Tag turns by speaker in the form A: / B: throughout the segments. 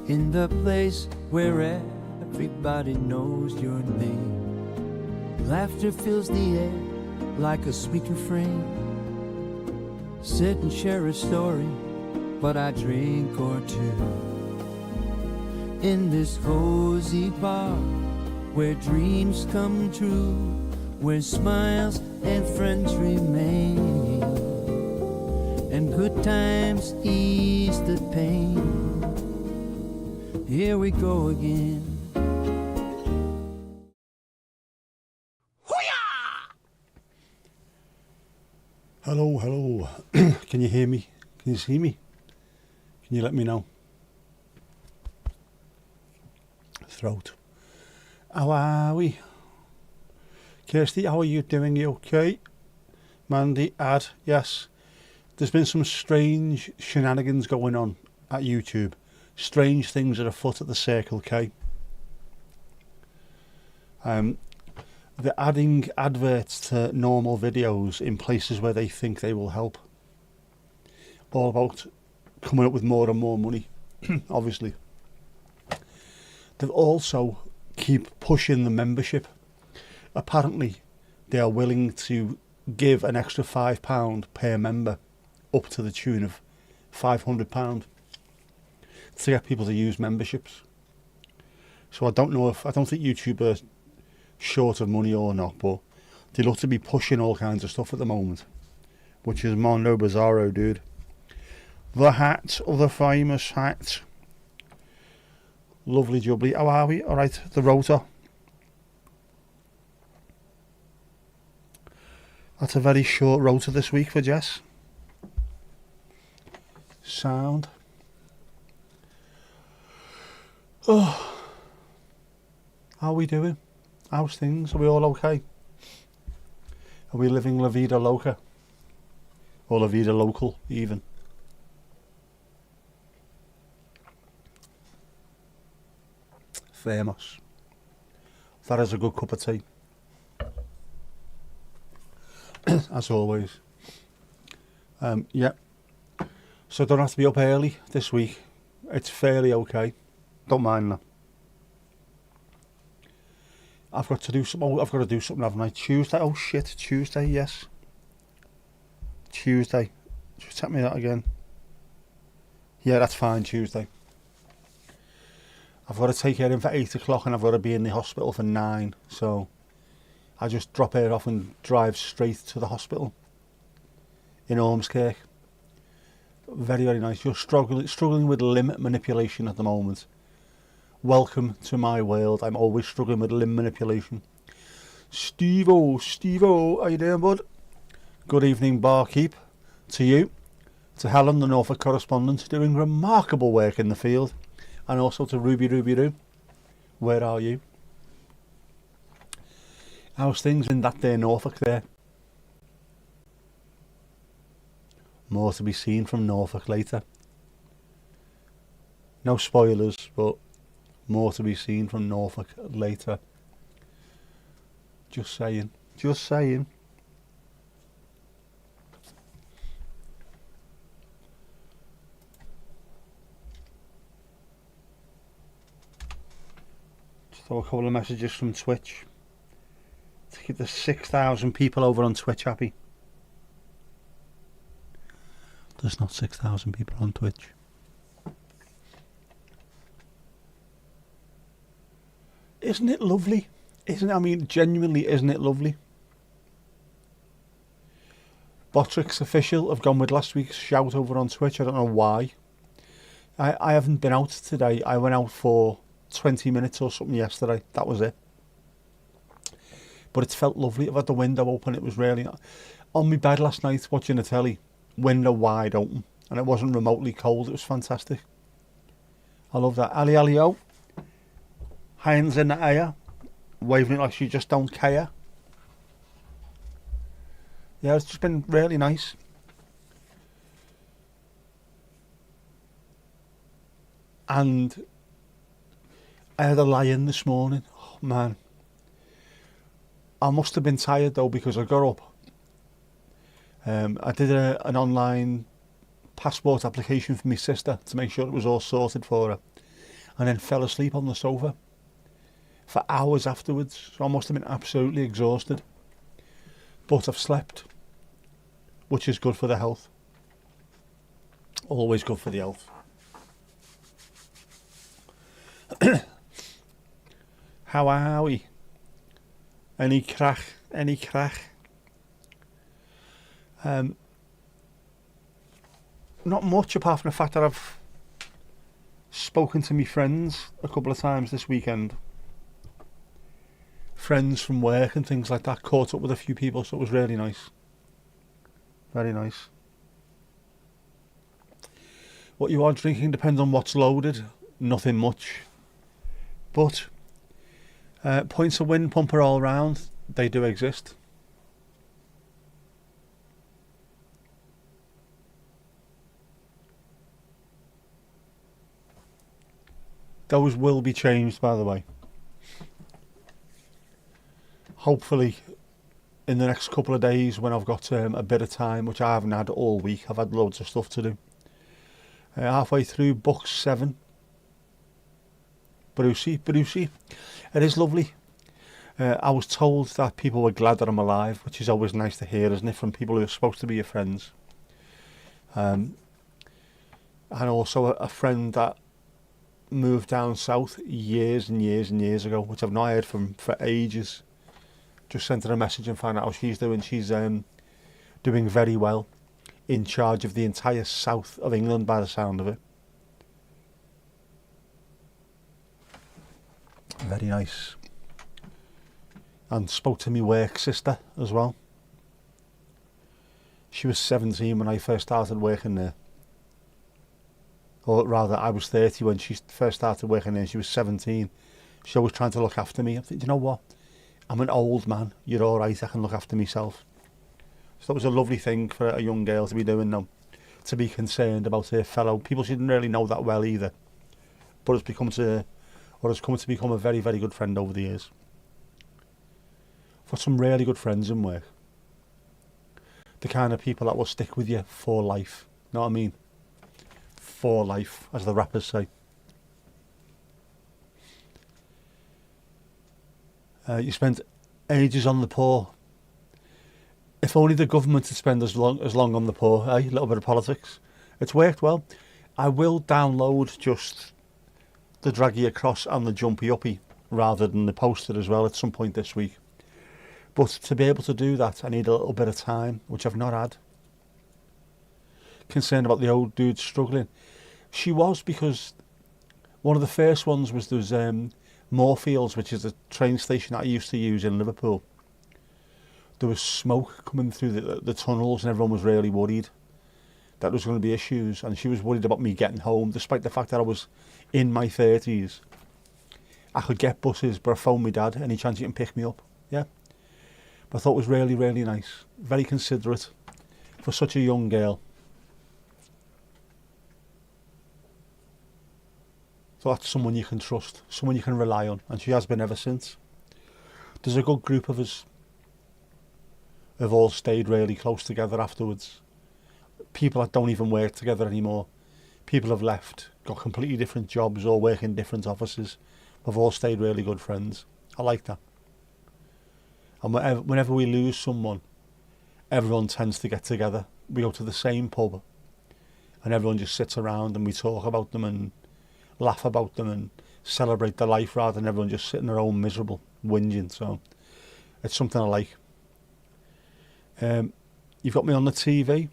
A: in the place where everybody knows your name. Laughter fills the air like a sweet refrain. Sit and share a story, but I drink or two. In this cozy bar, where dreams come true, where smiles and friends remain, and good times ease the pain. Here we go again.
B: Hello, hello. Can you hear me? Can you see me? Can you let me know? Throat. How are we? Kirsty, how are you doing? You okay? Mandy, Ad, yes. There's been some strange shenanigans going on at YouTube. Strange things are afoot at the Circle K. They're adding adverts to normal videos in places where they think they will help. All about coming up with more and more money, obviously. They've also keep pushing the membership. Apparently, they are willing to give an extra £5 per member, up to the tune of £500, to get people to use memberships. So I don't think YouTube are short of money or not, but they look to be pushing all kinds of stuff at the moment, which is Mondo Bizarro, dude. The hat, the famous hat. Lovely jubbly. How are we? Alright, the rotor. That's a very short rotor this week for Jess. Sound. Oh, how are we doing? How's things? Are we all okay? Are we living La Vida Loca? Or La Vida Local, even? Thermos. That is a good cup of tea. As always. Yeah. So I don't have to be up early this week. It's fairly okay. Don't mind that. I've got to do something. I've got to do something, haven't I? Tuesday. Oh shit, Tuesday. Yes. Tuesday. Just tell me that again. Yeah, that's fine. Tuesday. I've got to take her in for 8 o'clock, and I've got to be in the hospital for 9. So I just drop her off and drive straight to the hospital in Ormskirk. Very, very nice. You're struggling with limb manipulation at the moment. Welcome to my world. I'm always struggling with limb manipulation. Steve-O, how you doing, bud? Good evening, barkeep. To you. To Helen, the Norfolk correspondent, doing remarkable work in the field. And also to Ruby Roo. Where are you? How's things in that there Norfolk there? More to be seen from Norfolk later. No spoilers, but more to be seen from Norfolk later. Just saying. Just saying. Just throw a couple of messages from Twitch to keep the 6,000 people over on Twitch happy. There's not 6,000 people on Twitch. Isn't it lovely? Isn't it? I mean, genuinely, isn't it lovely? Botrix Official have gone with last week's shout over on Twitch. I don't know why. I haven't been out today. I went out for 20 minutes or something yesterday. That was it. But it's felt lovely. I've had the window open. It was really... On my bed last night watching the telly, window wide open, and it wasn't remotely cold. It was fantastic. I love that. Ali Ali-O. Hands in the air, waving it like you just don't care. Yeah, it's just been really nice. And I had a lie-in this morning. Oh man, I must have been tired though, because I got up. I did an online passport application for my sister to make sure it was all sorted for her. and then fell asleep on the sofa for hours afterwards. So I must have been absolutely exhausted. But I've slept, which is good for the health. Always good for the health. How are we? Any crack? Any crack? Not much, apart from the fact that I've spoken to my friends a couple of times this weekend. Friends from work and things like that. Caught up with a few people, so it was really nice. Very nice. What you are drinking depends on what's loaded. Nothing much. But points of wind pumper all round. They do exist. Those will be changed, by the way. Hopefully, in the next couple of days, when I've got a bit of time, which I haven't had all week. I've had loads of stuff to do. Halfway through book 7. Brucey. It is lovely. I was told that people were glad that I'm alive, which is always nice to hear, isn't it, from people who are supposed to be your friends. And also a friend that moved down south years and years and years ago, which I've not heard from for ages. Just sent her a message and found out how she's doing. She's doing very well, in charge of the entire south of England by the sound of it. Very nice. And spoke to my work sister as well. She was 17 when I first started working there. Or rather, I was 30 when she first started working there. She was 17. She was trying to look after me. I think, you know what? I'm an old man. You're all right. I can look after myself. So that was a lovely thing for a young girl to be doing now. To be concerned about her fellow people she didn't really know that well either. But has come to become a very, very good friend over the years. I've got some really good friends in work. The kind of people that will stick with you for life. Know what I mean? For life, as the rappers say. You spent ages on the poor. If only the government had spent as long on the poor, eh? A little bit of politics. It's worked well. I will download just the Draggy Across and the Jumpy Uppy rather than the poster as well at some point this week. But to be able to do that, I need a little bit of time, which I've not had. Concerned about the old dude struggling. She was, because one of the first ones was there was Moorfields, which is a train station that I used to use in Liverpool. There was smoke coming through the tunnels and everyone was really worried that there was going to be issues, and she was worried about me getting home, despite the fact that I was in my 30s. I could get buses, but I phoned my dad, any chance you can pick me up? Yeah. But I thought it was really, really nice. Very considerate for such a young girl. So that's someone you can trust, someone you can rely on, and she has been ever since. There's a good group of us who've all stayed really close together afterwards. People that don't even work together anymore. People have left, got completely different jobs, or work in different offices. We've all stayed really good friends. I like that. And whenever we lose someone, everyone tends to get together. We go to the same pub, and everyone just sits around and we talk about them and laugh about them and celebrate their life rather than everyone just sitting their own miserable whinging. So it's something I like. You've got me on the TV.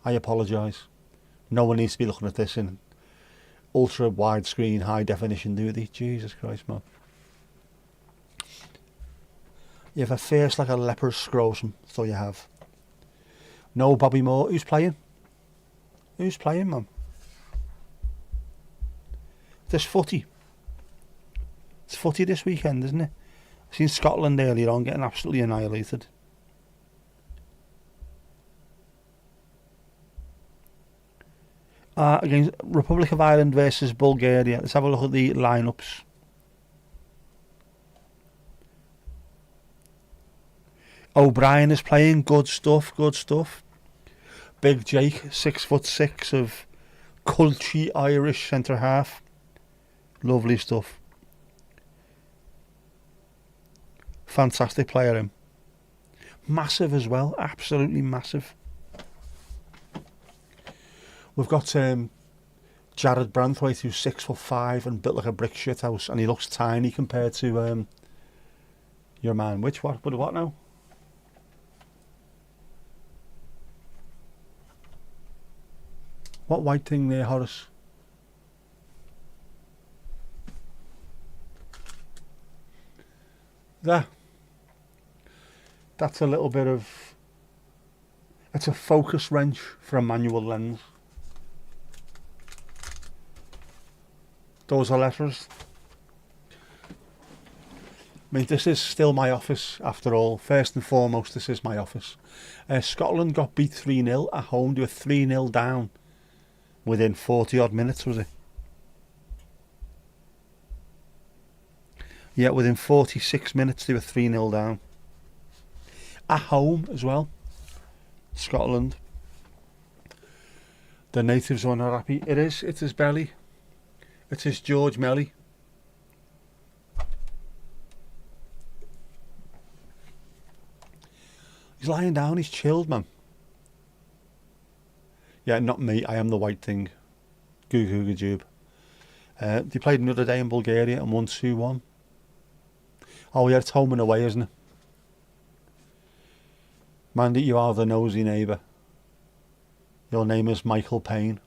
B: I apologise. No one needs to be looking at this in ultra widescreen, high definition, do they? Jesus Christ, man. You have a face like a leper's scrotum, so you have. No Bobby Moore. Who's playing? Who's playing, man? There's footy. It's footy this weekend, isn't it? I seen Scotland earlier on getting absolutely annihilated. Against Republic of Ireland versus Bulgaria. Let's have a look at the lineups. O'Brien is playing. Good stuff, good stuff. Big Jake, 6'6" of Country Irish centre half. Lovely stuff. Fantastic player him. Massive as well, absolutely massive. We've got Jared Branthwaite, who's 6'5" and built like a brick shit house, and he looks tiny compared to your man. What now? What white thing there, Horace? There. That's a little bit of... It's a focus wrench for a manual lens. Those are letters. I mean, this is still my office after all. First and foremost, this is my office. Scotland got beat 3-0 at home. They were 3-0 down within 40 odd minutes, was it? Yeah, within 46 minutes they were 3-0 down. At home as well. Scotland. The natives are not happy. It is Belly. It is George Melly. He's lying down, he's chilled, man. Yeah, not me, I am the white thing. Goo goo goo jube. They played another day in Bulgaria and won 2-1. Oh yeah, it's home and away, isn't it? Mandy, you are the nosy neighbour. Your name is Michael Payne.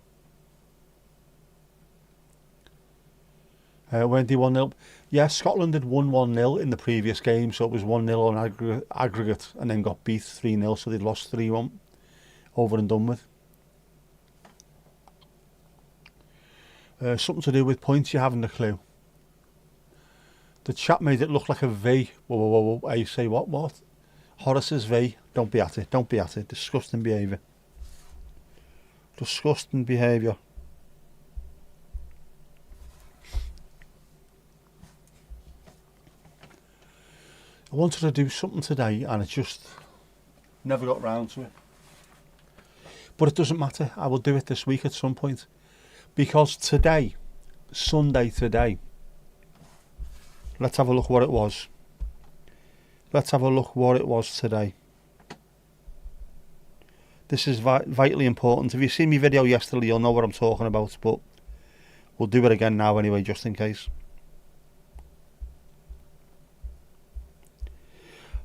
B: When they 1-0. Yeah, Scotland had won 1-0 in the previous game, so it was 1-0 on aggregate and then got beat 3-0, so they'd lost 3-1. Over and done with. Something to do with points, you haven't a clue. The chap made it look like a V. Whoa. I say what? Horace's V. Don't be at it. Disgusting behaviour. Disgusting behaviour. I wanted to do something today and it just never got round to it. But it doesn't matter. I will do it this week at some point. Because today, Sunday today, let's have a look what it was. Let's have a look what it was today. This is vitally important. If you've seen my video yesterday, you'll know what I'm talking about, but we'll do it again now anyway, just in case.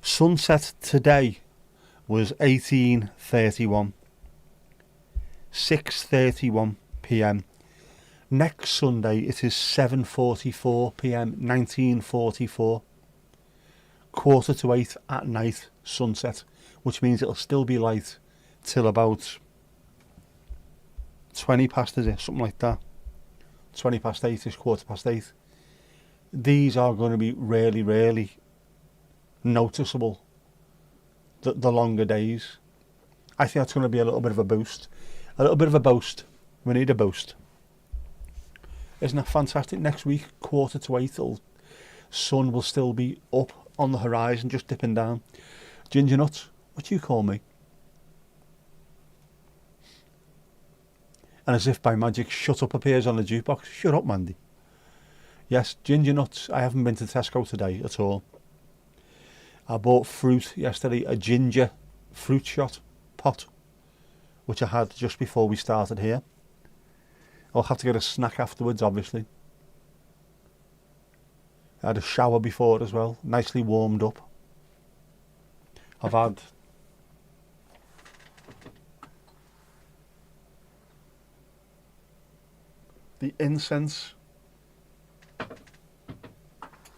B: Sunset today was 18:31. 6:31 p.m. Next Sunday it is 7:44 p.m. 1944. 7:45 at night, sunset, which means it'll still be light till about 20 past, is it? Something like that. 20 past 8 is 8:15. These are going to be really, really noticeable. The longer days. I think that's going to be a little bit of a boost. A little bit of a boost. We need a boost. Isn't that fantastic? Next week, 7:45, sun will still be up on the horizon, just dipping down. Ginger nuts, what do you call me? And as if by magic, shut up appears on the jukebox. Shut up, Mandy. Yes, ginger nuts. I haven't been to Tesco today at all. I bought fruit yesterday, a ginger fruit shot pot, which I had just before we started here. I'll have to get a snack afterwards, obviously. I had a shower before as well, nicely warmed up. I've had the incense.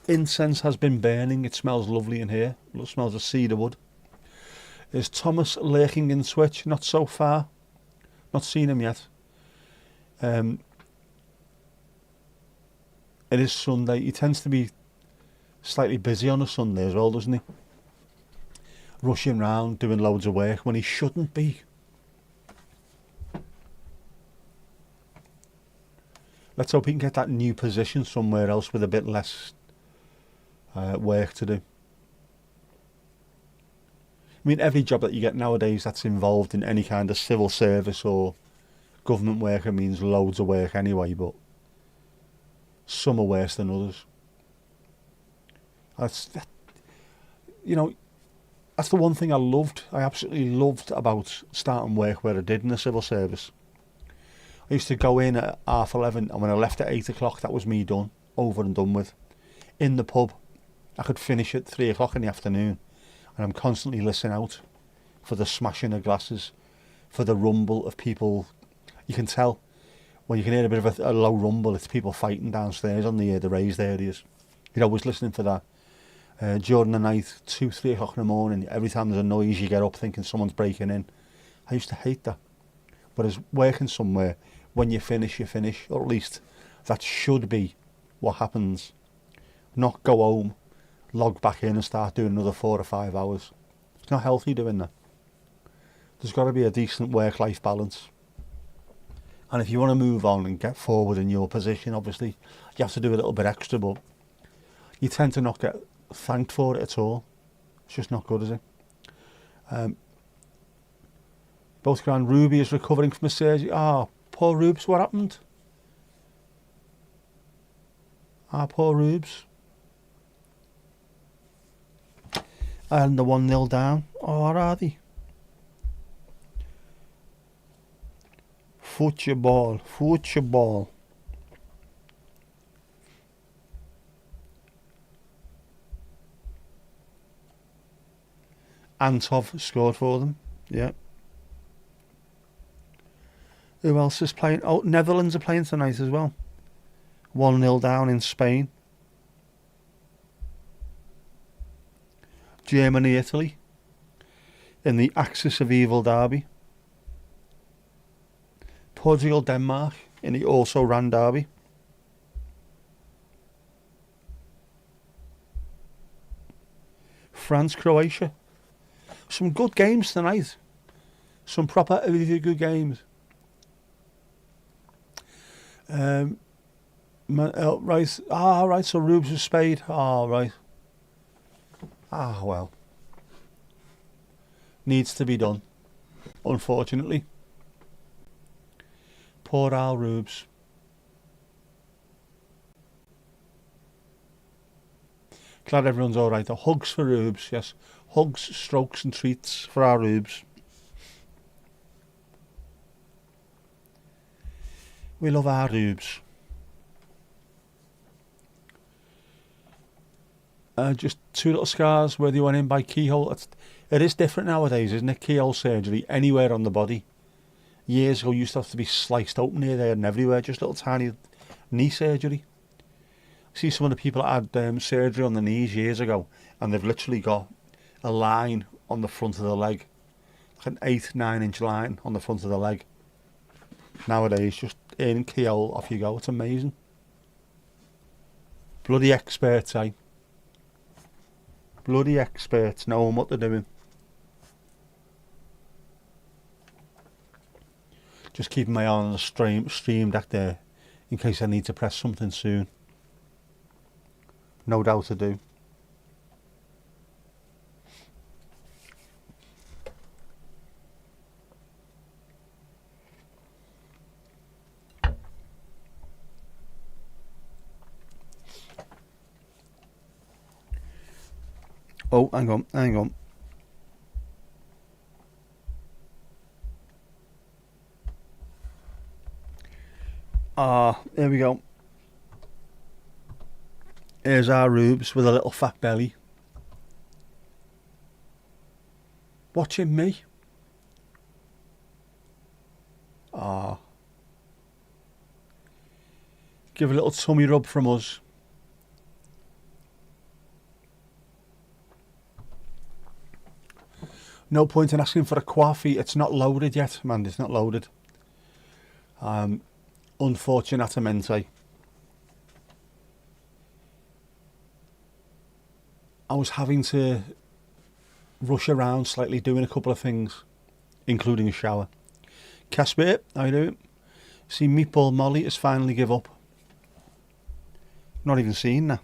B: Incense has been burning. It smells lovely in here. It smells of cedar wood. Is Thomas lurking in Switch? Not so far. Not seen him yet. It is Sunday. He tends to be slightly busy on a Sunday as well, doesn't he? Rushing around, doing loads of work when he shouldn't be. Let's hope he can get that new position somewhere else with a bit less work to do. I mean, every job that you get nowadays that's involved in any kind of civil service or Government worker means loads of work anyway, but some are worse than others. You know, that's the one thing I absolutely loved about starting work where I did in the civil service. I used to go in at 11:30, and when I left at 8 o'clock, that was me done, over and done with. In the pub, I could finish at 3 o'clock in the afternoon, and I'm constantly listening out for the smashing of glasses, for the rumble of people. You can tell when you can hear a bit of a low rumble, it's people fighting downstairs on the raised areas. You're always listening for that. During the night, 2, 3 o'clock in the morning, every time there's a noise, you get up thinking someone's breaking in. I used to hate that. But as working somewhere, when you finish, or at least that should be what happens. Not go home, log back in and start doing another 4 or 5 hours. It's not healthy doing that. There's got to be a decent work-life balance. And if you want to move on and get forward in your position, obviously, you have to do a little bit extra, but you tend to not get thanked for it at all. It's just not good, is it? Both grand. Ruby is recovering from a surgery. Poor Rubes, what happened? Poor Rubes. And the 1-0 down. Where are they? Football. Antov scored for them. Yeah. Who else is playing? Oh, Netherlands are playing tonight as well. 1-0 down in Spain. Germany, Italy. In the Axis of Evil derby. Portugal, Denmark. In the also ran derby. France, Croatia. Some good games tonight. Some proper, really good games. Right. Right. So Rubes was spayed. Right. Well. Needs to be done. Unfortunately. Poor Al Rubes. Glad everyone's all right. The hugs for Rubes. Yes. Hugs, strokes, and treats for our Rubes. We love our Rubes. Just 2 little scars where they went in by keyhole. It is different nowadays, isn't it? Keyhole surgery anywhere on the body. Years ago, used to have to be sliced open here, there, and everywhere. Just little tiny knee surgery. I see some of the people that had surgery on the knees years ago, and they've literally got a line on the front of the leg, like an 8-9 inch line on the front of the leg. Nowadays, just in keyhole, off you go. It's amazing. Bloody experts, eh? Bloody experts knowing what they're doing. Just keeping my eye on the stream deck there, in case I need to press something soon. No doubt I do. Oh, hang on. There we go. Here's our Rubes with a little fat belly. Watching me. Give a little tummy rub from us. No point in asking for a coffee. It's not loaded yet, man. It's not loaded. Unfortunatamente. I was having to rush around slightly, doing a couple of things, including a shower. Casper, how you doing? See, Meatball Molly has finally give up. Not even seen that.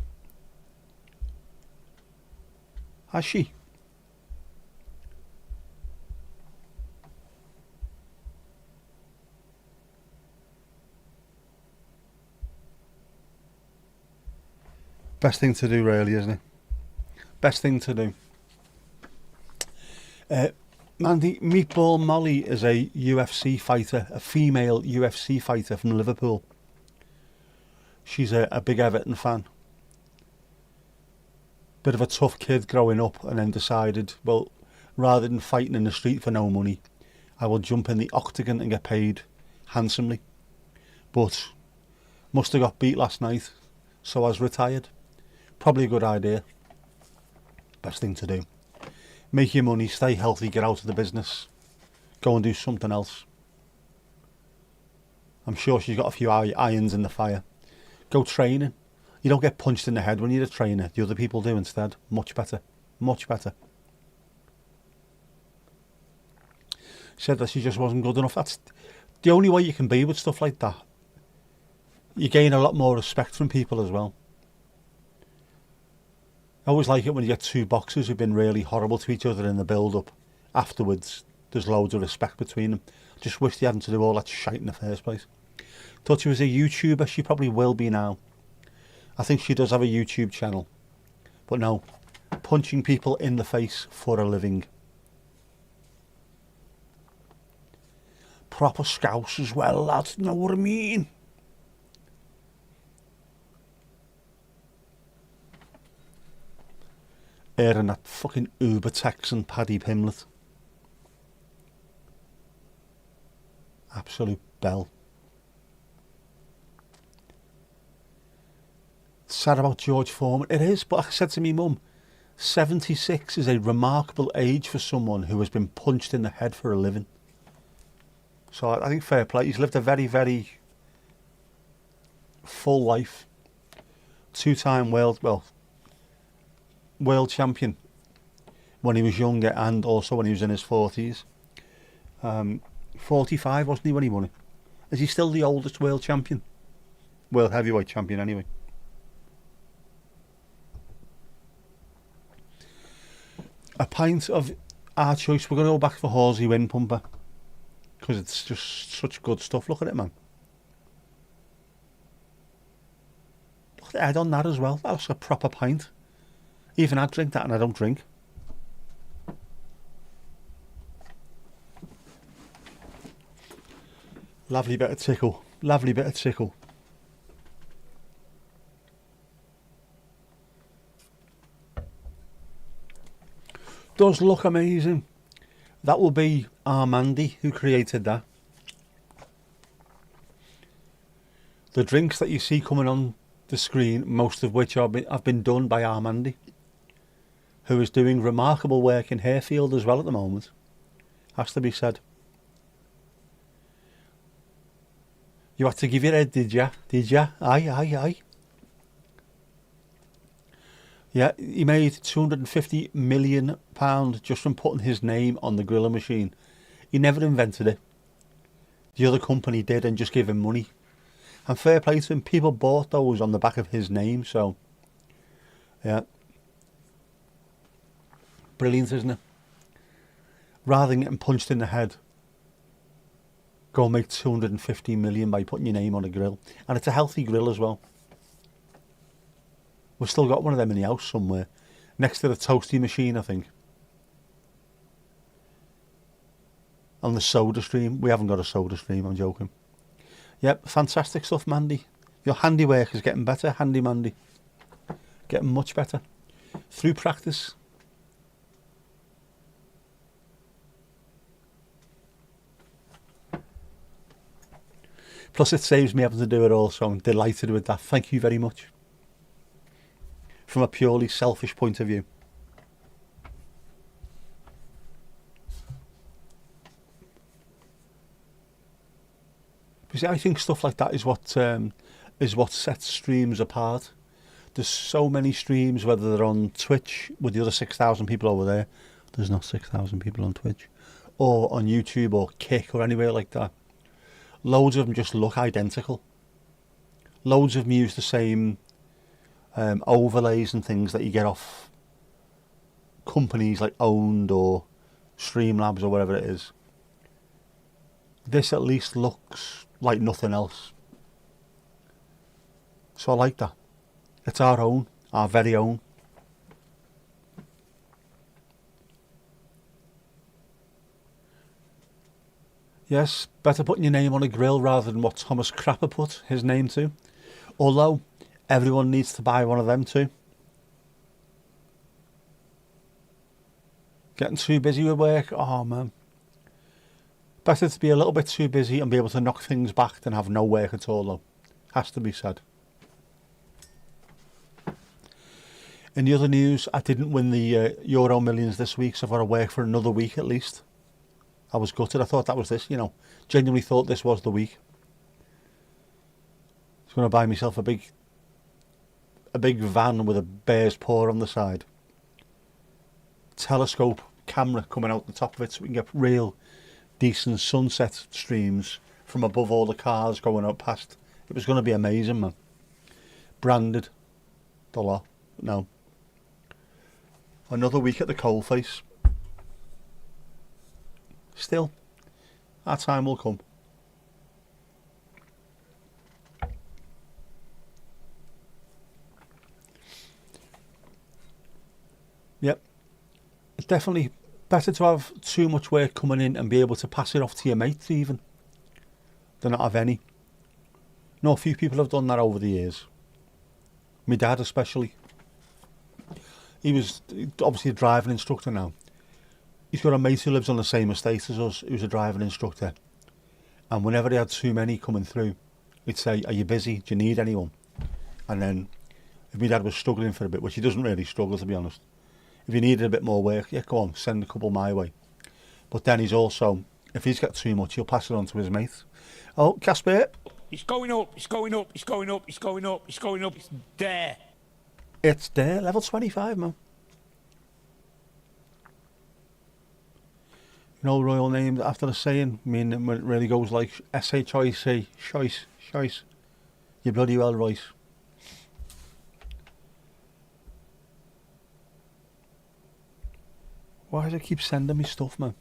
B: Has she? Best thing to do, really, isn't it? Best thing to do. Mandy, Meatball Molly is a UFC fighter, a female UFC fighter from Liverpool. She's a big Everton fan. Bit of a tough kid growing up, and then decided, well, rather than fighting in the street for no money, I will jump in the octagon and get paid handsomely. But must have got beat last night, so I was retired. Probably a good idea. Best thing to do. Make your money, stay healthy, get out of the business. Go and do something else. I'm sure she's got a few irons in the fire. Go training. You don't get punched in the head when you're a trainer. The other people do instead. Much better. Much better. Said that she just wasn't good enough. That's the only way you can be with stuff like that. You gain a lot more respect from people as well. I always like it when you get two boxers who've been really horrible to each other in the build-up. Afterwards, there's loads of respect between them. Just wish they hadn't to do all that shite in the first place. Thought she was a YouTuber. She probably will be now. I think she does have a YouTube channel. But no, punching people in the face for a living. Proper scouse as well, lads. Know what I mean? Airing that fucking Uber Texan Paddy Pimlet. Absolute bell. Sad about George Foreman. It is, but I said to me mum, 76 is a remarkable age for someone who has been punched in the head for a living. So I think fair play. He's lived a very, very full life. Two-time world champion when he was younger and also when he was in his 40s. 45, wasn't he, when he won it? Is he still the oldest world champion? World heavyweight champion, anyway. A pint of our choice. We're going to go back for Horsey Wind Pumper because it's just such good stuff. Look at it, man. Look at the head on that as well. That's a proper pint. Even I drink that and I don't drink. Lovely bit of tickle. Lovely bit of tickle. Does look amazing. That will be Armandi who created that. The drinks that you see coming on the screen, most of which have been done by Armandi, who is doing remarkable work in Harefield as well at the moment. Has to be said. You had to give your head, did ya? Did ya? Aye. Yeah, he made £250 million just from putting his name on the griller machine. He never invented it. The other company did and just gave him money. And fair play to him, people bought those on the back of his name, so yeah. Brilliant, isn't it? Rather than getting punched in the head, go and make 250 million by putting your name on a grill. And it's a healthy grill as well. We've still got one of them in the house somewhere, next to the toasty machine, I think. On the soda stream. We haven't got a soda stream, I'm joking. Yep, fantastic stuff, Mandy. Your handiwork is getting better, handy Mandy. Getting much better. Through practice. Plus it saves me having to do it all, so I'm delighted with that. Thank you very much. From a purely selfish point of view. Because I think stuff like that is what sets streams apart. There's so many streams, whether they're on Twitch with the other 6,000 people over there. There's not 6,000 people on Twitch. Or on YouTube or Kick or anywhere like that. Loads of them just look identical. Loads of them use the same overlays and things that you get off companies like Owned or Streamlabs or whatever it is. This at least looks like nothing else. So I like that. It's our own. our very own. Yes, better putting your name on a grill rather than what Thomas Crapper put his name to. Although, everyone needs to buy one of them too. Getting too busy with work? Oh man. Better to be a little bit too busy and be able to knock things back than have no work at all though. Has to be said. In the other news, I didn't win the Euro Millions this week, so I've got to work for another week at least. I was gutted. I thought that was this, genuinely thought this was the week. I was going to buy myself a big van with a bear's paw on the side. Telescope camera coming out the top of it so we can get real decent sunset streams from above all the cars going up past. It was going to be amazing, man. Branded. The lot. No. Another week at the coalface. Still, our time will come. Yep. It's definitely better to have too much work coming in and be able to pass it off to your mates even than not have any. No, a few people have done that over the years. My dad especially. He was obviously a driving instructor now. He's got a mate who lives on the same estate as us, who's a driving instructor. And whenever he had too many coming through, he'd say, "Are you busy? Do you need anyone?" And then, if my dad was struggling for a bit, which he doesn't really struggle to be honest, if he needed a bit more work, yeah, go on, send a couple my way. But then he's also, if he's got too much, he'll pass it on to his mate. "Oh, Casper."
C: It's going up, it's going up, it's going up, it's going up, it's going up, it's there.
B: It's there, level 25, man. Royal name after the saying, when it really goes like S-H-I-C, shice. You're bloody well right. Why does it keep sending me stuff, man?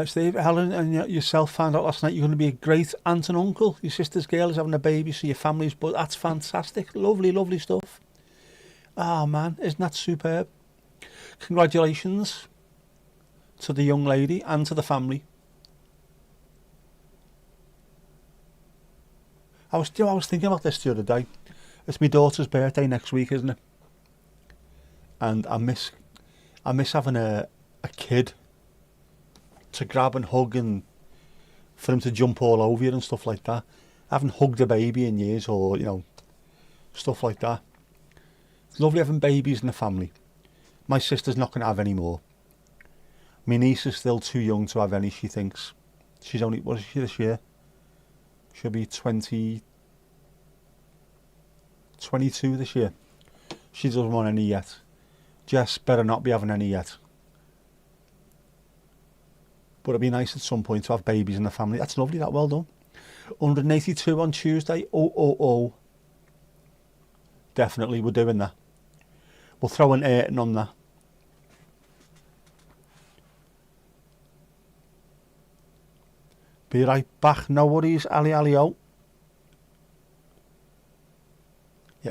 B: Steve, Helen and yourself found out last night you're going to be a great aunt and uncle. Your sister's girl is having a baby, so your family's... But that's fantastic. Lovely, lovely stuff. Ah, man, isn't that superb? Congratulations to the young lady and to the family. I was thinking about this the other day. It's my daughter's birthday next week, isn't it? And I miss having a kid to grab and hug and for him to jump all over you and stuff like that. I haven't hugged a baby in years, or stuff like that. It's lovely having babies in the family. My sister's not going to have any more. My niece is still too young to have any, she thinks. She's only, what is she this year? She'll be 22 this year. She doesn't want any yet. Jess better not be having any yet. But it'd be nice at some point to have babies in the family. That's lovely, that, well done. 182 on Tuesday. Oh. Definitely, we're doing that. We'll throw an 8 on that. Be right back, no worries, Ali. Yeah,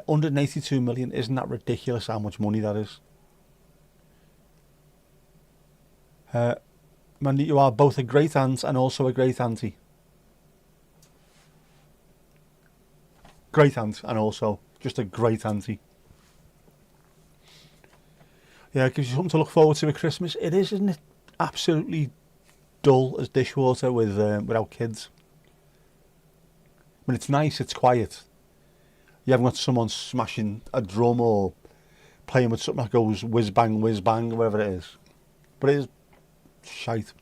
B: 182 million, isn't that ridiculous how much money that is? Mandy, you are both a great aunt and also a great auntie. Great aunt and also just a great auntie. Yeah, it gives you something to look forward to at Christmas. It is, isn't it? Absolutely dull as dishwater without kids. I mean, it's nice, it's quiet. You haven't got someone smashing a drum or playing with something that goes whiz bang, or whatever it is. But it is shite.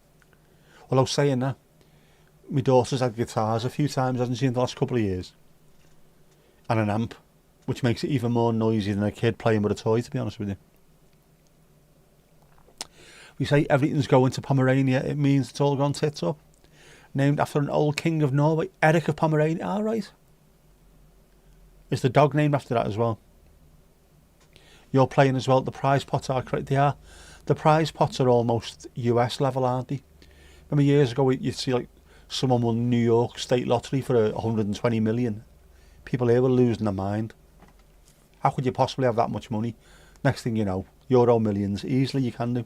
B: Although saying that, my daughter's had guitars a few times, hasn't she, in the last couple of years? And an amp, which makes it even more noisy than a kid playing with a toy, to be honest with you. We say everything's going to Pomerania, it means it's all gone tits up. Named after an old king of Norway, Eric of Pomerania. All right. Is the dog named after that as well? You're playing as well. The prize pots are correct. They are. The prize pots are almost US level, aren't they? Remember years ago you'd see like someone won New York State Lottery for 120 million. People here were losing their mind. How could you possibly have that much money? Next thing you know, Euro millions. Easily you can do.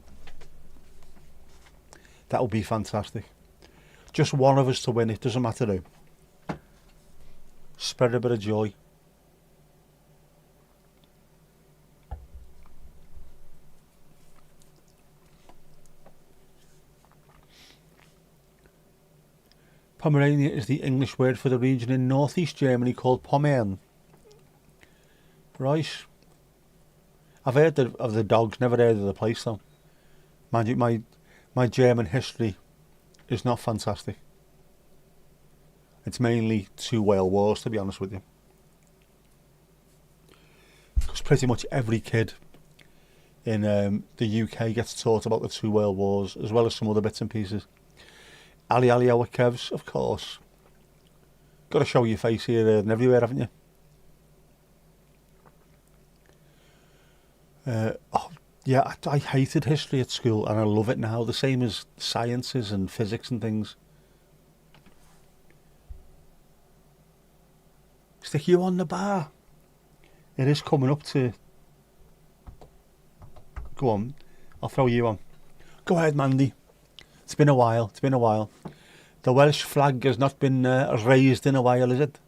B: That would be fantastic. Just one of us to win it, doesn't matter who. Spread a bit of joy. Pomerania is the English word for the region in northeast Germany called Pommern. Right. I've heard of the dogs, never heard of the place though. Mind you, my German history is not fantastic. It's mainly 2 world wars, to be honest with you. Because pretty much every kid in the UK gets taught about the 2 world wars, as well as some other bits and pieces. Ali Kevs, of course. Got to show your face here, there and everywhere, haven't you? Yeah, I hated history at school and I love it now. The same as sciences and physics and things. Stick you on the bar. It is coming up to... Go on, I'll throw you on. Go ahead, Mandy. It's been a while, The Welsh flag has not been raised in a while, is it?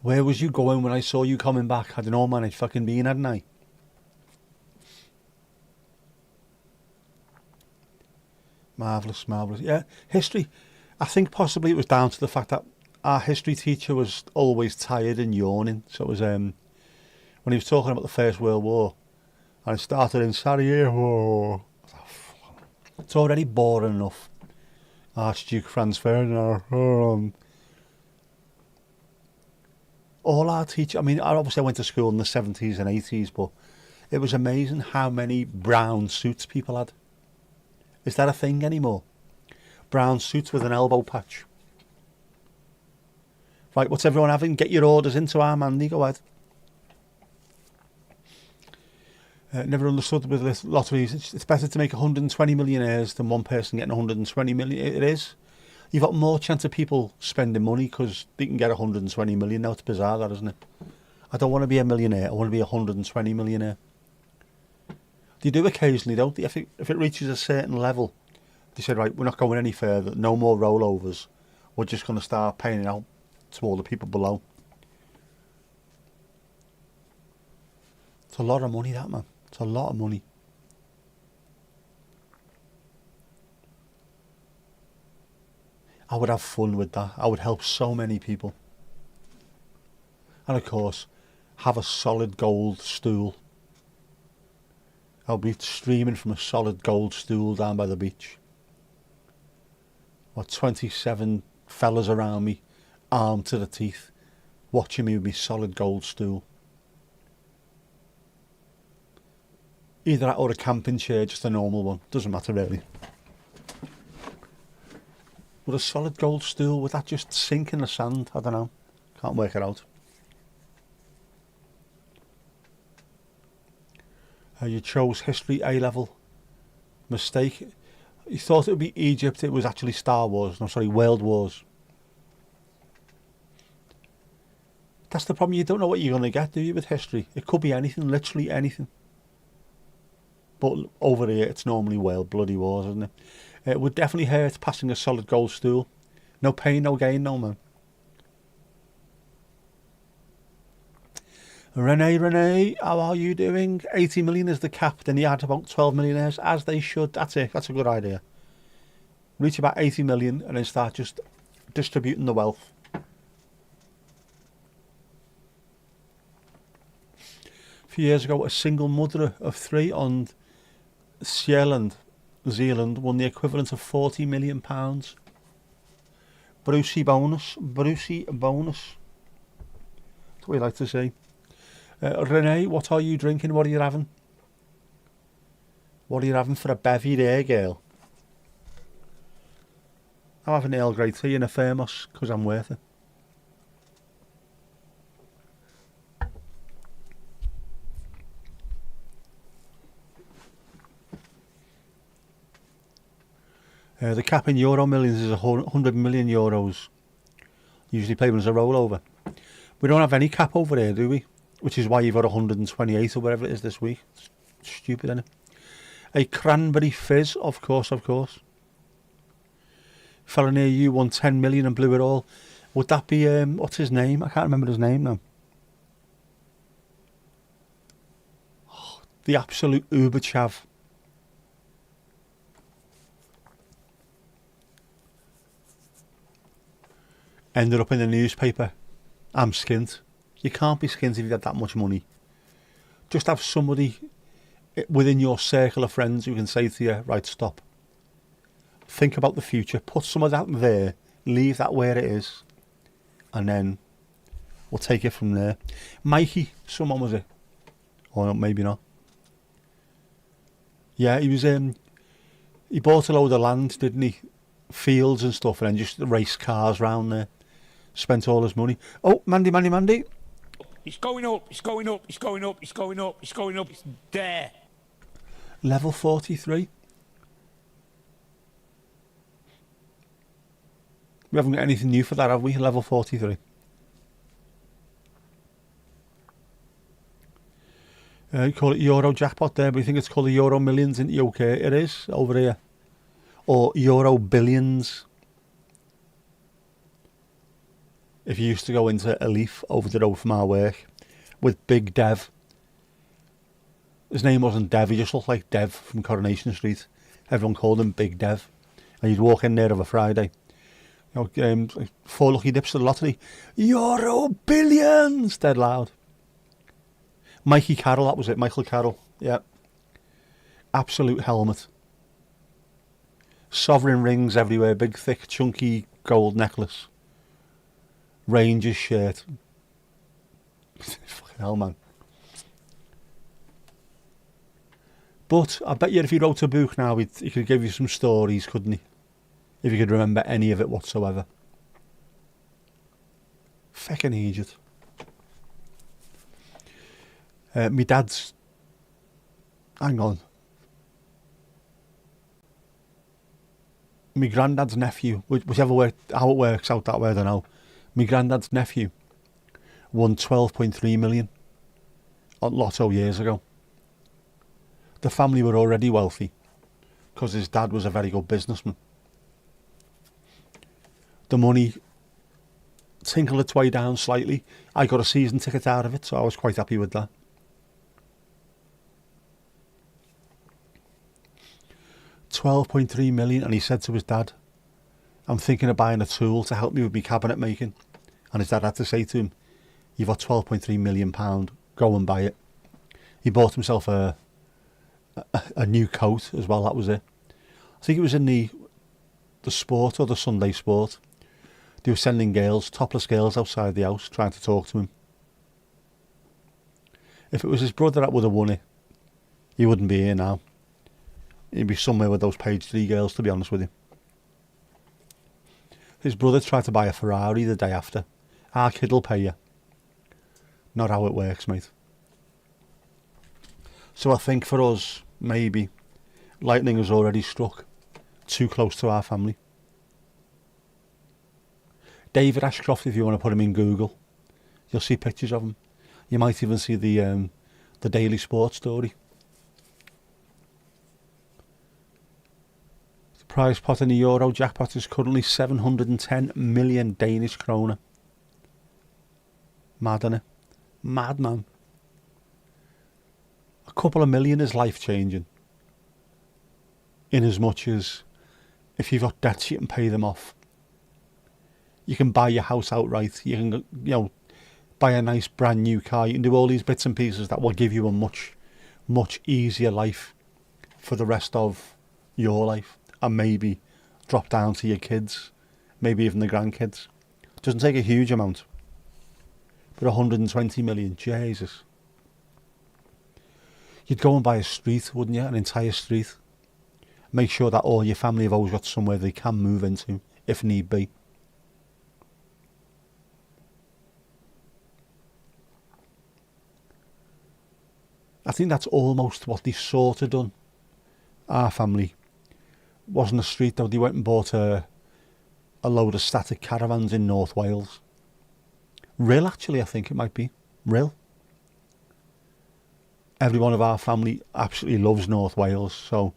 B: Where was you going when I saw you coming back? I don't know, man, I'd fucking been, hadn't I? Marvellous, marvellous. Yeah, history. I think possibly it was down to the fact that our history teacher was always tired and yawning. So it was when he was talking about the First World War, and it started in Sarajevo. It's already boring enough. Archduke Franz Ferdinand. All our teachers, I mean, obviously I went to school in the 70s and 80s, but it was amazing how many brown suits people had. Is that a thing anymore? Brown suits with an elbow patch. Right, what's everyone having? Get your orders into our Mandy, go ahead. Never understood with lotteries. It's better to make 120 millionaires than one person getting 120 million. It is. You've got more chance of people spending money because they can get 120 million now. It's bizarre, that, isn't it? I don't want to be a millionaire. I want to be a 120 millionaire. They do occasionally, don't they? If it reaches a certain level, they said, right, we're not going any further. No more rollovers. We're just going to start paying it out to all the people below. It's a lot of money, that, man. It's a lot of money. I would have fun with that. I would help so many people. And of course, have a solid gold stool. I'll be streaming from a solid gold stool down by the beach. Or 27 fellas around me, armed to the teeth, watching me with my solid gold stool. Either that or a camping chair, just a normal one. Doesn't matter really. With a solid gold stool, would that just sink in the sand? I don't know. Can't work it out. You chose history A-level. Mistake. You thought it would be Egypt. It was actually Star Wars. No, sorry, World Wars. That's the problem. You don't know what you're going to get, do you, with history? It could be anything, literally anything. But over here, it's normally World Bloody Wars, isn't it? It would definitely hurt passing a solid gold stool. No pain, no gain, no, man. Renee, how are you doing? 80 million is the cap. Then you add about 12 millionaires, as they should. That's it. That's a good idea. Reach about 80 million and then start just distributing the wealth. A few years ago, a single mother of 3 on Zealand won the equivalent of £40 million. Brucey bonus. That's what we like to say. Renee, what are you drinking? What are you having? What are you having for a bevy there, girl? I'm having Earl Grey tea in a thermos because I'm worth it. The cap in Euro millions is 100 million euros. Usually play them as a rollover. We don't have any cap over here, do we? Which is why you've got 128 or whatever it is this week. It's stupid, isn't it? A cranberry fizz, of course, of course. Fella near you won 10 million and blew it all. Would that be, what's his name? I can't remember his name now. Oh, the absolute uber chav. Ended up in the newspaper. I'm skint. You can't be skint if you've got that much money. Just have somebody within your circle of friends who can say to you, right, stop. Think about the future. Put some of that there. Leave that where it is. And then we'll take it from there. Mikey, someone was it? Or maybe not. Yeah, he was he bought a load of land, didn't he? Fields and stuff, and then just race cars round there. Spent all his money. Oh, Mandy.
C: It's going up, it's going up, it's going up, it's going up, it's going up, it's there.
B: Level 43. We haven't got anything new for that, have we? Level 43. You call it Euro jackpot there, but you think it's called the Euro Millions in the UK? It is, over here. Or Euro Billions. If you used to go into a Leaf over the road from our work with Big Dev. His name wasn't Dev, he just looked like Dev from Coronation Street. Everyone called him Big Dev. And you'd walk in there of a Friday. You know, 4 lucky dips to the lottery. Euro Billions! Dead loud. Mikey Carroll, that was it. Michael Carroll. Yeah. Absolute helmet. Sovereign rings everywhere. Big, thick, chunky gold necklace. Rangers shirt. Fucking hell, man. But I bet you if he wrote a book now, he could give you some stories, couldn't he? If you could remember any of it whatsoever. Feckin' idiot. My dad's... Hang on. My granddad's nephew, how it works out that way, I don't know. My granddad's nephew won 12.3 million on Lotto years ago. The family were already wealthy because his dad was a very good businessman. The money tinkled its way down slightly. I got a season ticket out of it, so I was quite happy with that. £12.3 million, and he said to his dad, I'm thinking of buying a tool to help me with my cabinet making. And his dad had to say to him, you've got £12.3 million, go and buy it. He bought himself a new coat as well, that was it. I think it was in the Sport or the Sunday Sport. They were sending girls, topless girls outside the house trying to talk to him. If it was his brother that would have won it, he wouldn't be here now. He'd be somewhere with those page 3 girls, to be honest with you. His brother tried to buy a Ferrari the day after. Our kid will pay you. Not how it works, mate. So I think for us, maybe, lightning has already struck. Too close to our family. David Ashcroft, if you want to put him in Google, you'll see pictures of him. You might even see the Daily Sport story. The prize pot in the Euro jackpot is currently 710 million Danish kroner. Mad, innit? Mad, man. A couple of million is life-changing. In as much as if you've got debts, you can pay them off. You can buy your house outright. You can, buy a nice brand new car. You can do all these bits and pieces that will give you a much, much easier life for the rest of your life. And maybe drop down to your kids. Maybe even the grandkids. It doesn't take a huge amount. But 120 million, Jesus. You'd go and buy a street, wouldn't you? An entire street. Make sure that all your family have always got somewhere they can move into, if need be. I think that's almost what they sort of done. Our family wasn't a street though. They went and bought a a load of static caravans in North Wales. Rill, actually, I think it might be. Rill. Everyone of our family absolutely loves North Wales, so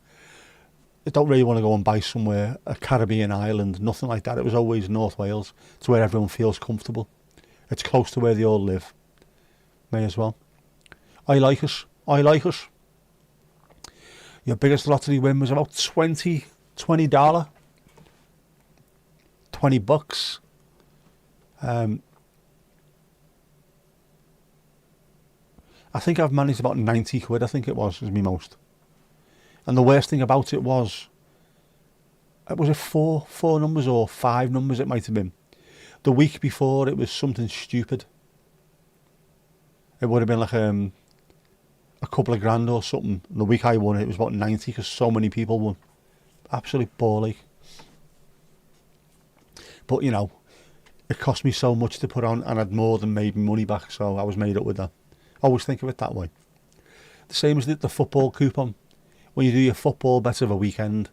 B: I don't really want to go and buy somewhere, a Caribbean island, nothing like that. It was always North Wales. It's where everyone feels comfortable. It's close to where they all live. May as well. I like us. I like us. Your biggest lottery win was about $20. $20. I think I've managed about 90 quid, I think it was me most. And the worst thing about it was it four numbers or 5 numbers it might have been. The week before it was something stupid. It would have been like a couple of grand or something. And the week I won it was about 90 because so many people won. Absolute ball ache. But you know, it cost me so much to put on and I'd more than made my money back, so I was made up with that. Always think of it that way. The same as the football coupon. When you do your football bet of a weekend,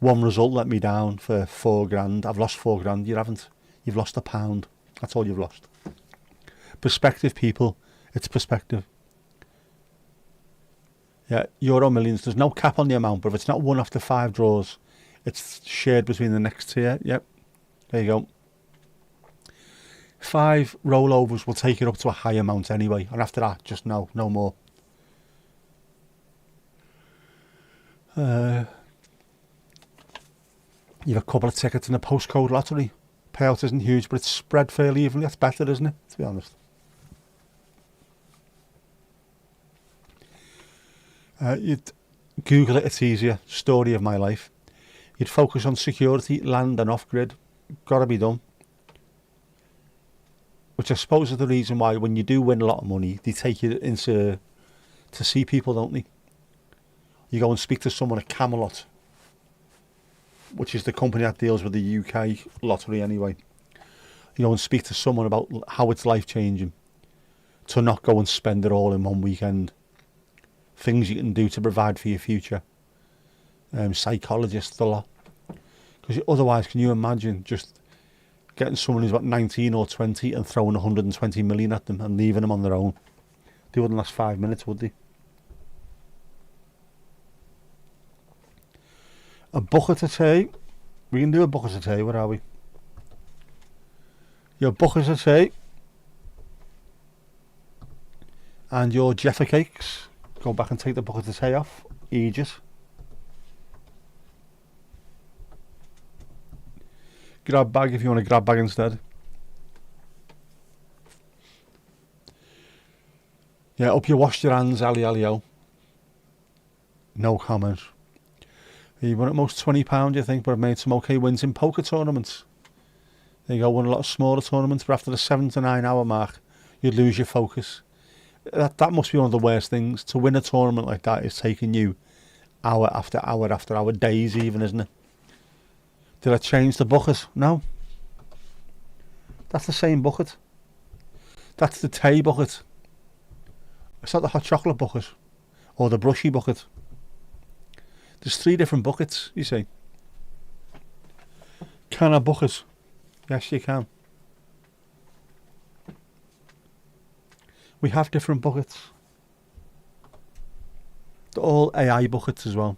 B: one result let me down for 4 grand. I've lost 4 grand. You haven't. You've lost £1. That's all you've lost. Perspective, people. It's perspective. Yeah, Euro Millions. There's no cap on the amount, but if it's not won after 5 draws, it's shared between the next tier. Yep. There you go. 5 rollovers will take it up to a high amount anyway, and after that, just no more. You have a couple of tickets in the postcode lottery. Payout isn't huge, but it's spread fairly evenly. That's better, isn't it? To be honest. You'd Google it, it's easier. Story of my life. You'd focus on security, land and off-grid. Gotta be done. Which I suppose is the reason why when you do win a lot of money, they take you into to see people, don't they? You go and speak to someone at Camelot, which is the company that deals with the UK lottery anyway. You go and speak to someone about how it's life-changing to not go and spend it all in one weekend. Things you can do to provide for your future. Psychologists, a lot. Because otherwise, can you imagine just getting someone who's about 19 or 20 and throwing 120 million at them and leaving them on their own? They wouldn't last 5 minutes, would they? A bucket of tea. We can do a bucket of tea. Where are we? Your bucket of tea. And your Jaffa cakes. Go back and take the bucket of tea off. Aegis. Grab bag if you want a grab bag instead. Yeah, up you washed your hands, Ali. No comment. You won at most £20, you think, but I've made some okay wins in poker tournaments. There you go, won a lot of smaller tournaments, but after the 7 to 9 hour mark, you'd lose your focus. That must be one of the worst things. To win a tournament like that is taking you hour after hour after hour, days even, isn't it? Did I change the bucket? No. That's the same bucket. That's the tea bucket. It's not the hot chocolate bucket or the brushy bucket. There's 3 different buckets, you see. Can I bucket? Yes, you can. We have different buckets. They're all AI buckets as well.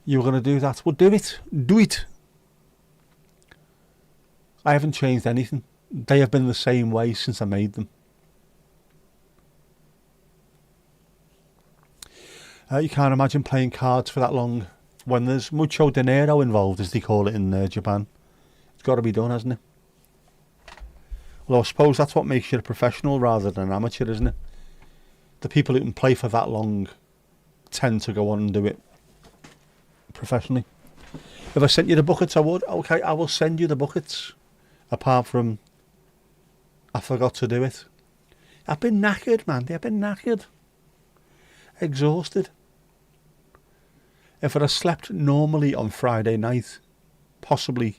B: You're going to do that? Well, do it. Do it. I haven't changed anything. They have been the same way since I made them. You can't imagine playing cards for that long when there's mucho dinero involved, as they call it in Japan. It's got to be done, hasn't it? Well, I suppose that's what makes you a professional rather than an amateur, isn't it? The people who can play for that long tend to go on and do it professionally. If I sent you the buckets, I would. Okay, I will send you the buckets. Apart from, I forgot to do it. I've been knackered, man. I've been knackered. Exhausted. If I'd have slept normally on Friday night, possibly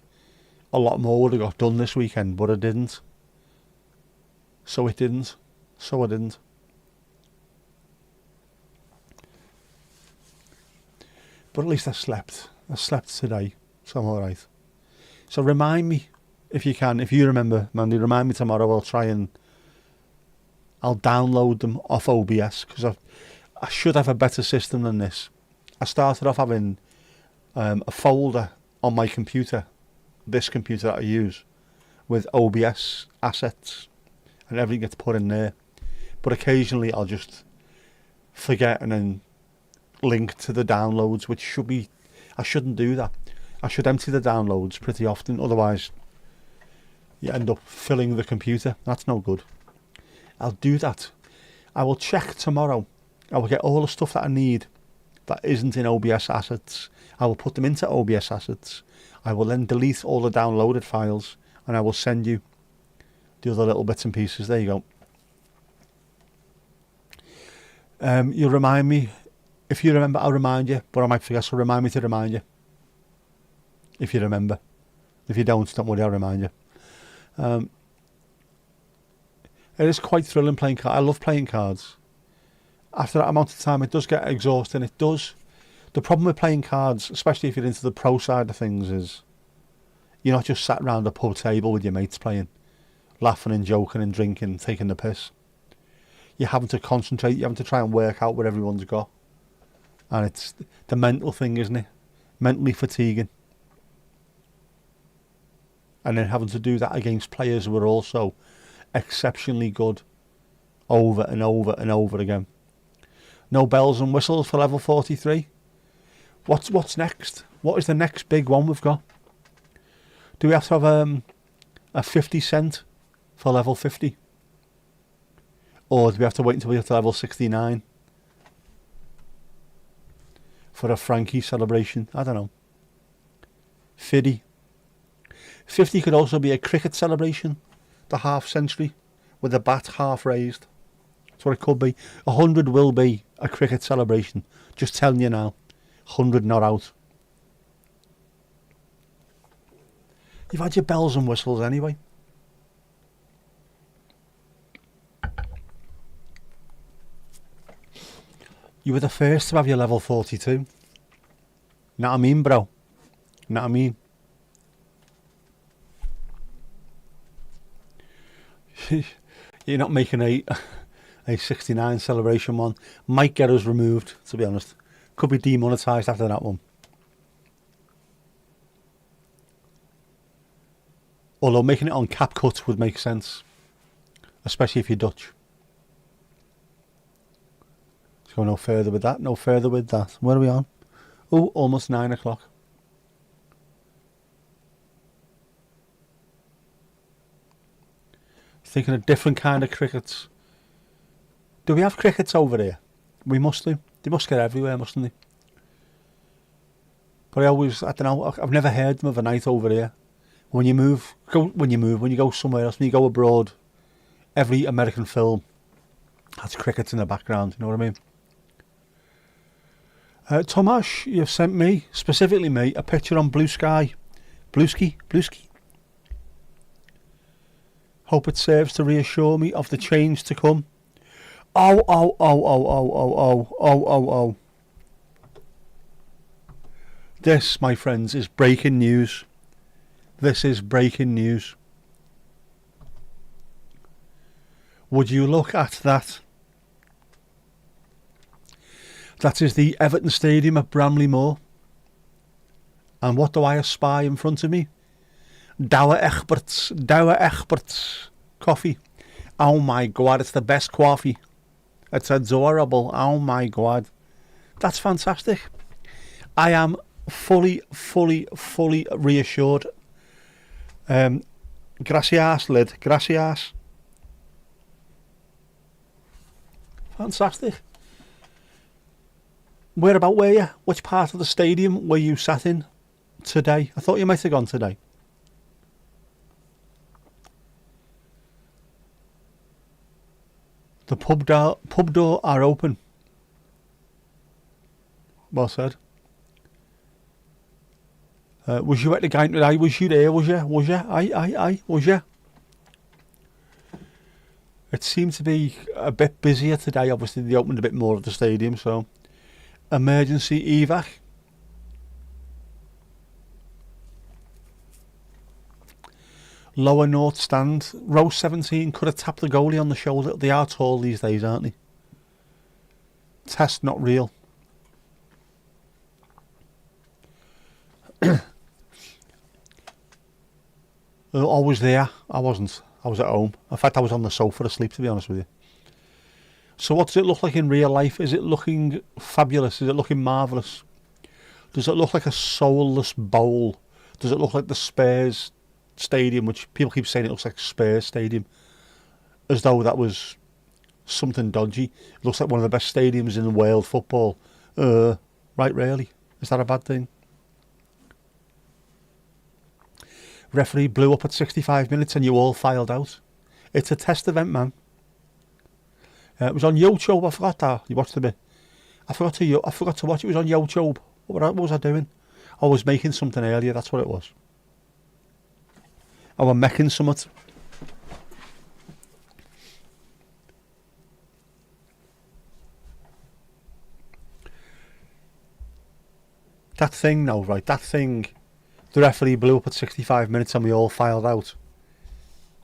B: a lot more would have got done this weekend, but I didn't. So I didn't. But at least I slept. I slept today. so I'm alright. So remind me, if you can, if you remember, Mandy, remind me tomorrow. I'll download them off OBS, because I should have a better system than this. I started off having a folder on my computer, this computer that I use, with OBS assets, and everything gets put in there. But occasionally I'll just forget and then link to the downloads, which should be, I shouldn't do that. I should empty the downloads pretty often, otherwise you end up filling the computer. That's no good. I'll do that. I will check tomorrow. I will get all the stuff that I need that isn't in OBS assets. I will put them into OBS assets. I will then delete all the downloaded files, and I will send you the other little bits and pieces. There you go. You'll remind me. If you remember, I'll remind you, but I might forget, so remind me to remind you. If you remember. If you don't worry, I'll remind you. It is quite thrilling playing cards. I love playing cards. After that amount of time, it does get exhausting. It does. The problem with playing cards, especially if you're into the pro side of things, is you're not just sat around a pub table with your mates playing, laughing and joking and drinking, taking the piss. You're having to concentrate. You're having to try and work out what everyone's got. And it's the mental thing, isn't it? Mentally fatiguing. And then having to do that against players who are also exceptionally good over and over and over again. No bells and whistles for level 43. What's next? What is the next big one we've got? Do we have to have a 50 cent for level 50? Or do we have to wait until we get to level 69 for a Frankie celebration? I don't know. 50 could also be a cricket celebration, the half century, with the bat half raised. That's what it could be. 100 will be a cricket celebration. Just telling you now. 100 not out. You've had your bells and whistles anyway. You were the first to have your level 42. Know what I mean, bro? Know what I mean? You're not making a 69 celebration one. Might get us removed, to be honest. Could be demonetised after that one. Although making it on cap cut would make sense, especially if you're Dutch. Let's go no further with that. No further with that. Where are we on? Oh, almost 9 o'clock. Thinking of different kind of crickets. Do we have crickets over here? We must do. They must get everywhere, mustn't they? But I don't know, I've never heard them overnight over here. When you go somewhere else, when you go abroad, every American film has crickets in the background, you know what I mean? Tomasz, you've sent me, specifically me, a picture on Blue Sky. Blueski. Hope it serves to reassure me of the change to come. Oh. This, my friends, is breaking news. This is breaking news. Would you look at that? That is the Everton Stadium at Bramley Moor. And what do I espy in front of me? Douwe Egberts coffee. Oh my God, it's the best coffee. It's adorable. Oh my God. That's fantastic. I am fully reassured. Gracias, lid. Gracias. Fantastic. Whereabout were you? Which part of the stadium were you sat in today? I thought you might have gone today. The pub door are open. Well said. Was you at the game today? Was you there? Was you? Aye. Was you? It seemed to be a bit busier today. Obviously, they opened a bit more of the stadium, so emergency evac. Lower north stand, row 17, could have tapped the goalie on the shoulder. They are tall these days, aren't they? Test not real. Always there. I wasn't. I was at home. In fact, I was on the sofa asleep, to be honest with you. So what does it look like in real life? Is it looking fabulous? Is it looking marvellous? Does it look like a soulless bowl? Does it look like the Spurs stadium, which people keep saying it looks like Spurs stadium, as though that was something dodgy? It looks like one of the best stadiums in world football. Right, really? Is that a bad thing? Referee blew up at 65 minutes and you all filed out. It's a test event, man. It was on YouTube. I forgot that. You watched a bit. I forgot to watch. It was on YouTube. What was I doing? I was making something earlier. That's what it was. I was making something. That thing now, right? That thing. The referee blew up at 65 minutes and we all filed out.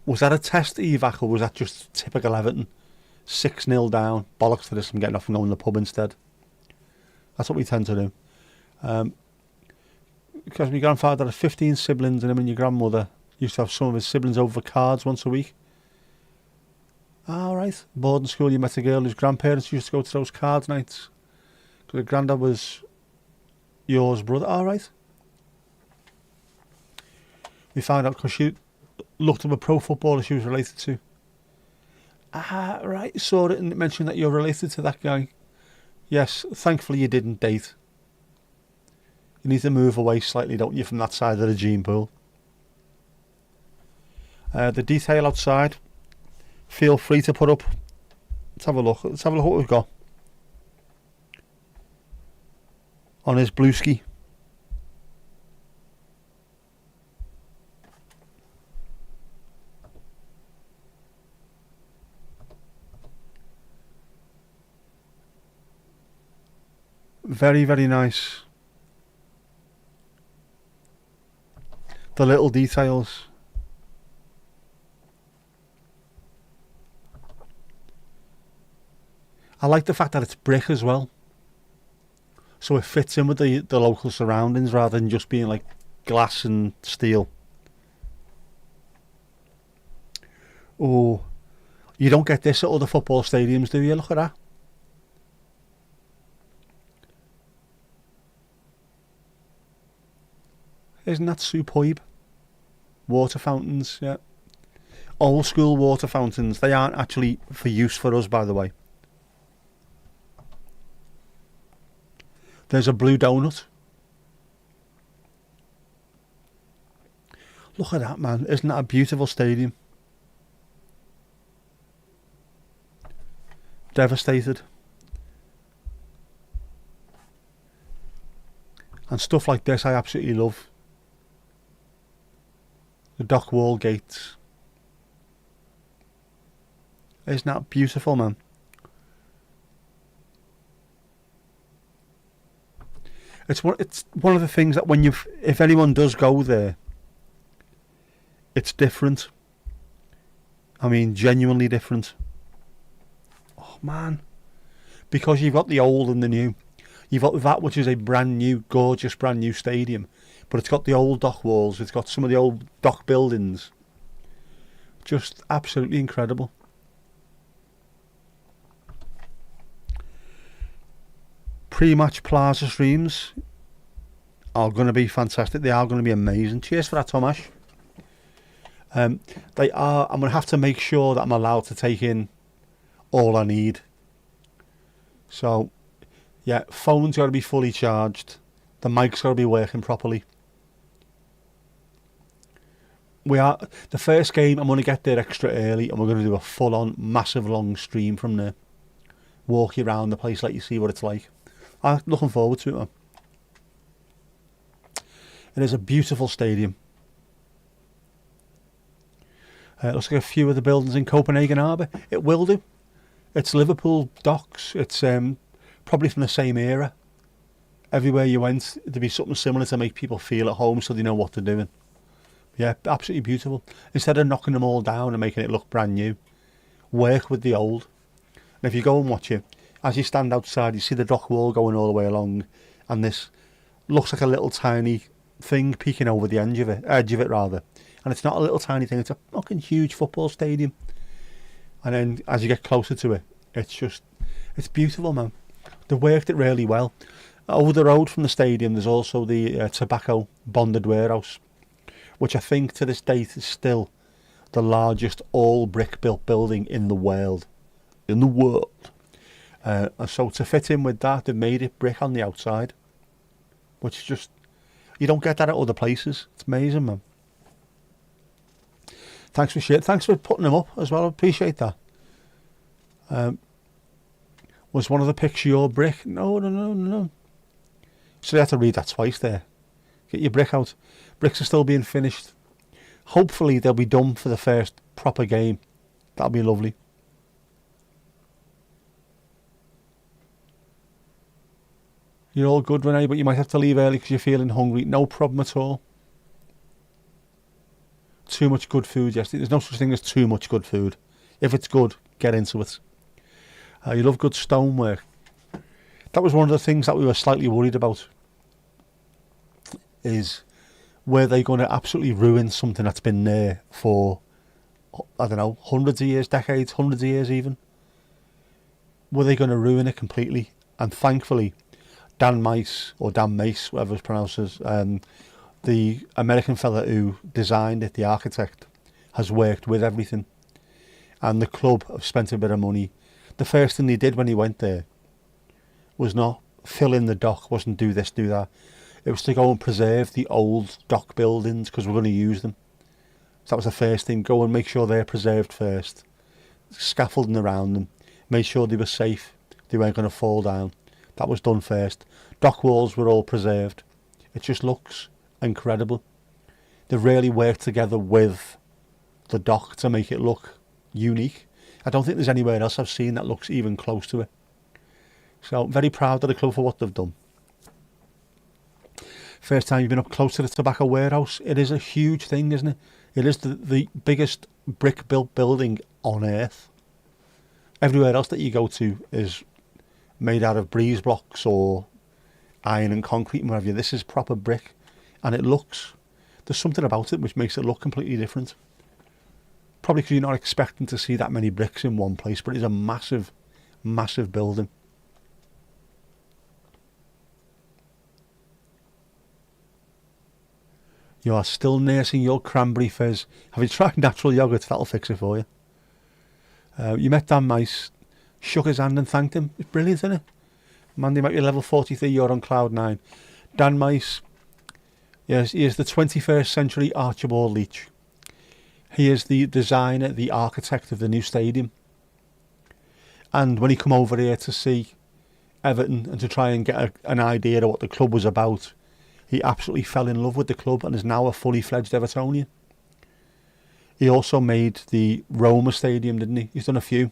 B: Was that a test evac or was that just typical Everton? 6-0 down. Bollocks to this, I'm getting off and going to the pub instead. That's what we tend to do. Because my grandfather had 15 siblings and him and your grandmother used to have some of his siblings over for cards once a week. Alright. Boarding school, you met a girl whose grandparents used to go to those cards nights. Because her granddad was yours brother. Alright. We found out because she looked up a pro footballer she was related to. Right, saw it and it mentioned that you're related to that guy. Yes, thankfully you didn't date. You need to move away slightly, don't you, from that side of the gene pool. The detail outside, feel free to put up. Let's have a look. Let's have a look what we've got. On his blue ski. Very, very nice. The little details. I like the fact that it's brick as well. So it fits in with the local surroundings rather than just being like glass and steel. Oh, you don't get this at other football stadiums, do you? Look at that. Isn't that superb? Water fountains, yeah. Old school water fountains. They aren't actually for use for us, by the way. There's a blue donut. Look at that, man. Isn't that a beautiful stadium? Devastated. And stuff like this I absolutely love. The dock wall gates. Isn't that beautiful, man? It's one of the things that when if anyone does go there, it's different. I mean, genuinely different. Oh man, because you've got the old and the new. You've got that which is a brand new, gorgeous, brand new stadium, but it's got the old dock walls. It's got some of the old dock buildings. Just absolutely incredible. Pre-match plaza streams are going to be fantastic. They are going to be amazing. Cheers for that, Tomash. They are. I'm going to have to make sure that I'm allowed to take in all I need. So, yeah, phone's got to be fully charged. The mic's got to be working properly. The first game, I'm going to get there extra early and we're going to do a full-on, massive, long stream from there. Walk you around the place, let you see what it's like. I'm looking forward to it, man. It is a beautiful stadium. It looks like a few of the buildings in Copenhagen Harbour. It will do. It's Liverpool docks. It's probably from the same era. Everywhere you went, there'd be something similar to make people feel at home so they know what they're doing. Yeah, absolutely beautiful. Instead of knocking them all down and making it look brand new, work with the old. And if you go and watch it, as you stand outside, you see the dock wall going all the way along, and this looks like a little tiny thing peeking over the edge of it rather. And it's not a little tiny thing; it's a fucking huge football stadium. And then as you get closer to it, it's beautiful, man. They worked it really well. Over the road from the stadium, there's also the tobacco bonded warehouse, which I think to this date is still the largest all brick built building in the world. In the world. And so to fit in with that, they've made it brick on the outside, which is just, you don't get that at other places. It's amazing, man. Thanks for putting them up as well. I appreciate that. Was one of the pics your brick? No. So you have to read that twice there. Get your brick out. Bricks are still being finished. Hopefully they'll be done for the first proper game. That'll be lovely. You're all good, Renee, but you might have to leave early because you're feeling hungry. No problem at all. Too much good food yesterday. There's no such thing as too much good food. If it's good, get into it. You love good stonework. That was one of the things that we were slightly worried about. Is, were they going to absolutely ruin something that's been there for, I don't know, hundreds of years, decades, hundreds of years even? Were they going to ruin it completely? And thankfully, Dan Mace, whatever it's pronounced as, the American fella who designed it, the architect, has worked with everything. And the club have spent a bit of money. The first thing they did when he went there was not fill in the dock, wasn't do this, do that. It was to go and preserve the old dock buildings because we're going to use them. So that was the first thing. Go and make sure they're preserved first. Scaffolding around them. Made sure they were safe. They weren't going to fall down. That was done first. Dock walls were all preserved. It just looks incredible. They've really worked together with the dock to make it look unique. I don't think there's anywhere else I've seen that looks even close to it. So very proud of the club for what they've done. First time you've been up close to the tobacco warehouse. It is a huge thing, isn't it? It is the biggest brick built building on earth. Everywhere else that you go to is made out of breeze blocks or iron and concrete and whatever. This is proper brick, and there's something about it which makes it look completely different. Probably because you're not expecting to see that many bricks in one place, but it's a massive building. You are still nursing your cranberry fizz. Have you tried natural yogurt? That'll fix it for you. You met Dan Mice, shook his hand and thanked him. It's brilliant, isn't it? Mandy might be level 43, you're on cloud 9. Dan Mice, yes, he is the 21st century Archibald Leach. He is the designer, the architect of the new stadium. And when he come over here to see Everton and to try and get an idea of what the club was about, he absolutely fell in love with the club and is now a fully fledged Evertonian. He also made the Roma Stadium, didn't he? He's done a few,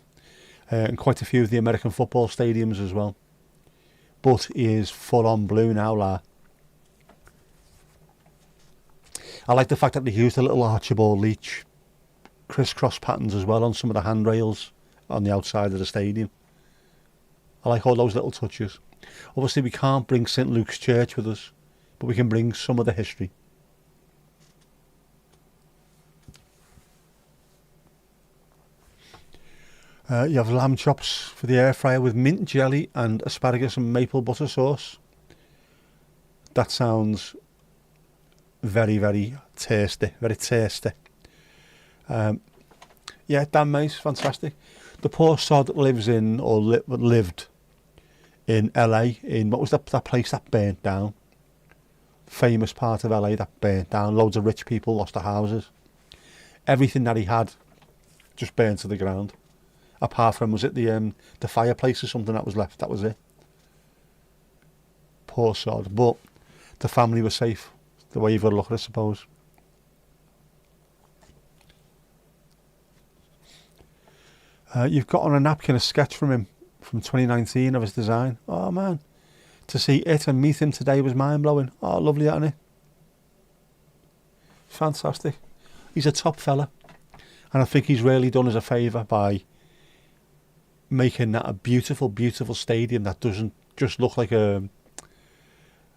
B: and quite a few of the American football stadiums as well. But he is full on blue now, la. I like the fact that they used a little Archibald Leach crisscross patterns as well on some of the handrails on the outside of the stadium. I like all those little touches. Obviously we can't bring St Luke's Church with us, but we can bring some of the history. You have lamb chops for the air fryer with mint jelly and asparagus and maple butter sauce. That sounds very, very tasty. Very tasty. Yeah, Dan Mace, fantastic. The poor sod lives in, or lived in LA, in, what was that place that burnt down? Famous part of LA that burnt down. Loads of rich people lost their houses. Everything that he had just burned to the ground. Apart from, was it the fireplace or something that was left? That was it. Poor sod. But the family was safe. The way you've got to look at it, I suppose. You've got on a napkin a sketch from him from 2019 of his design. Oh man, to see it and meet him today was mind blowing. Oh, lovely, isn't it? Fantastic. He's a top fella. And I think he's really done us a favour by making that a beautiful, beautiful stadium that doesn't just look like an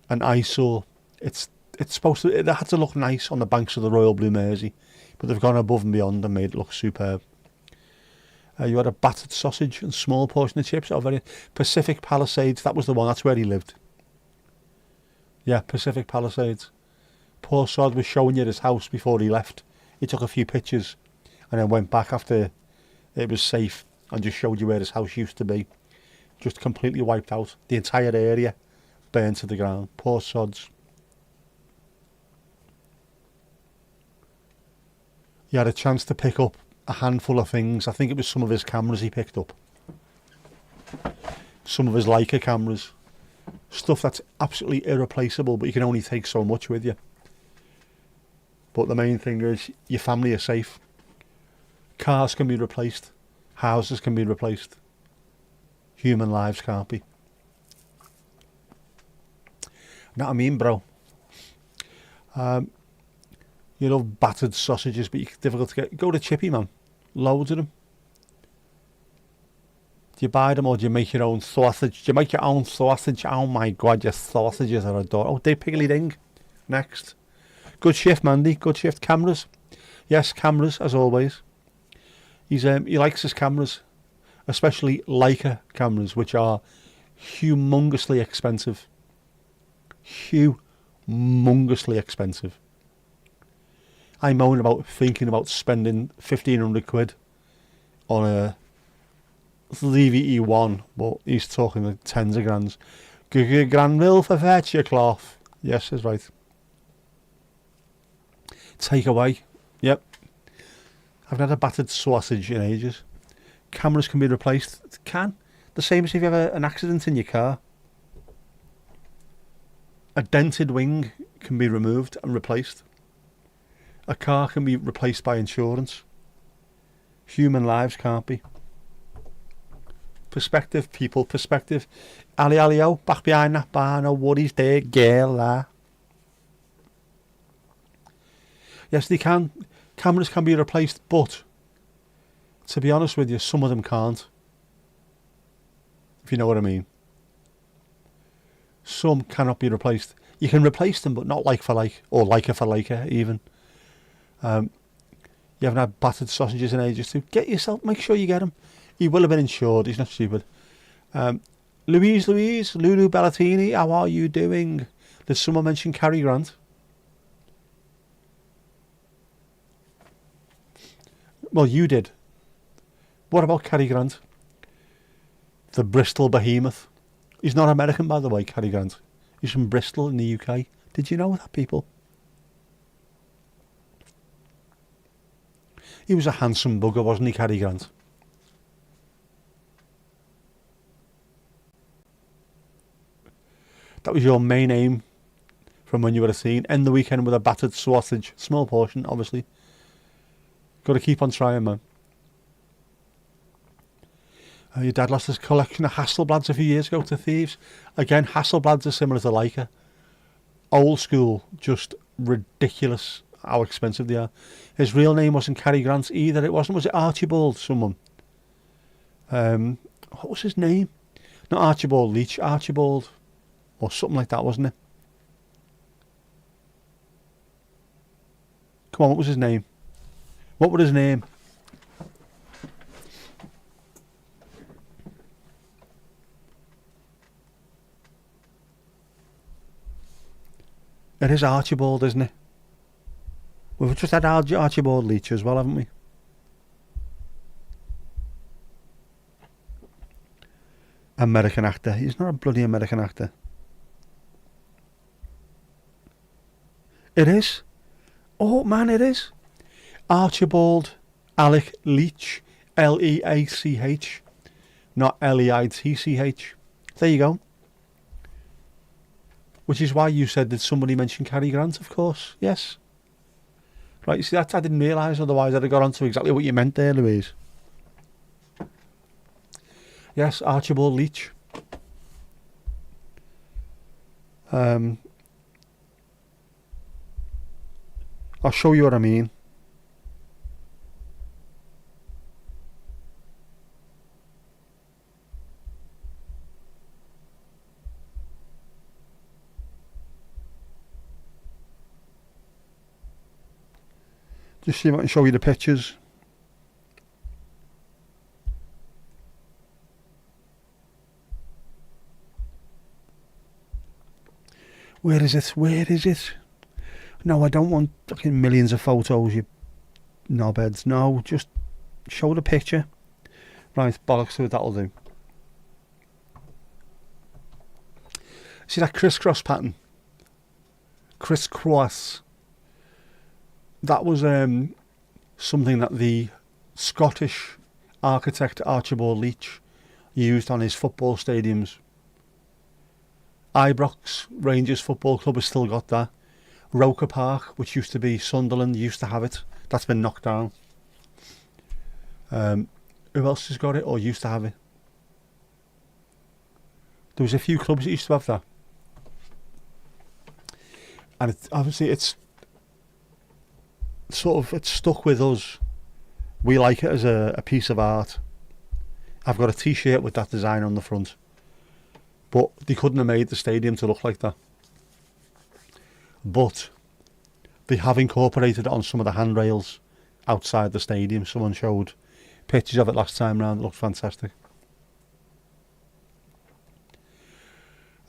B: eyesore. It's supposed to. It had to look nice on the banks of the Royal Blue Mersey, but they've gone above and beyond and made it look superb. You had a battered sausage and small portion of chips. Oh, very Pacific Palisades. That was the one. That's where he lived. Yeah, Pacific Palisades. Poor sod was showing you his house before he left. He took a few pictures and then went back after it was safe and just showed you where his house used to be. Just completely wiped out. The entire area burned to the ground. Poor sods. He had a chance to pick up a handful of things. I think it was some of his cameras he picked up. Some of his Leica cameras. Stuff that's absolutely irreplaceable, but you can only take so much with you. But the main thing is your family are safe. Cars can be replaced. Houses can be replaced. Human lives can't be. Know what I mean, bro? You love battered sausages, but you're difficult to get. Go to Chippy, man. Loads of them. Do you buy them or do you make your own sausage? Do you make your own sausage? Oh my God, your sausages are adorable. Oh, Dave Piggly Ding. Next. Good shift, Mandy. Good shift. Cameras. Yes, cameras, as always. He likes his cameras. Especially Leica cameras, which are humongously expensive. Humongously expensive. I moan about thinking about spending 1,500 quid on a DVE1, but he's talking like tens of grands. Granville for fetch your cloth. Yes, is right. Takeaway. Yep. I've had a battered sausage in ages. Cameras can be replaced. It can. The same as if you have an accident in your car. A dented wing can be removed and replaced. A car can be replaced by insurance. Human lives can't be. Perspective, people, perspective. Ali, back behind that bar, no worries there, girl, there. Yes, they can. Cameras can be replaced, but to be honest with you, some of them can't. If you know what I mean. Some cannot be replaced. You can replace them, but not like for like, or Leica for Leica, even. You haven't had battered sausages in ages to get yourself, make sure you get them. He will have been insured, he's not stupid. Louise, Lulu Bellatini, how are you doing? Did someone mention Cary Grant? Well, you did. What about Cary Grant? The Bristol behemoth. He's not American, by the way, Cary Grant. He's from Bristol in the UK. Did you know that, people? He was a handsome bugger, wasn't he, Cary Grant? That was your main aim from when you were a teen. End the weekend with a battered sausage. Small portion, obviously. Got to keep on trying, man. Your dad lost his collection of Hasselblads a few years ago to thieves. Again, Hasselblads are similar to Leica. Old school, just ridiculous how expensive they are. His real name wasn't Cary Grant either. It wasn't. Was it Archibald someone? What was his name? Not Archibald Leach. Archibald. Or something like that, wasn't it? Come on, what was his name? What was his name? It is Archibald, isn't it? We've just had Archibald Leach as well, haven't we? American actor. He's not a bloody American actor. It is. Oh, man, it is. Archibald Alec Leach. Leach. Not Leitch. There you go. Which is why you said, did somebody mention Cary Grant? Of course, yes. Right, you see, that I didn't realise, otherwise I'd have got on to exactly what you meant there, Louise. Yes, Archibald Leach. I'll show you what I mean. Just see if I can show you the pictures. Where is it? Where is it? No, I don't want fucking millions of photos, you knobheads. No, just show the picture. Right, bollocks to it, that'll do. See that crisscross pattern? Crisscross. That was something that the Scottish architect Archibald Leach used on his football stadiums. Ibrox Rangers Football Club has still got that. Roker Park, which used to be Sunderland, used to have it. That's been knocked down. Who else has got it or used to have it? There was a few clubs that used to have that. And obviously it's stuck with us. We like it as a piece of art. I've got a t-shirt with that design on the front. But they couldn't have made the stadium to look like that. But they have incorporated it on some of the handrails outside the stadium. Someone showed pictures of it last time round. It looks fantastic.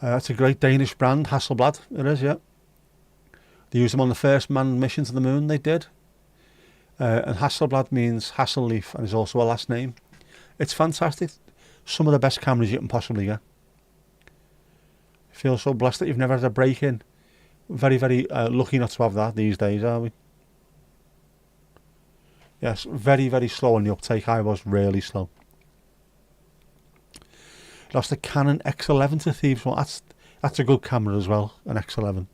B: It's a great Danish brand, Hasselblad. It is, yeah. They used them on the first manned mission to the moon. They did. And Hasselblad means Hasselleaf and is also a last name. It's fantastic. Some of the best cameras you can possibly get. I feel so blessed that you've never had a break in. Very, very lucky not to have that these days, are we? Yes, very, very slow on the uptake. I was really slow. Lost a Canon X11 to thieves. Well, that's a good camera as well, an X11.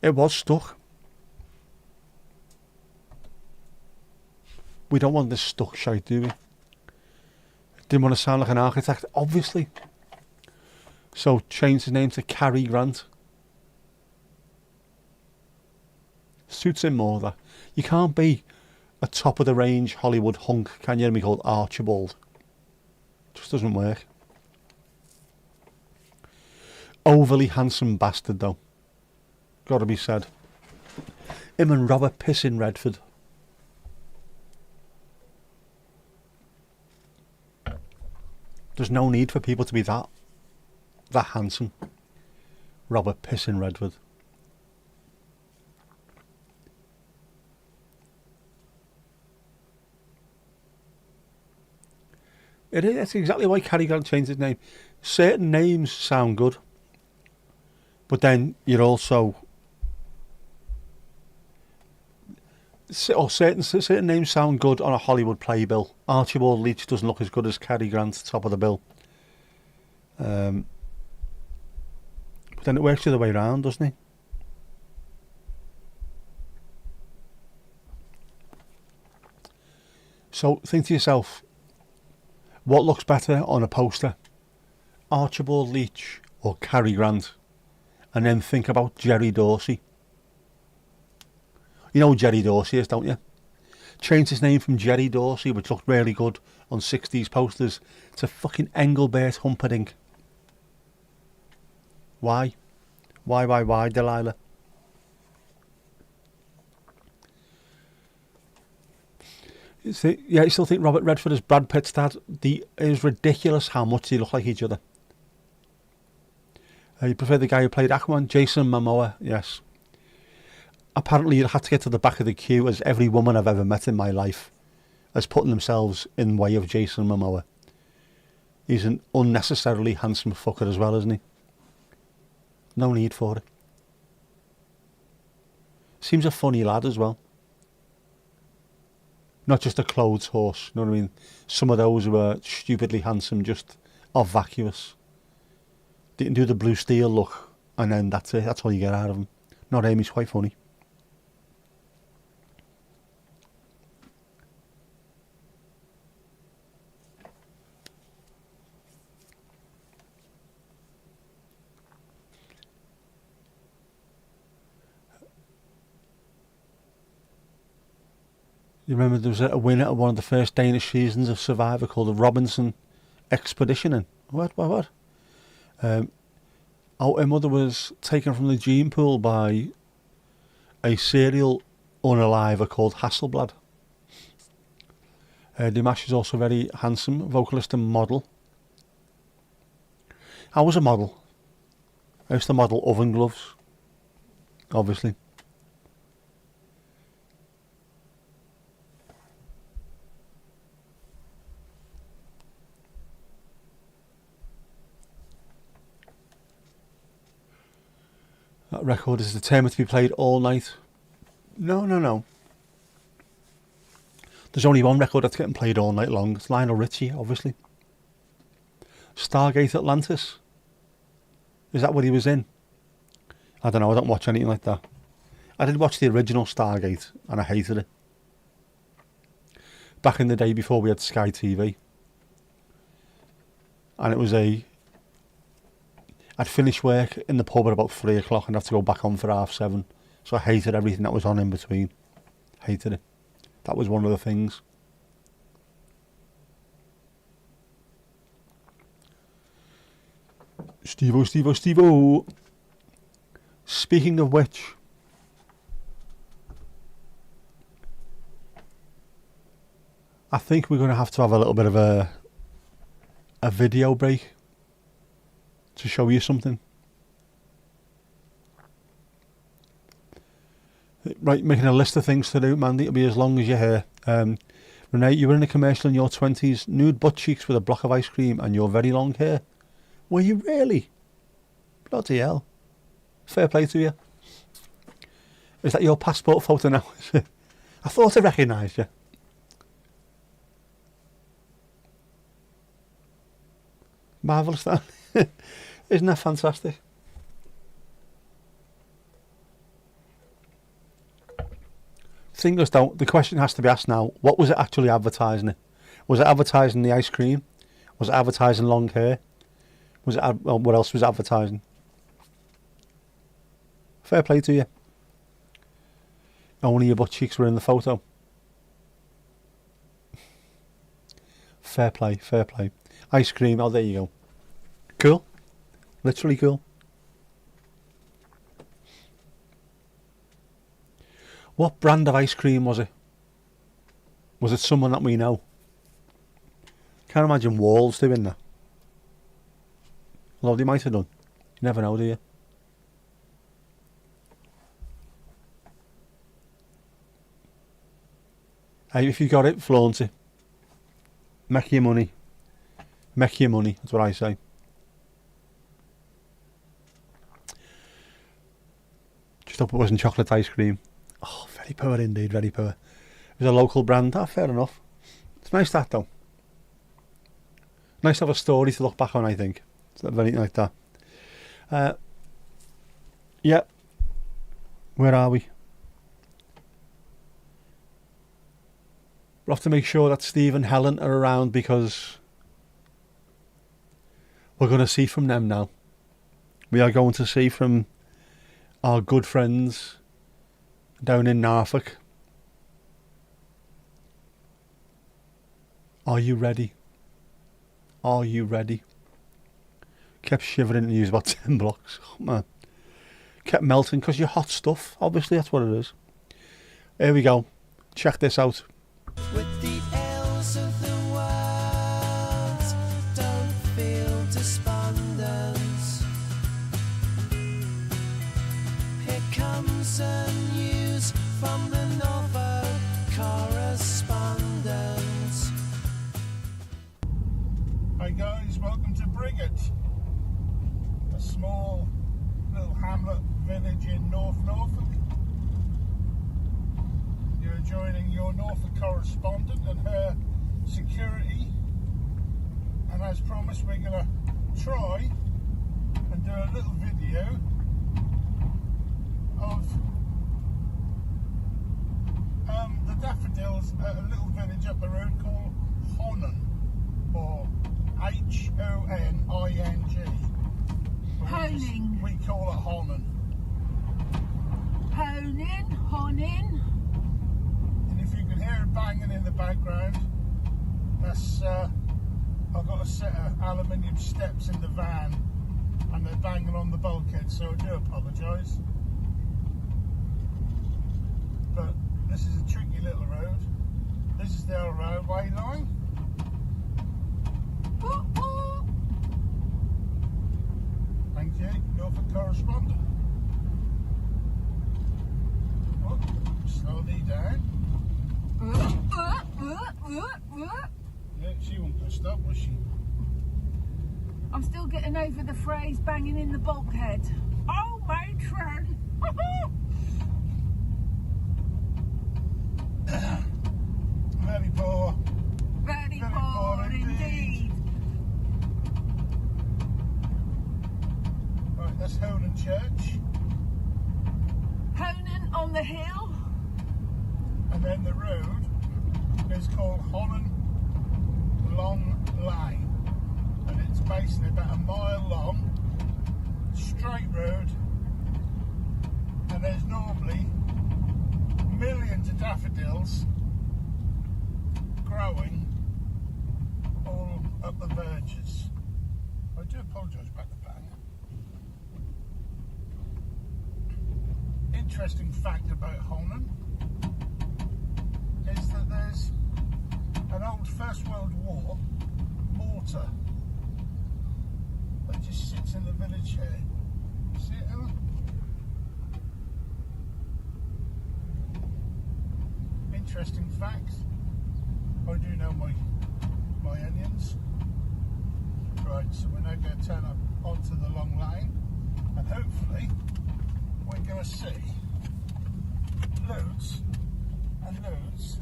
B: It was stuck. We don't want this stuck shite, do we? Didn't want to sound like an architect, obviously. So changed his name to Cary Grant. Suits him more, that. You can't be a top of the range Hollywood hunk, can you? And be called Archibald. Just doesn't work. Overly handsome bastard, though. Gotta be said. Him and Robert Piss in Redford. There's no need for people to be that handsome. Robert Piss in Redford. It is. That's exactly why Cary Grant changed his name. Certain names sound good, but then you're also certain names sound good on a Hollywood playbill. Archibald Leach doesn't look as good as Cary Grant, top of the bill. But then it works the other way around, doesn't it? So think to yourself, what looks better on a poster? Archibald Leach or Cary Grant? And then think about Jerry Dorsey. You know who Jerry Dorsey is, don't you? Changed his name from Jerry Dorsey, which looked really good on 60s posters, to fucking Engelbert Humperdinck. Why? Why, Delilah? You still think Robert Redford is Brad Pitt's dad? It is ridiculous how much they look like each other. You prefer the guy who played Aquaman? Jason Momoa, yes. Apparently you'd have to get to the back of the queue, as every woman I've ever met in my life has putting themselves in the way of Jason Momoa. He's an unnecessarily handsome fucker as well, isn't he? No need for it. Seems a funny lad as well. Not just a clothes horse, you know what I mean? Some of those who are stupidly handsome just are vacuous. They can do the Blue Steel look, and then that's it. That's all you get out of them. Not him, he's quite funny. You remember there was a winner at one of the first Danish seasons of Survivor called the Robinson Expedition. And what? Her mother was taken from the gene pool by a serial unaliver called Hasselblad. Dimash is also very handsome, vocalist and model. I was a model. I used to model oven gloves, obviously. That record is determined to be played all night. No. There's only one record that's getting played all night long. It's Lionel Richie, obviously. Stargate Atlantis. Is that what he was in? I don't know, I don't watch anything like that. I did watch the original Stargate and I hated it. Back in the day before we had Sky TV. And it was I'd finish work in the pub at about 3 o'clock and have to go back on for 7:30. So I hated everything that was on in between. Hated it. That was one of the things. Steve-o. Speaking of which, I think we're going to have a little bit of a video break to show you something. Right, making a list of things to do, Mandy. It'll be as long as you're here. Renee, you were in a commercial in your 20s, nude butt cheeks with a block of ice cream and your very long hair. Were you really? Bloody hell. Fair play to you. Is that your passport photo now? I thought I recognised you. Marvellous that. Isn't that fantastic? Thing is, though, the question has to be asked now, what was it actually advertising it? Was it advertising the ice cream? Was it advertising long hair? Was it what else was advertising? Fair play to you. Only your butt cheeks were in the photo. Fair play. Ice cream, oh there you go. Cool. Literally cool. What brand of ice cream was it? Was it someone that we know? Can't imagine Walls doing that. Although they might have done. You never know, do you? Hey, if you got it, flaunt it. Make your money. Make your money, that's what I say. Just hope it wasn't chocolate ice cream. Oh, very poor indeed, very poor. It was a local brand. Ah, fair enough. It's nice that though. Nice to have a story to look back on, I think. It's not anything like that. Yeah. Where are we? We'll have to make sure that Steve and Helen are around because we're going to see from them now. We are going to see from our good friends down in Norfolk. Are you ready? Are you ready? Kept shivering and used about 10 blocks. Oh, man. Kept melting because you're hot stuff. Obviously, that's what it is. Here we go. Check this out.
D: With the ills of the world, don't feel despondent. Here comes the news from the Norfolk correspondent.
E: Hi guys, welcome to Briggett, a small little hamlet village in North Norfolk. You're joining your Norfolk correspondent and her security, and as promised we're going to try and do a little video of the daffodils at a little village up the road called Honan, or H-O-N-I-N-G.
F: Honing.
E: We call it Honan.
F: Honing.
E: And if you can hear a banging in the background. That's I've got a set of aluminium steps in the van and they're banging on the bulkhead, so I do apologise. But this is a tricky little road. This is the old railway line. Thank you, Norfolk correspondent. Oh, slowly down. Yeah, she wasn't going to stop, was she?
F: I'm still getting over the phrase banging in the bulkhead. Oh, matron!
E: Very poor.
F: Very
E: Very
F: poor
E: poor indeed.
F: indeed.
E: Right, that's Honan Church.
F: Honan on the hill.
E: And then the road is called Holland Long Lane. And it's basically about a mile long, straight road. And there's normally millions of daffodils growing all up the verges. I do apologise about the bang. Interesting fact about Honan is that there's an old First World War mortar that just sits in the village here. See it, Ella? Interesting fact. I do know my onions. Right, so we're now going to turn up onto the long lane and hopefully we're going to see loads and loads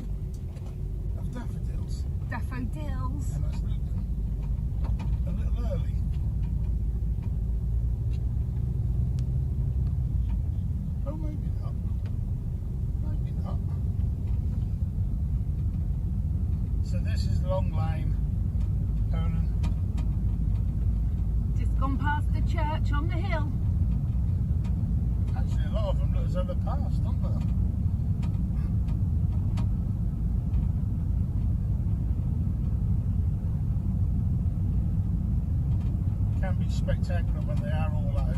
E: of daffodils.
F: Daffodils.
E: And that's looking a little early. Oh, maybe not. Maybe not. So this is Long Lane, Honan.
F: Just gone past the church on the hill.
E: Actually, a lot of them look as though they're past, don't they? Can be spectacular when they are all out.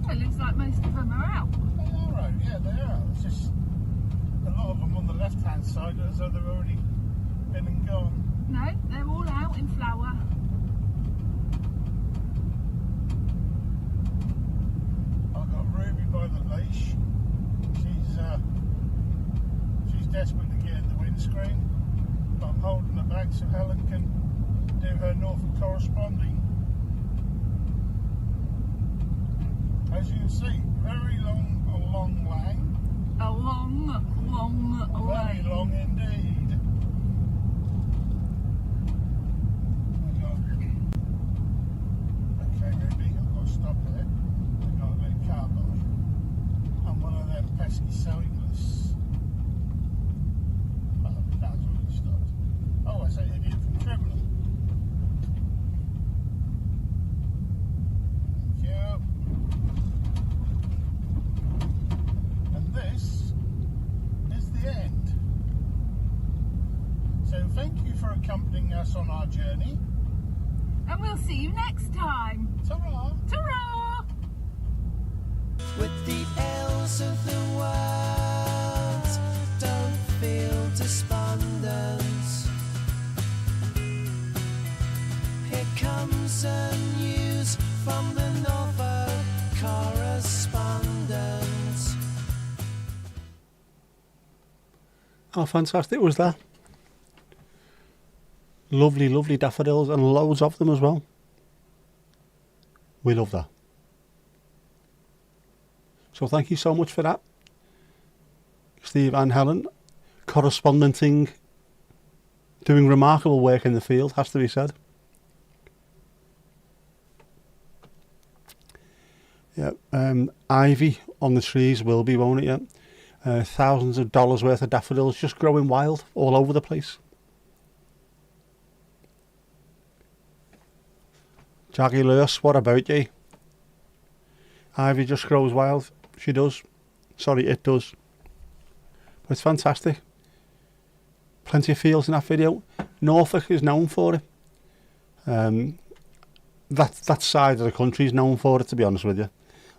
F: Well, it looks like most of them are out.
E: They are out, yeah, they are. It's just a lot of them on the left-hand side as though they've already been and gone.
F: No, they're all out in flower.
E: I've got Ruby by the leash. She's desperate to get in the windscreen, but I'm holding her back so Helen can do her Norfolk corresponding. As you can see, very long lane.
F: A long
E: Very
F: lane.
E: long indeed. Okay, Ruby, I've got to stop there. I've got a little car by. I'm one of them pesky cyclists. Well, the car's already stopped. Oh, I say idiot from criminal. Thank you. And this is the end. So thank you for accompanying us on our journey.
F: And we'll see you next time.
E: Ta-ra!
F: Ta-ra!
D: With the L's of the world, don't feel despondent. Here comes the news from the Norfolk correspondent.
B: How fantastic was that? Lovely, lovely daffodils and loads of them as well. We love that. So thank you so much for that, Steve and Helen, correspondenting, doing remarkable work in the field, has to be said. Yeah, ivy on the trees will be, won't it? Yeah, thousands of dollars worth of daffodils just growing wild all over the place. Jackie Lewis, what about you? Ivy just grows wild. She does. Sorry, it does. But it's fantastic. Plenty of fields in that video. Norfolk is known for it. That side of the country is known for it, to be honest with you.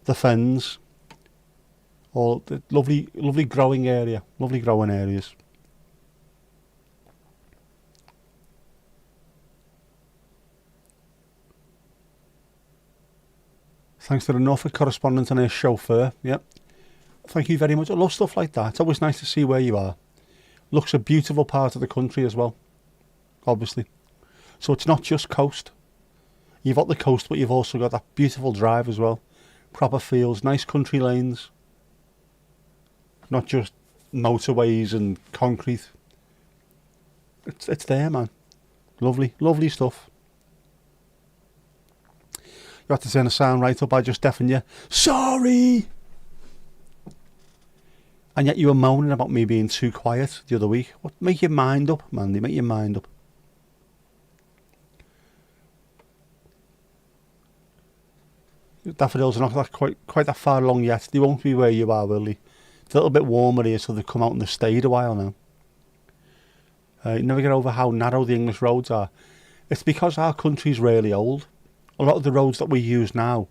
B: The fens, all the lovely growing area, lovely growing areas. Thanks to the Norfolk correspondent and his chauffeur. Yep. Thank you very much. I love stuff like that. It's always nice to see where you are. Looks a beautiful part of the country as well, obviously. So it's not just coast. You've got the coast, but you've also got that beautiful drive as well. Proper fields, nice country lanes. Not just motorways and concrete. It's there, man. Lovely stuff. You have to turn the sound right up. I just deafened you. Sorry! And yet you were moaning about me being too quiet the other week. What? Make your mind up, Mandy. Make your mind up. Daffodils are not that quite that far along yet. They won't be where you are, will they? It's a little bit warmer here, so they've come out and they've stayed a while now. You never get over how narrow the English roads are. It's because our country's really old. A lot of the roads that we use now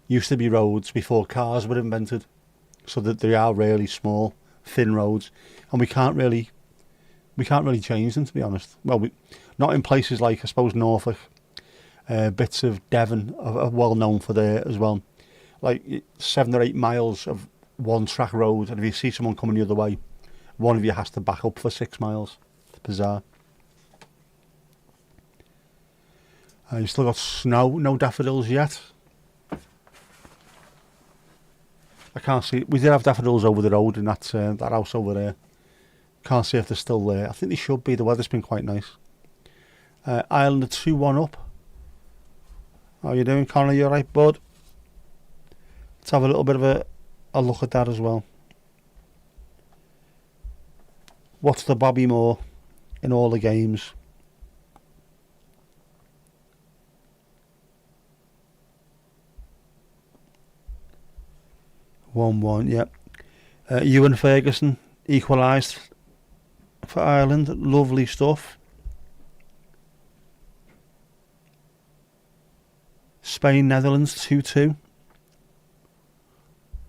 B: used to be roads before cars were invented. So that they are really small, thin roads. And we can't really change them, to be honest. Well, not in places like, I suppose, Norfolk. Bits of Devon are well known for there as well. Like 7 or 8 miles of one track road, and if you see someone coming the other way, one of you has to back up for 6 miles. It's bizarre. You still got snow, no daffodils yet. I can't see. We did have daffodils over the road in that house over there. Can't see if they're still there. I think they should be. The weather's been quite nice. Ireland are 2-1 up. How you doing, Connor? You alright, bud? Let's have a little bit of a look at that as well. What's the Bobby Moore in all the games? Yep. Ewan Ferguson equalised for Ireland. Lovely stuff. Spain, Netherlands 2-2.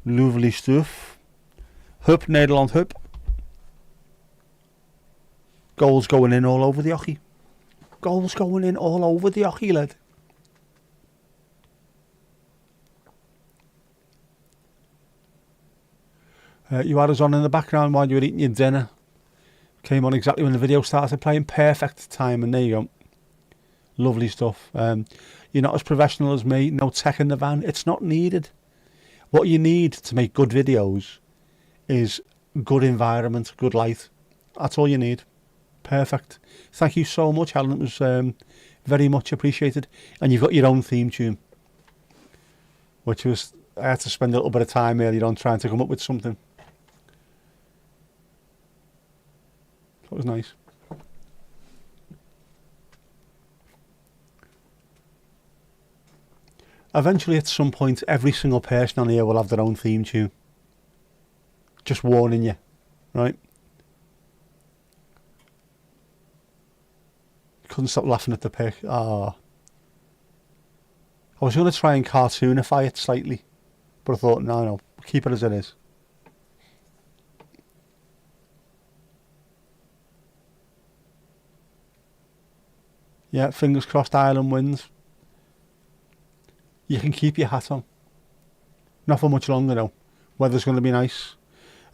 B: Lovely stuff. Hup, Nederland Hup. Goals going in all over the hockey. Goals going in all over the hockey, lad. You had us on in the background while you were eating your dinner. Came on exactly when the video started playing. Perfect time, and there you go. Lovely stuff. You're not as professional as me. No tech in the van. It's not needed. What you need to make good videos is good environment, good light. That's all you need. Perfect. Thank you so much, Helen. It was very much appreciated. And you've got your own theme tune, which was, I had to spend a little bit of time earlier on trying to come up with something. That was nice. Eventually, at some point, every single person on here will have their own theme tune. Just warning you, right? Couldn't stop laughing at the pic. Ah. I was going to try and cartoonify it slightly, but I thought, no, keep it as it is. Yeah, fingers crossed Ireland wins. You can keep your hat on. Not for much longer though. Weather's going to be nice.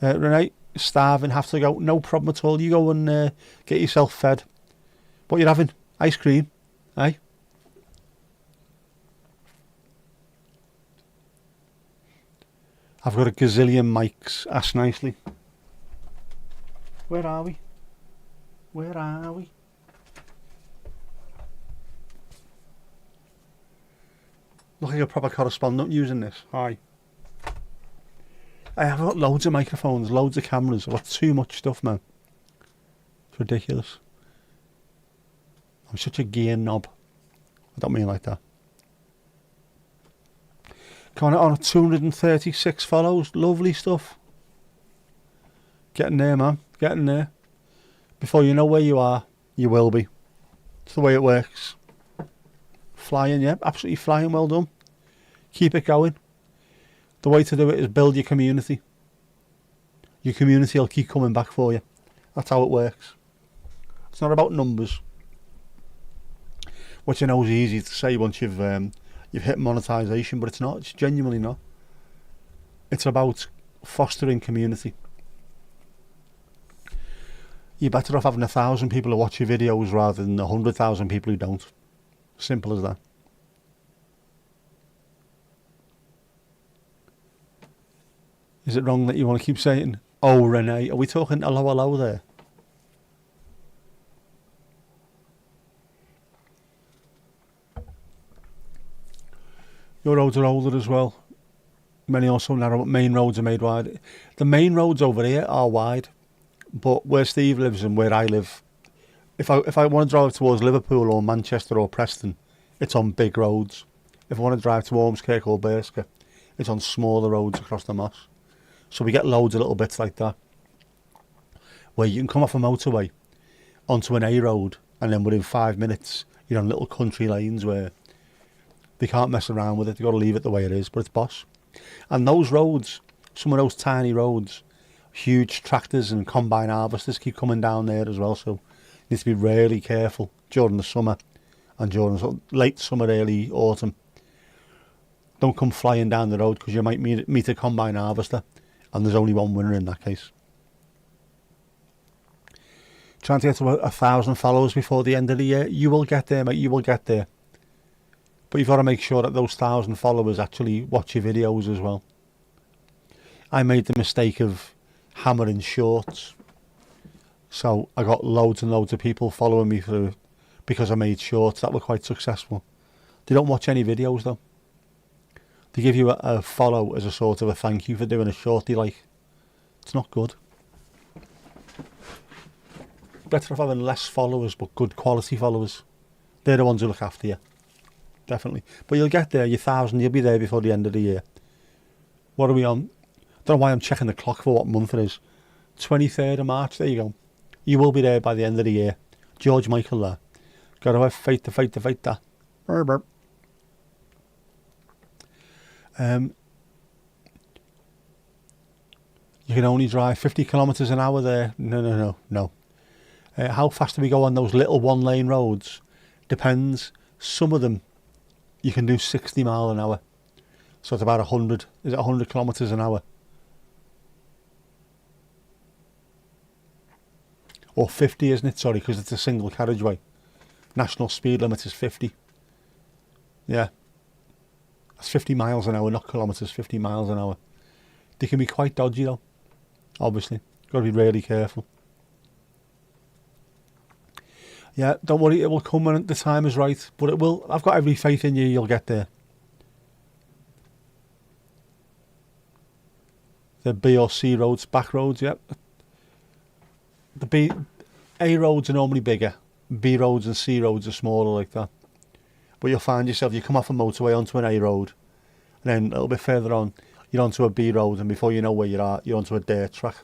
B: Renee, starving, have to go. No problem at all. You go and get yourself fed. What you having? Ice cream, eh? I've got a gazillion mics. Ask nicely. Where are we? Where are we? Look like a proper correspondent using this. Hi. I have got loads of microphones, loads of cameras. I've got too much stuff, man. It's ridiculous. I'm such a gear knob. I don't mean like that. Coming on 236 follows. Lovely stuff. Getting there, man. Getting there. Before you know where you are, you will be. It's the way it works. Flying, yeah. Absolutely flying. Well done. Keep it going. The way to do it is build your community. Your community will keep coming back for you. That's how it works. It's not about numbers, which I know is easy to say once you've hit monetization, but it's not. It's genuinely not. It's about fostering community. You're better off having 1,000 people who watch your videos rather than 100,000 people who don't. Simple as that. Is it wrong that you want to keep saying, "Oh, Renee"? Are we talking hello there? Your roads are older as well. Many also narrow, but main roads are made wide. The main roads over here are wide, but where Steve lives and where I live, if I want to drive towards Liverpool or Manchester or Preston, it's on big roads. If I want to drive to Ormskirk or Berska, it's on smaller roads across the moss. So we get loads of little bits like that, where you can come off a motorway onto an A road, and then within 5 minutes you're on little country lanes where they can't mess around with it. They've got to leave it the way it is, but it's boss. And those roads, some of those tiny roads, huge tractors and combine harvesters keep coming down there as well, so you need to be really careful during the summer and during late summer, early autumn. Don't come flying down the road because you might meet a combine harvester, and there's only one winner in that case. Trying to get to 1,000 followers before the end of the year. You will get there, mate, you will get there. But you've got to make sure that those 1,000 followers actually watch your videos as well. I made the mistake of hammering shorts. So I got loads and loads of people following me through because I made shorts that were quite successful. They don't watch any videos though. They give you a follow as a sort of a thank you for doing a short they like. It's not good. Better off having less followers but good quality followers. They're the ones who look after you. Definitely. But you'll get there, your 1,000, you'll be there before the end of the year. What are we on? Don't know why I'm checking the clock for what month it is. 23rd of March, there you go. You will be there by the end of the year. George Michael there. Gotta have faith to fight that. You can only drive 50 kilometres an hour there. No. How fast do we go on those little one-lane roads? Depends. Some of them you can do 60 mile an hour. So it's about 100. Is it 100 kilometres an hour? Or 50, isn't it? Sorry, because it's a single carriageway. National speed limit is 50. Yeah. That's 50 miles an hour, not kilometres, 50 miles an hour. They can be quite dodgy though, obviously. Got to be really careful. Yeah, don't worry, it will come when the time is right. But it will. I've got every faith in you, you'll get there. The B or C roads, back roads, yeah. The A roads are normally bigger. B roads and C roads are smaller like that. But you'll find yourself, you come off a motorway onto an A road, and then a little bit further on, you're onto a B road, and before you know where you are, you're onto a dirt track.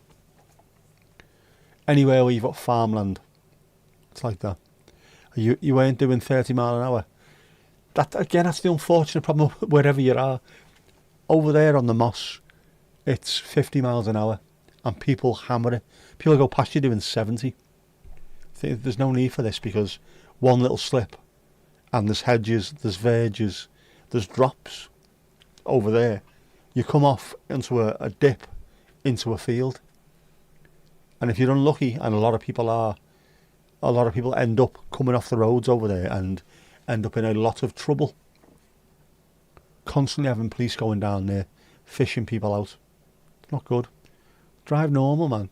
B: Anywhere where you've got farmland, it's like that. You ain't doing 30 mile an hour. That again, that's the unfortunate problem wherever you are. Over there on the moss, it's 50 miles an hour, and people hammer it. People go past you doing 70. There's no need for this because one little slip, and there's hedges, there's verges, there's drops over there. You come off into a dip into a field, and if you're unlucky, and a lot of people end up coming off the roads over there and end up in a lot of trouble. Constantly having police going down there, fishing people out. It's not good. Drive normal, man.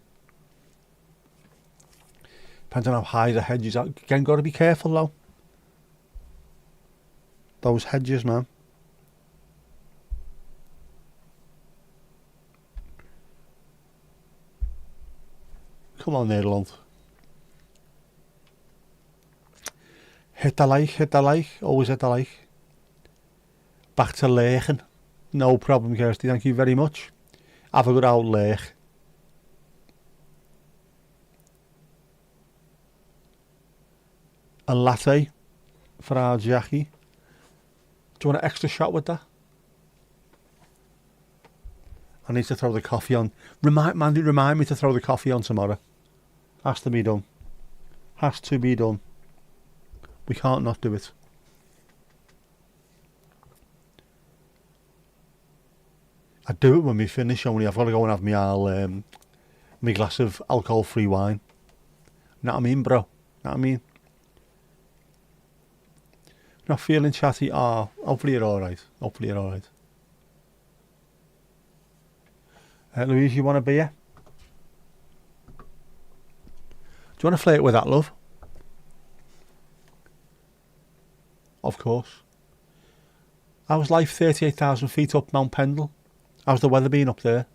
B: Depends on how high the hedges are. Again, got to be careful though. Those hedges, man. Come on, Nederland. Hit the like. Always hit the like. Back to Leegen. No problem, Kirsty. Thank you very much. Have a good old Leeg. a latte for our Jackie. Do you want an extra shot with that? I need to throw the coffee on. Mandy, remind me to throw the coffee on tomorrow. Has to be done. Has to be done. We can't not do it. I do it when we finish only. I've got to go and have my glass of alcohol-free wine. Know what I mean, bro? Know what I mean? Not feeling chatty? Oh, hopefully you're alright. Hopefully you're alright. Louise, you want a beer? Do you want to flirt with that, love? Of course. How's life 38,000 feet up Mount Pendle? How's the weather been up there?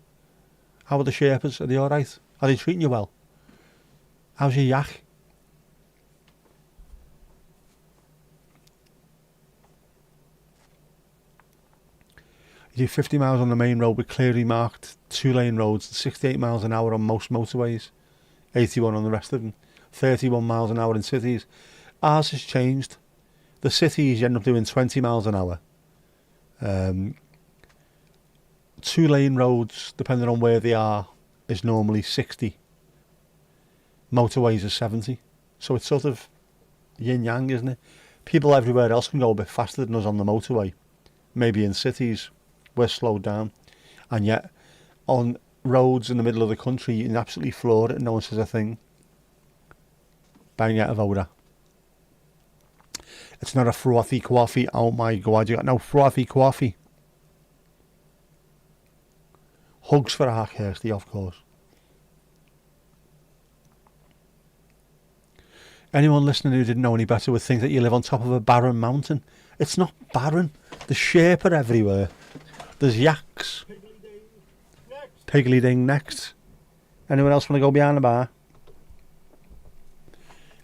B: How are the Sherpas? Are they alright? Are they treating you well? How's your yak? You do 50 miles on the main road with clearly marked 2-lane roads, 68 miles an hour on most motorways, 81 on the rest of them, 31 miles an hour in cities. Ours has changed. The cities you end up doing 20 miles an hour. 2-lane roads, depending on where they are, is normally 60. Motorways are 70. So it's sort of yin-yang, isn't it? People everywhere else can go a bit faster than us on the motorway. Maybe in cities, we're slowed down. And yet, on roads in the middle of the country, you can absolutely floor it and no one says a thing. Bang out of order. It's not a frothy coffee. Oh my God, you got no frothy coffee. Hugs for our Kirsty, of course. Anyone listening who didn't know any better would think that you live on top of a barren mountain. It's not barren. There's Sherpa everywhere. There's yaks. Piggly ding next. Anyone else want to go behind the bar?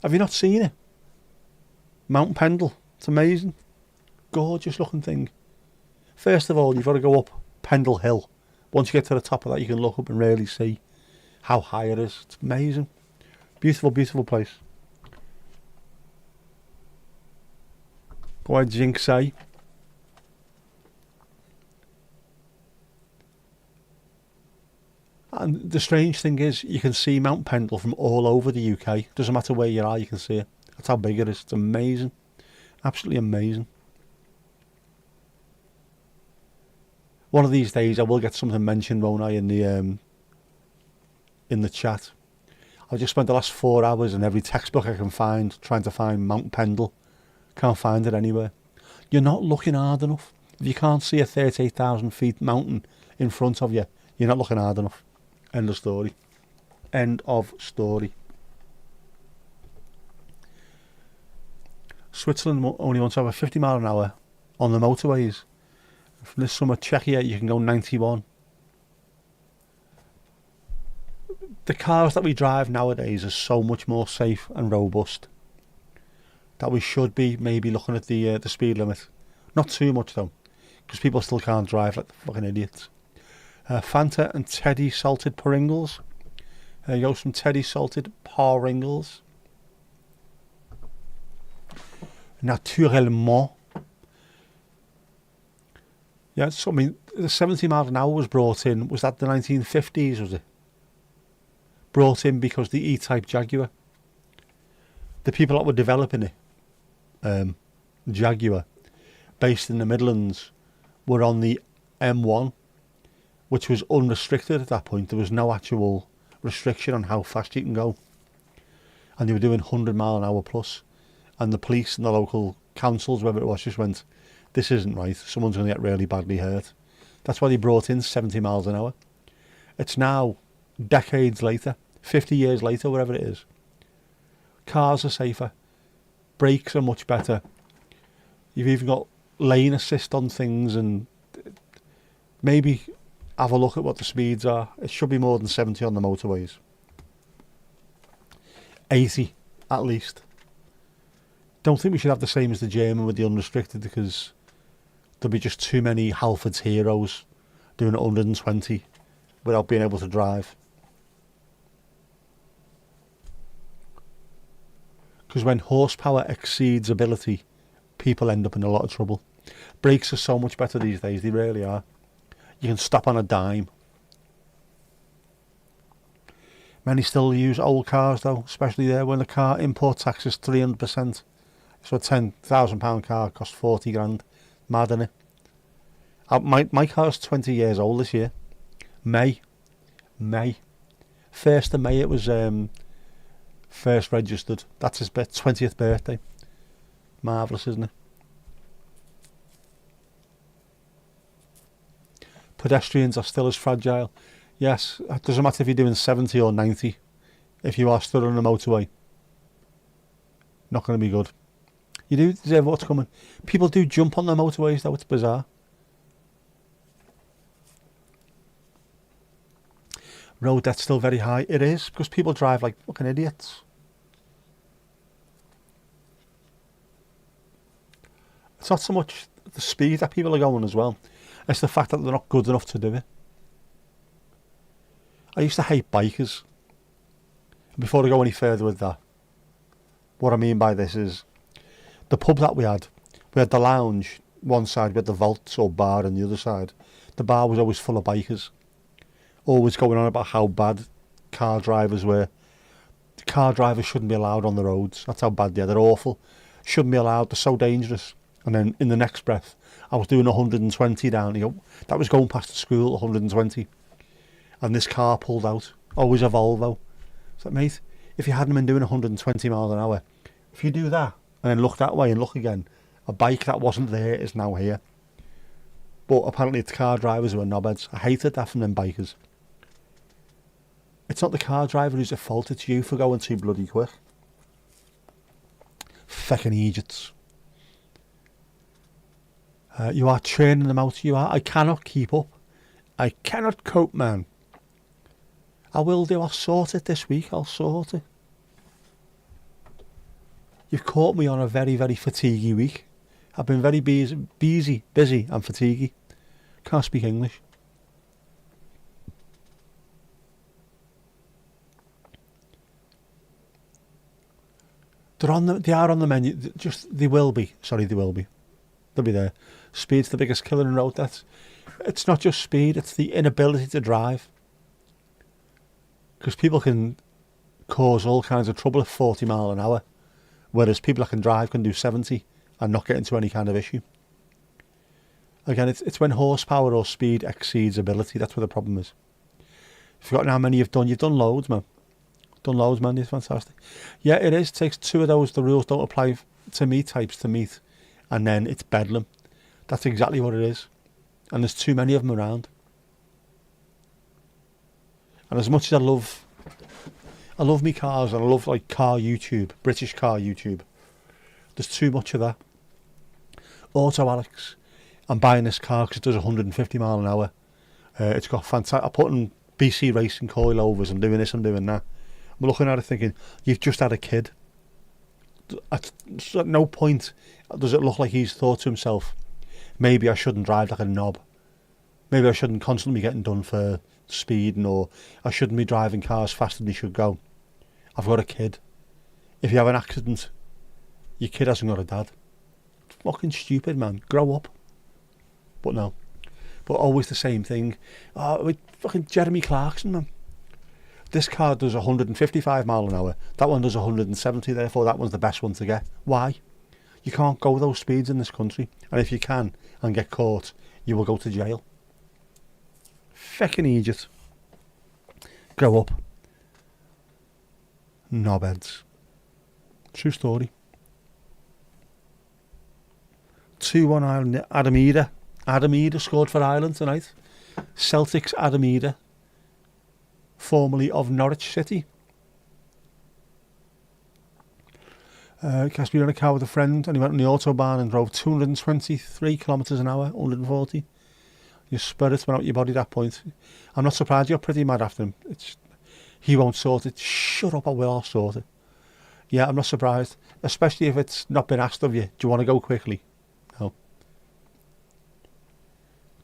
B: Have you not seen it? Mount Pendle. It's amazing. Gorgeous looking thing. First of all, you've got to go up Pendle Hill. Once you get to the top of that, you can look up and really see how high it is. It's amazing. Beautiful, beautiful place. What did Jinx say? And the strange thing is, you can see Mount Pendle from all over the UK. Doesn't matter where you are, you can see it. That's how big it is. It's amazing. Absolutely amazing. One of these days, I will get something mentioned, won't I, in the chat. I've just spent the last 4 hours in every textbook I can find trying to find Mount Pendle. Can't find it anywhere. You're not looking hard enough. If you can't see a 38,000 feet mountain in front of you, you're not looking hard enough. End of story. End of story. Switzerland only wants to have a 50 mile an hour on the motorways. From this summer, Czechia, you can go 91. The cars that we drive nowadays are so much more safe and robust that we should be maybe looking at the speed limit. Not too much though, because people still can't drive like the fucking idiots. Fanta and Teddy salted Pringles. Goes from Teddy salted Pringles. Naturellement. Yeah, so I mean, the 70 miles an hour was brought in. Was that the 1950s? Was it brought in because the E-Type Jaguar? The people that were developing it, Jaguar, based in the Midlands, were on the M1, which was unrestricted at that point. There was no actual restriction on how fast you can go, and they were doing 100 mile an hour plus. And the police and the local councils, whoever it was, just went, this isn't right, someone's going to get really badly hurt. That's why they brought in 70 miles an hour. It's now, decades later, 50 years later, whatever it is. Cars are safer. Brakes are much better. You've even got lane assist on things, and maybe have a look at what the speeds are. It should be more than 70 on the motorways. 80, at least. Don't think we should have the same as the German with the unrestricted, because there'll be just too many Halford's heroes doing 120 without being able to drive. Because when horsepower exceeds ability, people end up in a lot of trouble. Brakes are so much better these days, they really are. You can stop on a dime. Many still use old cars though, especially there when the car import tax is 300%. So a £10,000 car costs 40 grand. Mad, innit? My car's 20 years old this year. May. 1st of May it was first registered. That's his 20th birthday. Marvellous, isn't it? Pedestrians are still as fragile. Yes, it doesn't matter if you're doing 70 or 90. If you are stood on the motorway, not going to be good. You do deserve what's coming. People do jump on the motorways though, it's bizarre. Road debt's still very high. It is, because people drive like fucking idiots. It's not so much the speed that people are going as well. It's the fact that they're not good enough to do it. I used to hate bikers. Before I go any further with that, what I mean by this is, the pub that we had the lounge one side, we had the vaults or bar on the other side. The bar was always full of bikers. Always going on about how bad car drivers were. The car drivers shouldn't be allowed on the roads. That's how bad they are. They're awful. Shouldn't be allowed. They're so dangerous. And then in the next breath, I was doing 120 down. That was going past the school, 120. And this car pulled out. Always a Volvo. So, mate, if you hadn't been doing 120 miles an hour, if you do that and then look that way and look again, a bike that wasn't there is now here. But apparently it's car drivers who are knobheads. I hated that from them bikers. It's not the car driver who's at fault, it's you for going too bloody quick. Feckin' idiots. You are training them out, you are. I cannot keep up. I cannot cope, man. I will do, I'll sort it this week, I'll sort it. You've caught me on a very, very fatiguey week. I've been very busy and fatiguey. Can't speak English. They are on the menu. They will be. Sorry, they will be. They'll be there. Speed's the biggest killer in road deaths. It's not just speed, it's the inability to drive. Because people can cause all kinds of trouble at 40 mile an hour, whereas people that can drive can do 70 and not get into any kind of issue. Again, it's when horsepower or speed exceeds ability. That's where the problem is. You've forgotten how many you've done loads, man. Done loads, man. It's fantastic. Yeah, it is. It takes two of those. The rules don't apply to me types to meet, and then it's bedlam. That's exactly what it is. And there's too many of them around. And as much as I love me cars and I love like car YouTube, British car YouTube, there's too much of that. Auto Alex, I'm buying this car because it does 150 mile an hour. It's got fantastic. I put in BC racing coilovers. I'm doing this. I'm doing that. I'm looking at it thinking, you've just had a kid. At no point does it look like he's thought to himself, maybe I shouldn't drive like a knob. Maybe I shouldn't constantly be getting done for speeding, or I shouldn't be driving cars faster than he should go. I've got a kid. If you have an accident, your kid hasn't got a dad. It's fucking stupid, man. Grow up. But no. But always the same thing. With fucking Jeremy Clarkson, man. This car does 155 mile an hour. That one does 170, therefore that one's the best one to get. Why? You can't go those speeds in this country. And if you can and get caught, you will go to jail. Feckin' idiot. Grow up. Knobheads. True story. 2-1 Ireland. Adam Eder scored for Ireland tonight. Celtic's Adam Eder, formerly of Norwich City. Cast me on a car with a friend and he went on the autobahn and drove 223 kilometres an hour, 140. Your spirits went out your body at that point. I'm not surprised you're pretty mad after him. He won't sort it. Shut up, I will, I'll sort it. Yeah, I'm not surprised. Especially if it's not been asked of you. Do you want to go quickly? No.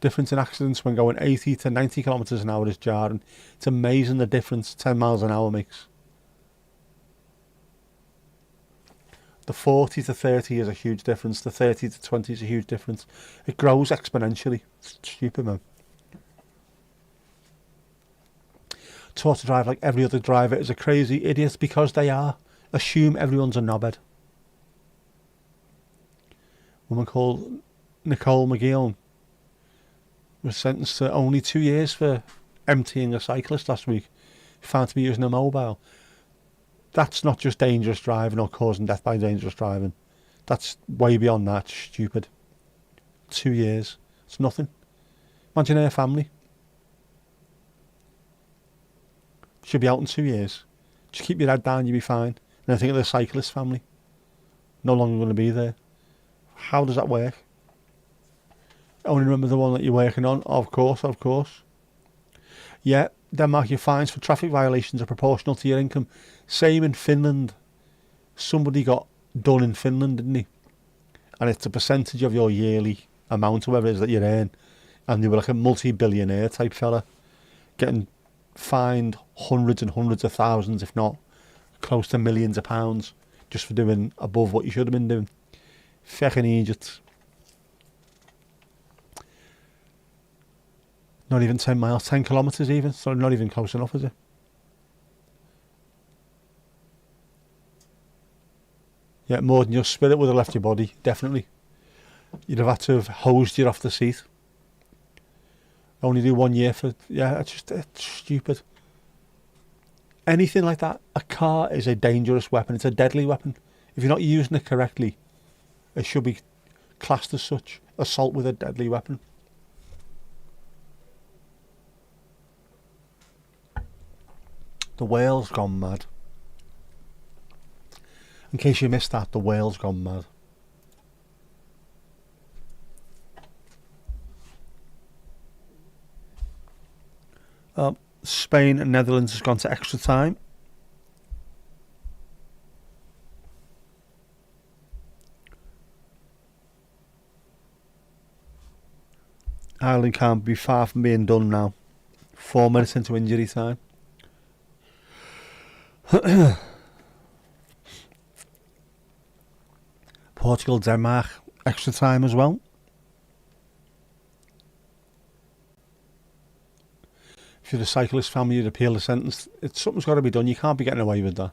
B: Difference in accidents when going 80 to 90 kilometres an hour is jarring. It's amazing the difference 10 miles an hour makes. The 40 to 30 is a huge difference. The 30 to 20 is a huge difference. It grows exponentially. It's stupid, man. Taught to drive like every other driver is a crazy idiot because they are. Assume everyone's a knobhead. A woman called Nicole McGeown was sentenced to only 2 years for emptying a cyclist last week. Found to be using a mobile. That's not just dangerous driving or causing death by dangerous driving. That's way beyond that. Stupid. 2 years. It's nothing. Imagine her family. She'll be out in 2 years. Just keep your head down, you'll be fine. And I think of the cyclist family. No longer going to be there. How does that work? Only remember the one that you're working on? Of course, of course. Yeah, Denmark, your fines for traffic violations are proportional to your income. Same in Finland. Somebody got done in Finland, didn't he? And it's a percentage of your yearly amount, or whatever it is that you earn. And they were like a multi-billionaire type fella, getting fined hundreds and hundreds of thousands, if not close to millions of pounds, just for doing above what you should have been doing. Fucking Egypt. Not even 10 miles, 10 kilometres even, so not even close enough, is it? Yeah, more than your spirit would have left your body, definitely. You'd have had to have hosed you off the seat. Only do 1 year for... Yeah, it's stupid. Anything like that, a car is a dangerous weapon. It's a deadly weapon. If you're not using it correctly, it should be classed as such. Assault with a deadly weapon. The whale's gone mad. In case you missed that, the whale's gone mad. Spain and Netherlands has gone to extra time. Ireland can't be far from being done now. 4 minutes into injury time. Portugal, Denmark, extra time as well. If you're a cyclist family, you'd appeal the sentence. Something's got to be done. You can't be getting away with that.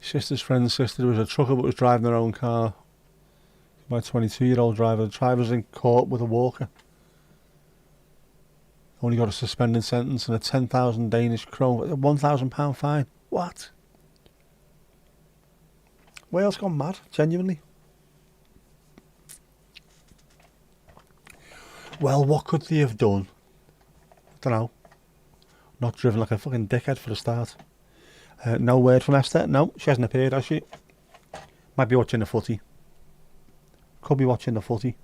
B: Sister's friend's sister was a trucker but was driving their own car. My 22-year-old driver. The driver's in court with a walker. Only got a suspended sentence and a 10,000 Danish krone, a £1,000 fine. What? Wales gone mad, genuinely. Well, what could they have done? I don't know. Not driven like a fucking dickhead for a start. No word from Esther. No, she hasn't appeared, has she? Might be watching the footy. Could be watching the footy.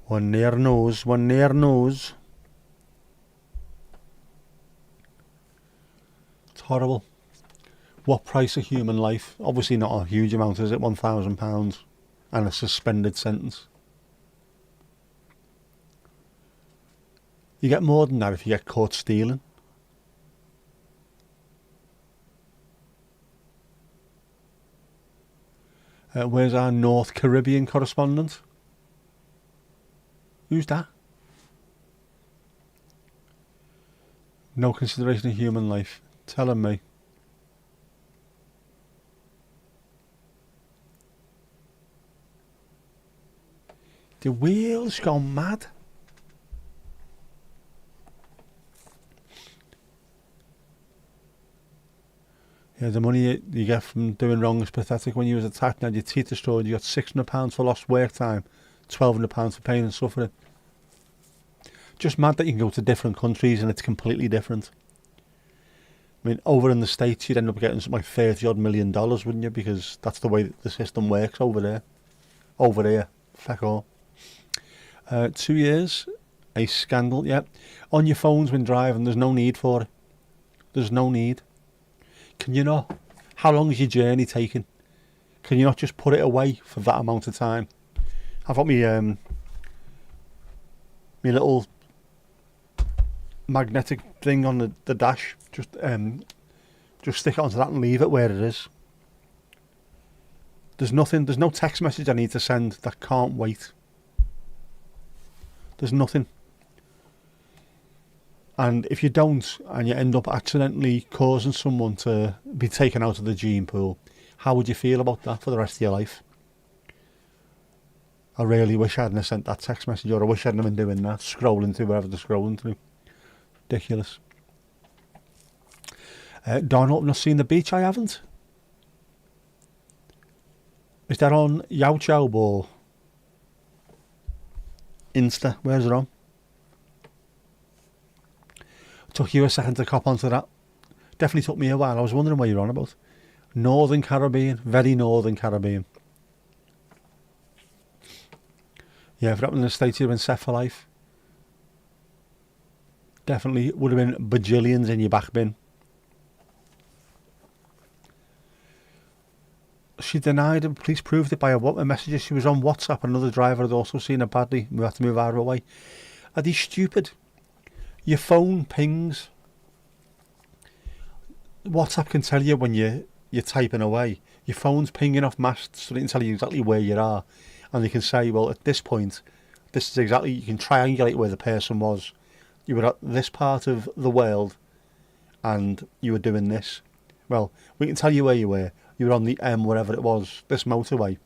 B: One near knows, one near knows. It's horrible. What price of human life? Obviously not a huge amount, is it? £1,000 and a suspended sentence. You get more than that if you get caught stealing. Where's our North Caribbean correspondent? Who's that? No consideration of human life. Telling me. The wheel's gone mad. Yeah, the money you get from doing wrong is pathetic. When you was attacked and had your teeth destroyed, you got £600 for lost work time, £1,200 for pain and suffering. Just mad that you can go to different countries and it's completely different. I mean, over in the States, you'd end up getting something like $30 odd million, wouldn't you? Because that's the way the system works over there. Over here, feck all. 2 years, a scandal, yeah. On your phones when driving, there's no need for it. There's no need. Can you not? How long is your journey taking? Can you not just put it away for that amount of time? I've got me my little magnetic thing on the dash. Just stick it onto that and leave it where it is. There's nothing. There's no text message I need to send that can't wait. There's nothing. And if you don't, and you end up accidentally causing someone to be taken out of the gene pool, how would you feel about that for the rest of your life? I really wish I hadn't sent that text message, or I wish I hadn't been doing that, scrolling through wherever they're scrolling through. Ridiculous. Donald, I've not seen the beach, I haven't. Is that on YouTube or Insta? Where's it on? Took you a second to cop onto that. Definitely took me a while. I was wondering what you're on about. Northern Caribbean, very Northern Caribbean. Yeah, if it happened in the States, you'd have been set for life. Definitely would have been bajillions in your back bin. She denied it. Police proved it by a message. She was on WhatsApp. Another driver had also seen her badly. We had to move her away. Are they stupid? Your phone pings. WhatsApp can tell you when you're typing away. Your phone's pinging off masts, so they can tell you exactly where you are. And they can say, well, at this point, this is exactly, you can triangulate where the person was. You were at this part of the world and you were doing this. Well, we can tell you where you were. You were on the whatever it was, this motorway.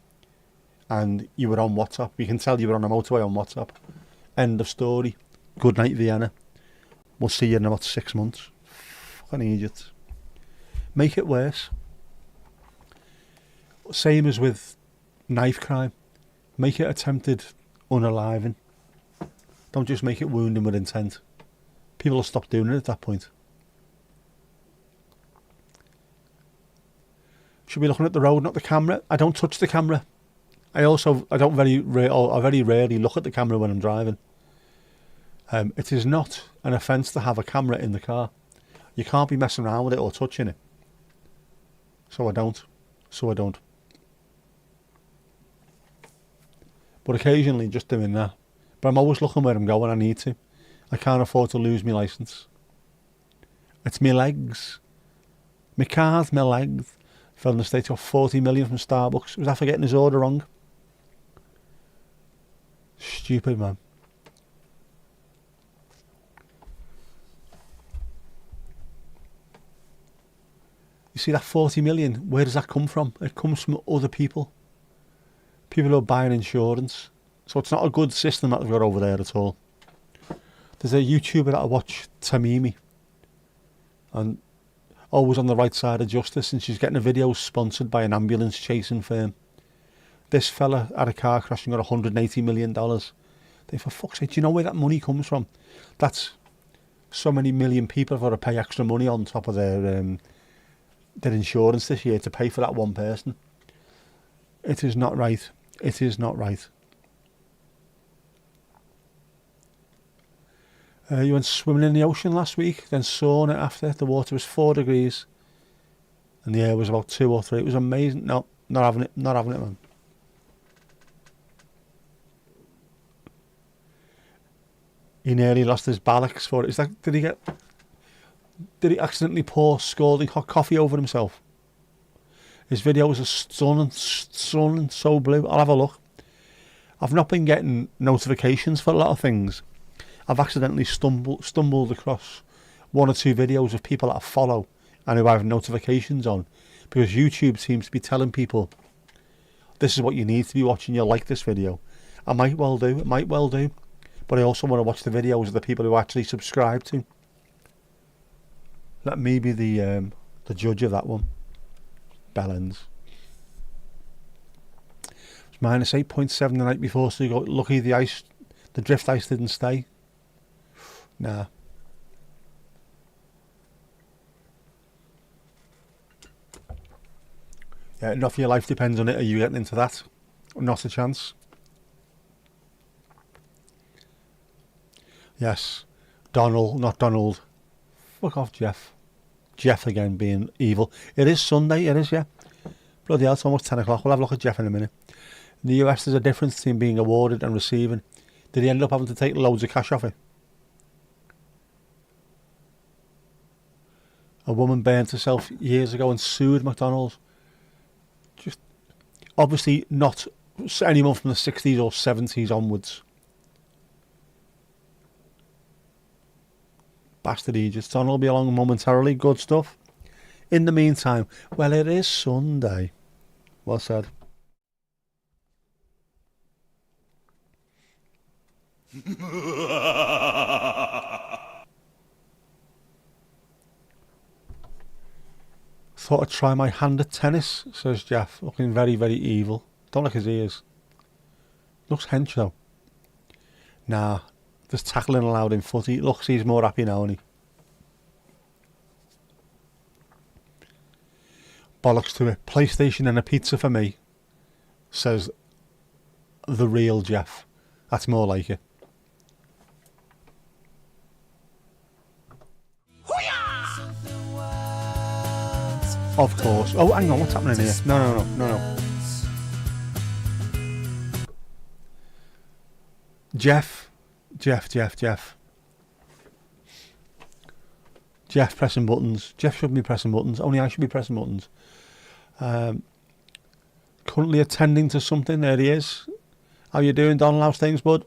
B: And you were on WhatsApp. We can tell you were on a motorway on WhatsApp. End of story. Good night, Vienna. We'll see you in about 6 months. Fucking idiots. Make it worse. Same as with knife crime. Make it attempted unaliving. Don't just make it wounding with intent. People will stop doing it at that point. Should be looking at the road, not the camera. I don't touch the camera. I very rarely look at the camera when I'm driving. It is not an offence to have a camera in the car. You can't be messing around with it or touching it. So I don't. But occasionally just doing that. But I'm always looking where I'm going. I need to. I can't afford to lose my licence. It's my legs. My car's my legs. Fell in the States, got 40 million from Starbucks. Was that for getting his order wrong? Stupid, man. You see that 40 million, where does that come from? It comes from other people. People who are buying insurance. So it's not a good system that they've got over there at all. There's a YouTuber that I watch, Tamimi. And always on the right side of justice, and she's getting a video sponsored by an ambulance chasing firm. This fella had a car crash and got $180 million. They, for fuck's sake, do you know where that money comes from? That's so many million people have got to pay extra money on top of their insurance this year to pay for that one person. It is not right. It is not right. You went swimming in the ocean last week, then sauna after. The water was 4 degrees and the air was about 2 or 3. It was amazing. No, not having it, man. He nearly lost his ballocks for it. Is that, did he accidentally pour scalding hot coffee over himself? His videos are stunning, so blue. I'll have a look. I've not been getting notifications for a lot of things. I've accidentally stumbled across 1 or 2 videos of people that I follow and who I have notifications on, because YouTube seems to be telling people this is what you need to be watching. You'll like this video. I might well do. But I also want to watch the videos of the people who actually subscribe to. Let me be the judge of that one. Bellends. It's minus 8.7 the night before, so you got lucky the drift ice didn't stay. Nah. Yeah, enough of your life depends on it. Are you getting into that? Not a chance. Yes. Donald, not Donald. Fuck off, Jeff. Jeff again being evil. It is Sunday, it is, yeah. Bloody hell, it's almost 10 o'clock. We'll have a look at Jeff in a minute. In the US, there's a difference between being awarded and receiving. Did he end up having to take loads of cash off it? A woman burnt herself years ago and sued McDonald's. Just obviously not anyone from the 60s or 70s onwards. Bastard Aegis. Don will be along momentarily. Good stuff. In the meantime, well, it is Sunday. Well said. Thought I'd try my hand at tennis, says Jeff, looking very, very evil. Don't like his ears. Looks hench though. Nah, there's tackling allowed in footy. Looks he's more happy now, isn't he? Bollocks to it. PlayStation and a pizza for me, says the real Jeff. That's more like it. Of course. Oh, hang on, what's happening here? No. Jeff pressing buttons. Jeff shouldn't be pressing buttons. Only I should be pressing buttons. Currently attending to something. There he is. How you doing, Donald? How's things, bud?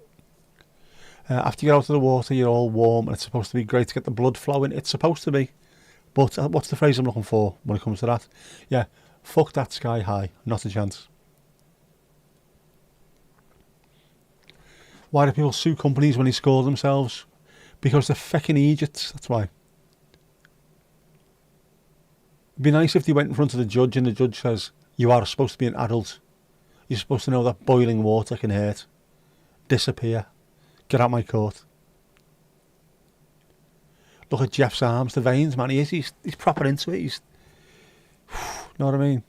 B: After you get out of the water, you're all warm, and it's supposed to be great to get the blood flowing. It's supposed to be. But what's the phrase I'm looking for when it comes to that? Yeah, fuck that sky high. Not a chance. Why do people sue companies when they score themselves? Because they're fecking idiots, that's why. It'd be nice if they went in front of the judge and the judge says, you are supposed to be an adult. You're supposed to know that boiling water can hurt. Disappear. Get out my court. Look at Jeff's arms, the veins, man. He's proper into it. He's, know what I mean?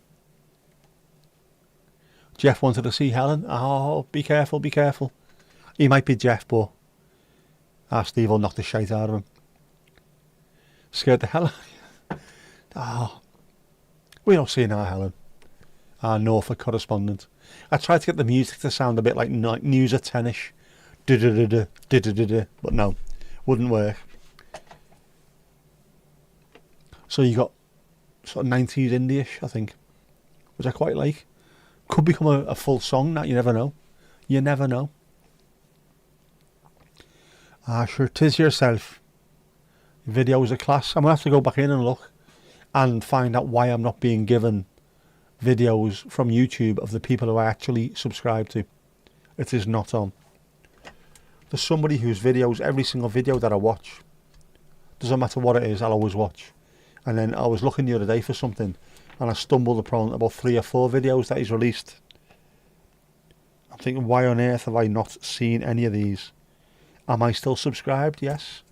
B: Jeff wanted to see Helen. Oh, be careful, be careful. He might be Jeff, but Steve will knock the shite out of him. Scared the hell out of you. Oh, we don't see now, Helen. Our Norfolk correspondent. I tried to get the music to sound a bit like news at 10ish. But no, wouldn't work. So you got sort of 90s indie-ish, I think, which I quite like. Could become a full song, that you never know. You never know. Sure, 'tis yourself. Videos of class. I'm going to have to go back in and look and find out why I'm not being given videos from YouTube of the people who I actually subscribe to. It is not on. There's somebody whose videos, every single video that I watch, doesn't matter what it is, I'll always watch. And then I was looking the other day for something and I stumbled upon about 3 or 4 videos that he's released. I'm thinking, why on earth have I not seen any of these? Am I still subscribed? Yes.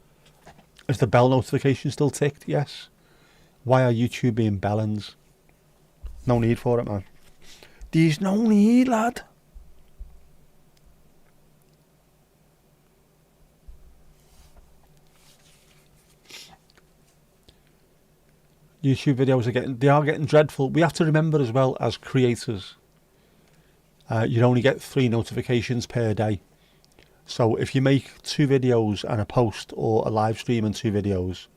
B: Is the bell notification still ticked? Yes. Why are YouTube being bellends? No need for it, man. There's no need, lad. YouTube videos are getting dreadful. We have to remember as well, as creators, you only get 3 notifications per day. So if you make 2 videos and a post or a live stream and 2 videos,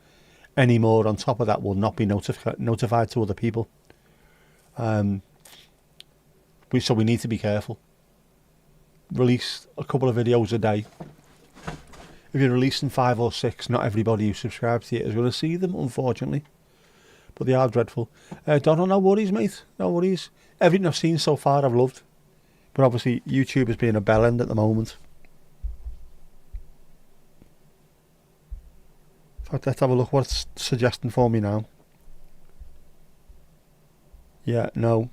B: any more on top of that will not be notified to other people. So we need to be careful. Release a couple of videos a day. If you're releasing 5 or 6, not everybody who subscribes to it is going to see them, unfortunately. But they are dreadful. Donald, no worries, mate. No worries. Everything I've seen so far I've loved. But obviously YouTube is being a bellend at the moment. In fact, let's have a look what it's suggesting for me now. Yeah, no.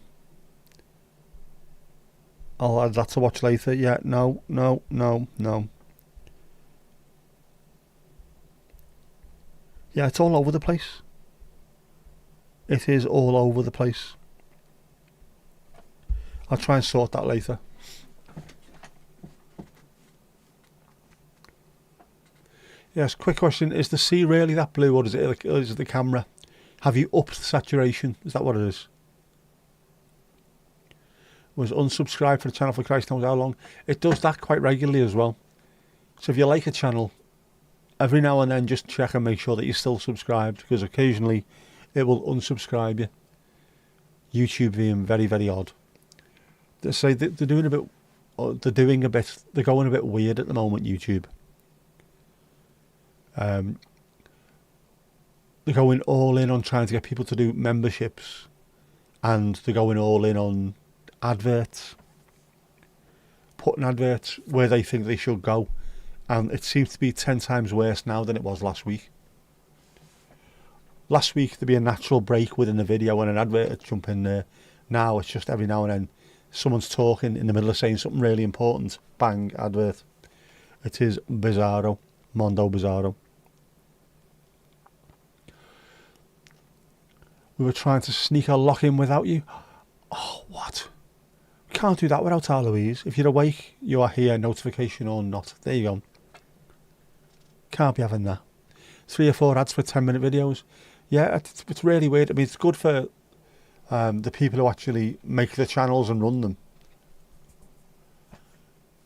B: I'll add that to watch later. Yeah, no. Yeah, it's all over the place. It is all over the place. I'll try and sort that later. Yes, quick question. Is the sea really that blue, or is it the camera? Have you upped saturation? Is that what it is? was unsubscribed for the channel for Christ knows how long. It does that quite regularly as well. So if you like a channel, every now and then just check and make sure that you're still subscribed, because occasionally it will unsubscribe you. YouTube being very, very odd. They say they're doing a bit, they're going a bit weird at the moment, YouTube. They're going all in on trying to get people to do memberships, and they're going all in on adverts, putting adverts where they think they should go, and it seems to be 10 times worse now than it was last week. Last week there'd be a natural break within the video and an advert would jump in there. Now it's just every now and then someone's talking in the middle of saying something really important, bang, advert. It is bizarro, mondo bizarro. We were trying to sneak a lock in without you. Oh, what? We can't do that without our Louise. If you're awake, you are here, notification or not. There you go. Can't be having that. 3 or 4 ads for 10-minute videos. Yeah, it's really weird. I mean, it's good for the people who actually make the channels and run them.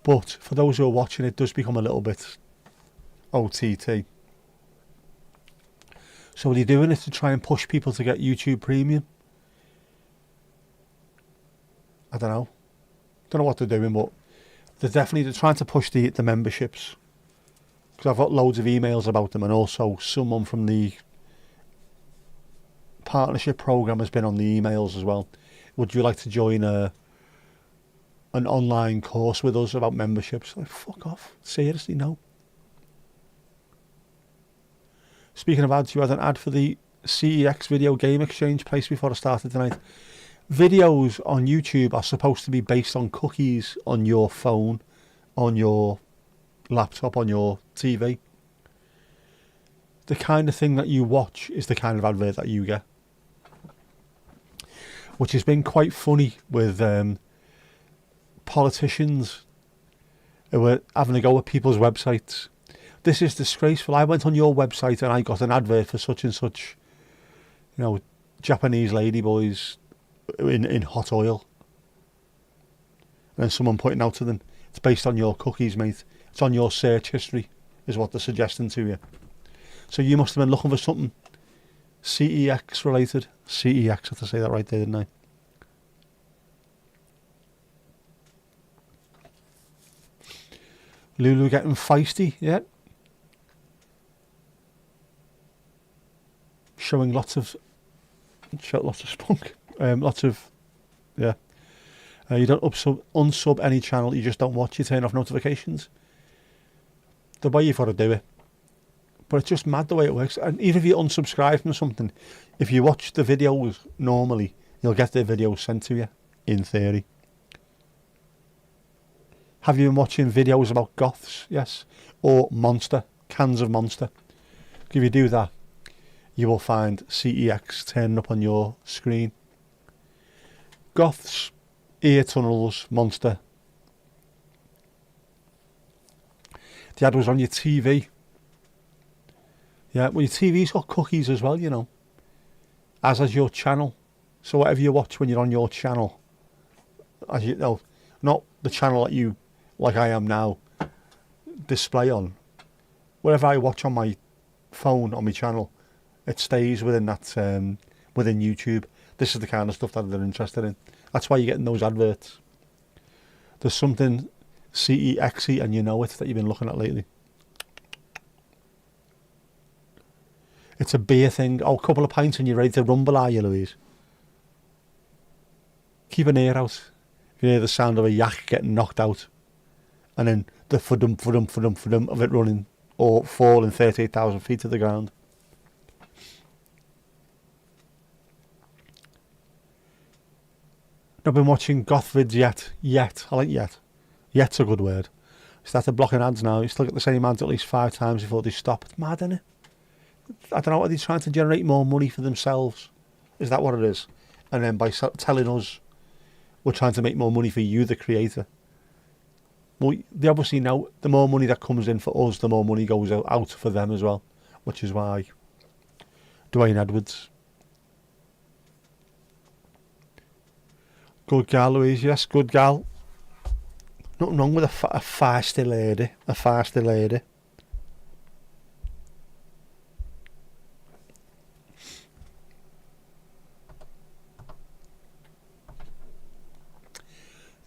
B: But for those who are watching, it does become a little bit OTT. So are they doing it to try and push people to get YouTube Premium? I don't know. Don't know what they're doing, but they're trying to push the memberships. Because I've got loads of emails about them, and also someone from the partnership program has been on the emails as well. Would you like to join an online course with us about memberships? Like, fuck off. Seriously, no. Speaking of ads, you had an ad for the CEX video game exchange place before I started tonight. Videos on YouTube are supposed to be based on cookies on your phone, on your laptop, on your TV. The kind of thing that you watch is the kind of advert that you get. Which has been quite funny with politicians who were having a go at people's websites. This is disgraceful. I went on your website and I got an advert for such and such, you know, Japanese ladyboys in hot oil. And then someone pointing out to them, it's based on your cookies, mate. It's on your search history, is what they're suggesting to you. So you must have been looking for something CEX related. CEX, I have to say that right there, didn't I? Lulu getting feisty, yeah. Showing lots of spunk, lots of, yeah. You don't unsub any channel, you just don't watch, you turn off notifications. The way you've got to do it. But it's just mad the way it works. And even if you unsubscribe from something, if you watch the videos normally, you'll get the videos sent to you, in theory. Have you been watching videos about goths? Yes. Or Monster, cans of Monster. If you do that, you will find CEX turning up on your screen. Goths, ear tunnels, Monster. The ad was on your TV. Yeah, well, your TV's got cookies as well, you know. As has your channel. So whatever you watch when you're on your channel, as you know, not the channel that you, like I am now, display on. Whatever I watch on my phone, on my channel, it stays within that, within YouTube. This is the kind of stuff that they're interested in. That's why you're getting those adverts. There's something CEX-y, and you know it, that you've been looking at lately. It's a beer thing. Oh, a couple of pints and you're ready to rumble, are you, Louise? Keep an ear out. If you hear the sound of a yak getting knocked out, and then the fudum of it running or falling 38,000 feet to the ground. I've been watching goth vids yet. I like yet. Yet's a good word. Started blocking ads now. You still get the same ads at least 5 times before they stop. It's mad, isn't it? I don't know, are they trying to generate more money for themselves? Is that what it is? And then by telling us we're trying to make more money for you, the creator. Well, they obviously know the more money that comes in for us, the more money goes out for them as well. Which is why Dwayne Edwards Good gal, Louise. Yes, good gal. Nothing wrong with a feisty lady. A feisty lady.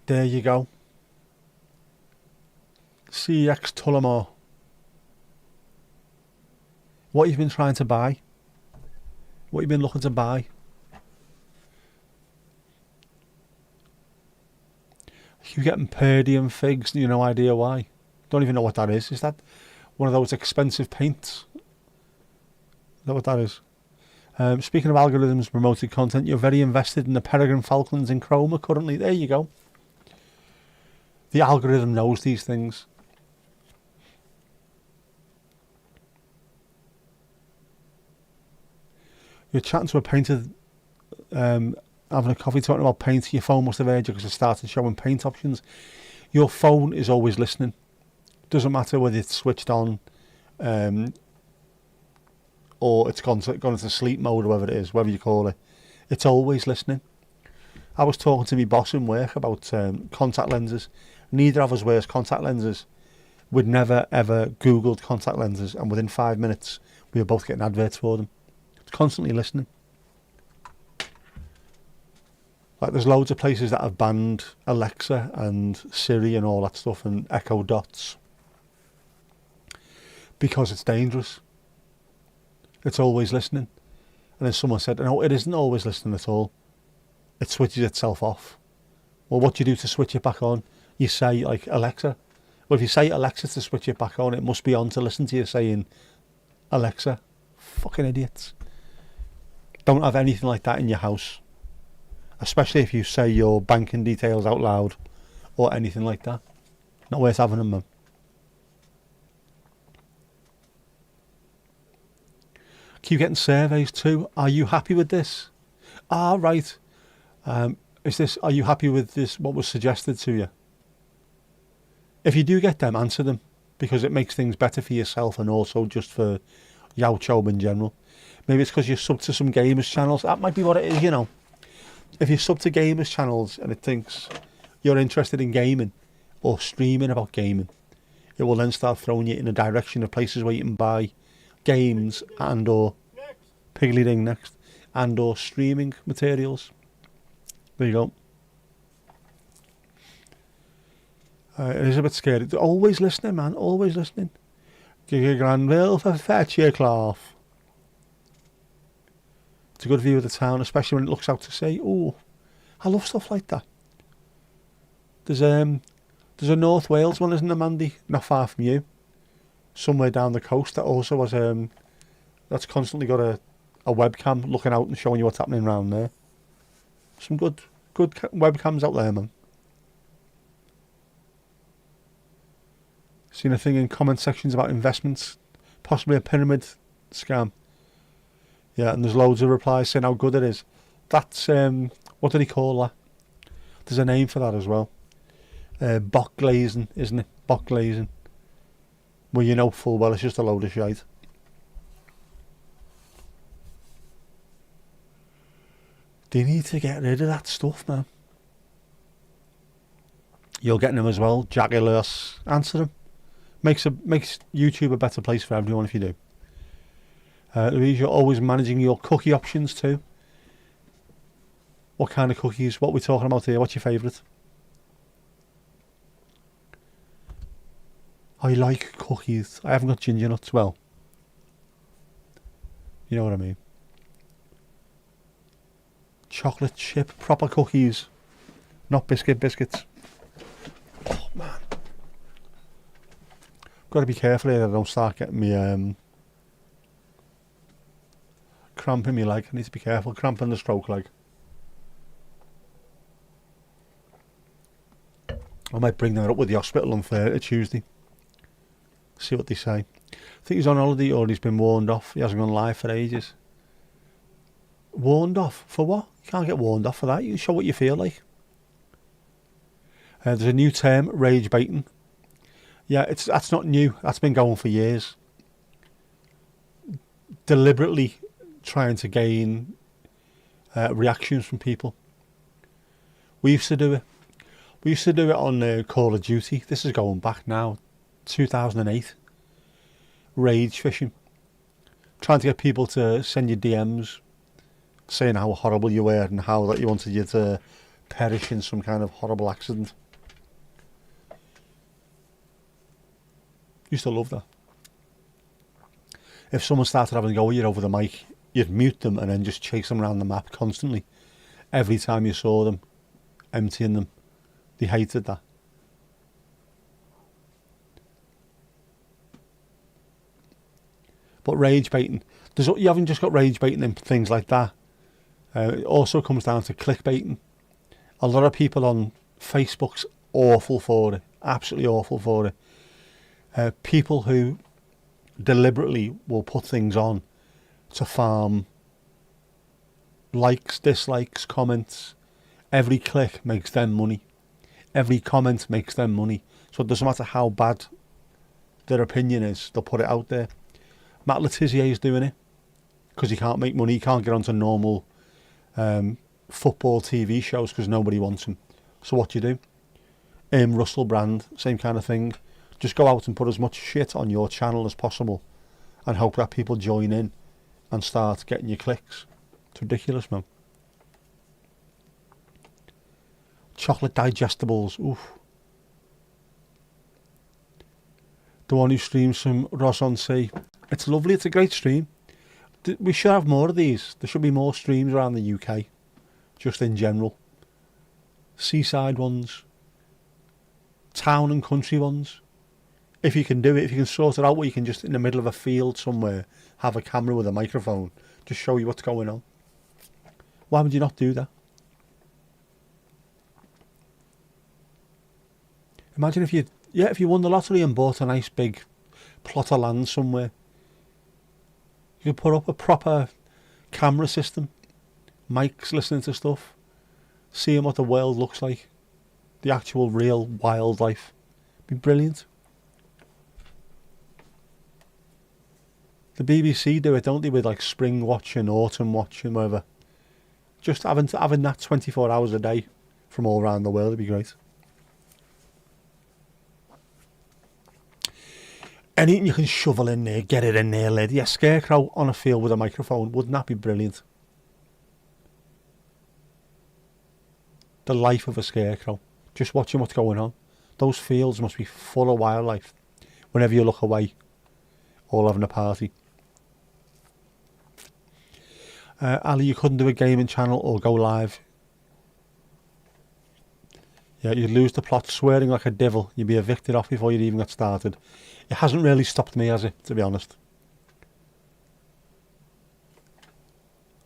B: There you go. CX Tullamore. What you've been trying to buy? What you've been looking to buy? You're getting Purdium figs and you have no idea why. Don't even know what that is. Is that one of those expensive paints? Is that what that is? Speaking of algorithms promoted content, you're very invested in the Peregrine Falcons in Chroma currently. There you go. The algorithm knows these things. You're chatting to a painter, having a coffee, talking about paint. Your phone must have heard you because it started showing paint options. Your phone is always listening. Doesn't matter whether it's switched on or it's gone into sleep mode or whatever it is, whatever you call it. It's always listening. I was talking to my boss in work about contact lenses. Neither of us wears contact lenses. We'd never ever Googled contact lenses, and within 5 minutes we were both getting adverts for them. It's constantly listening. Like there's loads of places that have banned Alexa and Siri and all that stuff and Echo Dots because it's dangerous. It's always listening. And then someone said, no, it isn't always listening at all. It switches itself off. Well, what do you do to switch it back on? You say, like, Alexa. Well, if you say Alexa to switch it back on, it must be on to listen to you saying, Alexa. Fucking idiots. Don't have anything like that in your house. Especially if you say your banking details out loud or anything like that. Not worth having them, man. Keep getting surveys too. Are you happy with this? Ah, right. Are you happy with this, what was suggested to you? If you do get them, answer them, because it makes things better for yourself and also just for Yaochob in general. Maybe it's because you're sub to some gamers channels. That might be what it is, you know. If you're sub to gamers channels and it thinks you're interested in gaming or streaming about gaming, it will then start throwing you in a direction of places where you can buy games and or Piggly Ding next and or streaming materials. There you go. It is a bit scary. Always listening, man. Always listening. Give your Granville for fetch your cloth. It's a good view of the town, especially when it looks out to sea. Oh, I love stuff like that. There's a North Wales one, isn't there, Mandy? Not far from you. Somewhere down the coast that also has that's constantly got a webcam looking out and showing you what's happening around there. Some good webcams out there, man. Seen a thing in comment sections about investments, possibly a pyramid scam. Yeah, and there's loads of replies saying how good it is. That's what do they call that? There's a name for that as well. Bock glazing, isn't it? Bock glazing. Well, you know full well it's just a load of shite. They need to get rid of that stuff, man. You're getting them as well. Jaguars, answer them. Makes YouTube a better place for everyone if you do. Louise, you're always managing your cookie options too. What kind of cookies? What we're talking about here? What's your favourite? I like cookies. I haven't got ginger nuts. Well, you know what I mean. Chocolate chip proper cookies, not biscuits. Oh man, got to be careful here that I don't start getting me cramp in my leg. I need to be careful. Cramp in the stroke leg. I might bring that up with the hospital on Tuesday. See what they say. I think he's on holiday or he's been warned off. He hasn't gone live for ages. Warned off? For what? You can't get warned off for that. You show what you feel like. There's a new term, rage baiting. Yeah, that's not new. That's been going for years. Deliberately trying to gain reactions from people. We used to do it. We used to do it on Call of Duty. This is going back now, 2008. Rage fishing. Trying to get people to send you DMs saying how horrible you were and how that you wanted you to perish in some kind of horrible accident. Used to love that. If someone started having a go at you over the mic, you'd mute them and then just chase them around the map constantly. Every time you saw them, emptying them. They hated that. But rage baiting, you haven't just got rage baiting and things like that. It also comes down to clickbaiting. A lot of people on Facebook's awful for it, absolutely awful for it. People who deliberately will put things on to farm likes, dislikes, comments. Every click makes them money. Every comment makes them money. So it doesn't matter how bad their opinion is, they'll put it out there. Matt Letizia is doing it because he can't make money. He can't get onto normal football TV shows because nobody wants him. So what do you do? Russell Brand, same kind of thing. Just go out and put as much shit on your channel as possible and hope that people join in and start getting your clicks. It's ridiculous, man. Chocolate digestibles, oof. The one who streams from Ross-on-Sea. It's lovely, it's a great stream. We should have more of these. There should be more streams around the UK, just in general. Seaside ones, town and country ones. If you can do it, if you can sort it out where you can just in the middle of a field somewhere have a camera with a microphone, just show you what's going on. Why would you not do that? Imagine if you won the lottery and bought a nice big plot of land somewhere. You could put up a proper camera system, mics listening to stuff, seeing what the world looks like, the actual real wildlife. It'd be brilliant. The BBC do it, don't they, with like spring watching, autumn watching, whatever. Just having that 24 hours a day from all around the world would be great. Anything you can shovel in there, get it in there, lad. Yeah, scarecrow on a field with a microphone. Wouldn't that be brilliant? The life of a scarecrow. Just watching what's going on. Those fields must be full of wildlife. Whenever you look away, all having a party. Ali, you couldn't do a gaming channel or go live. Yeah, you'd lose the plot, swearing like a devil. You'd be evicted off before you'd even got started. It hasn't really stopped me, has it, to be honest?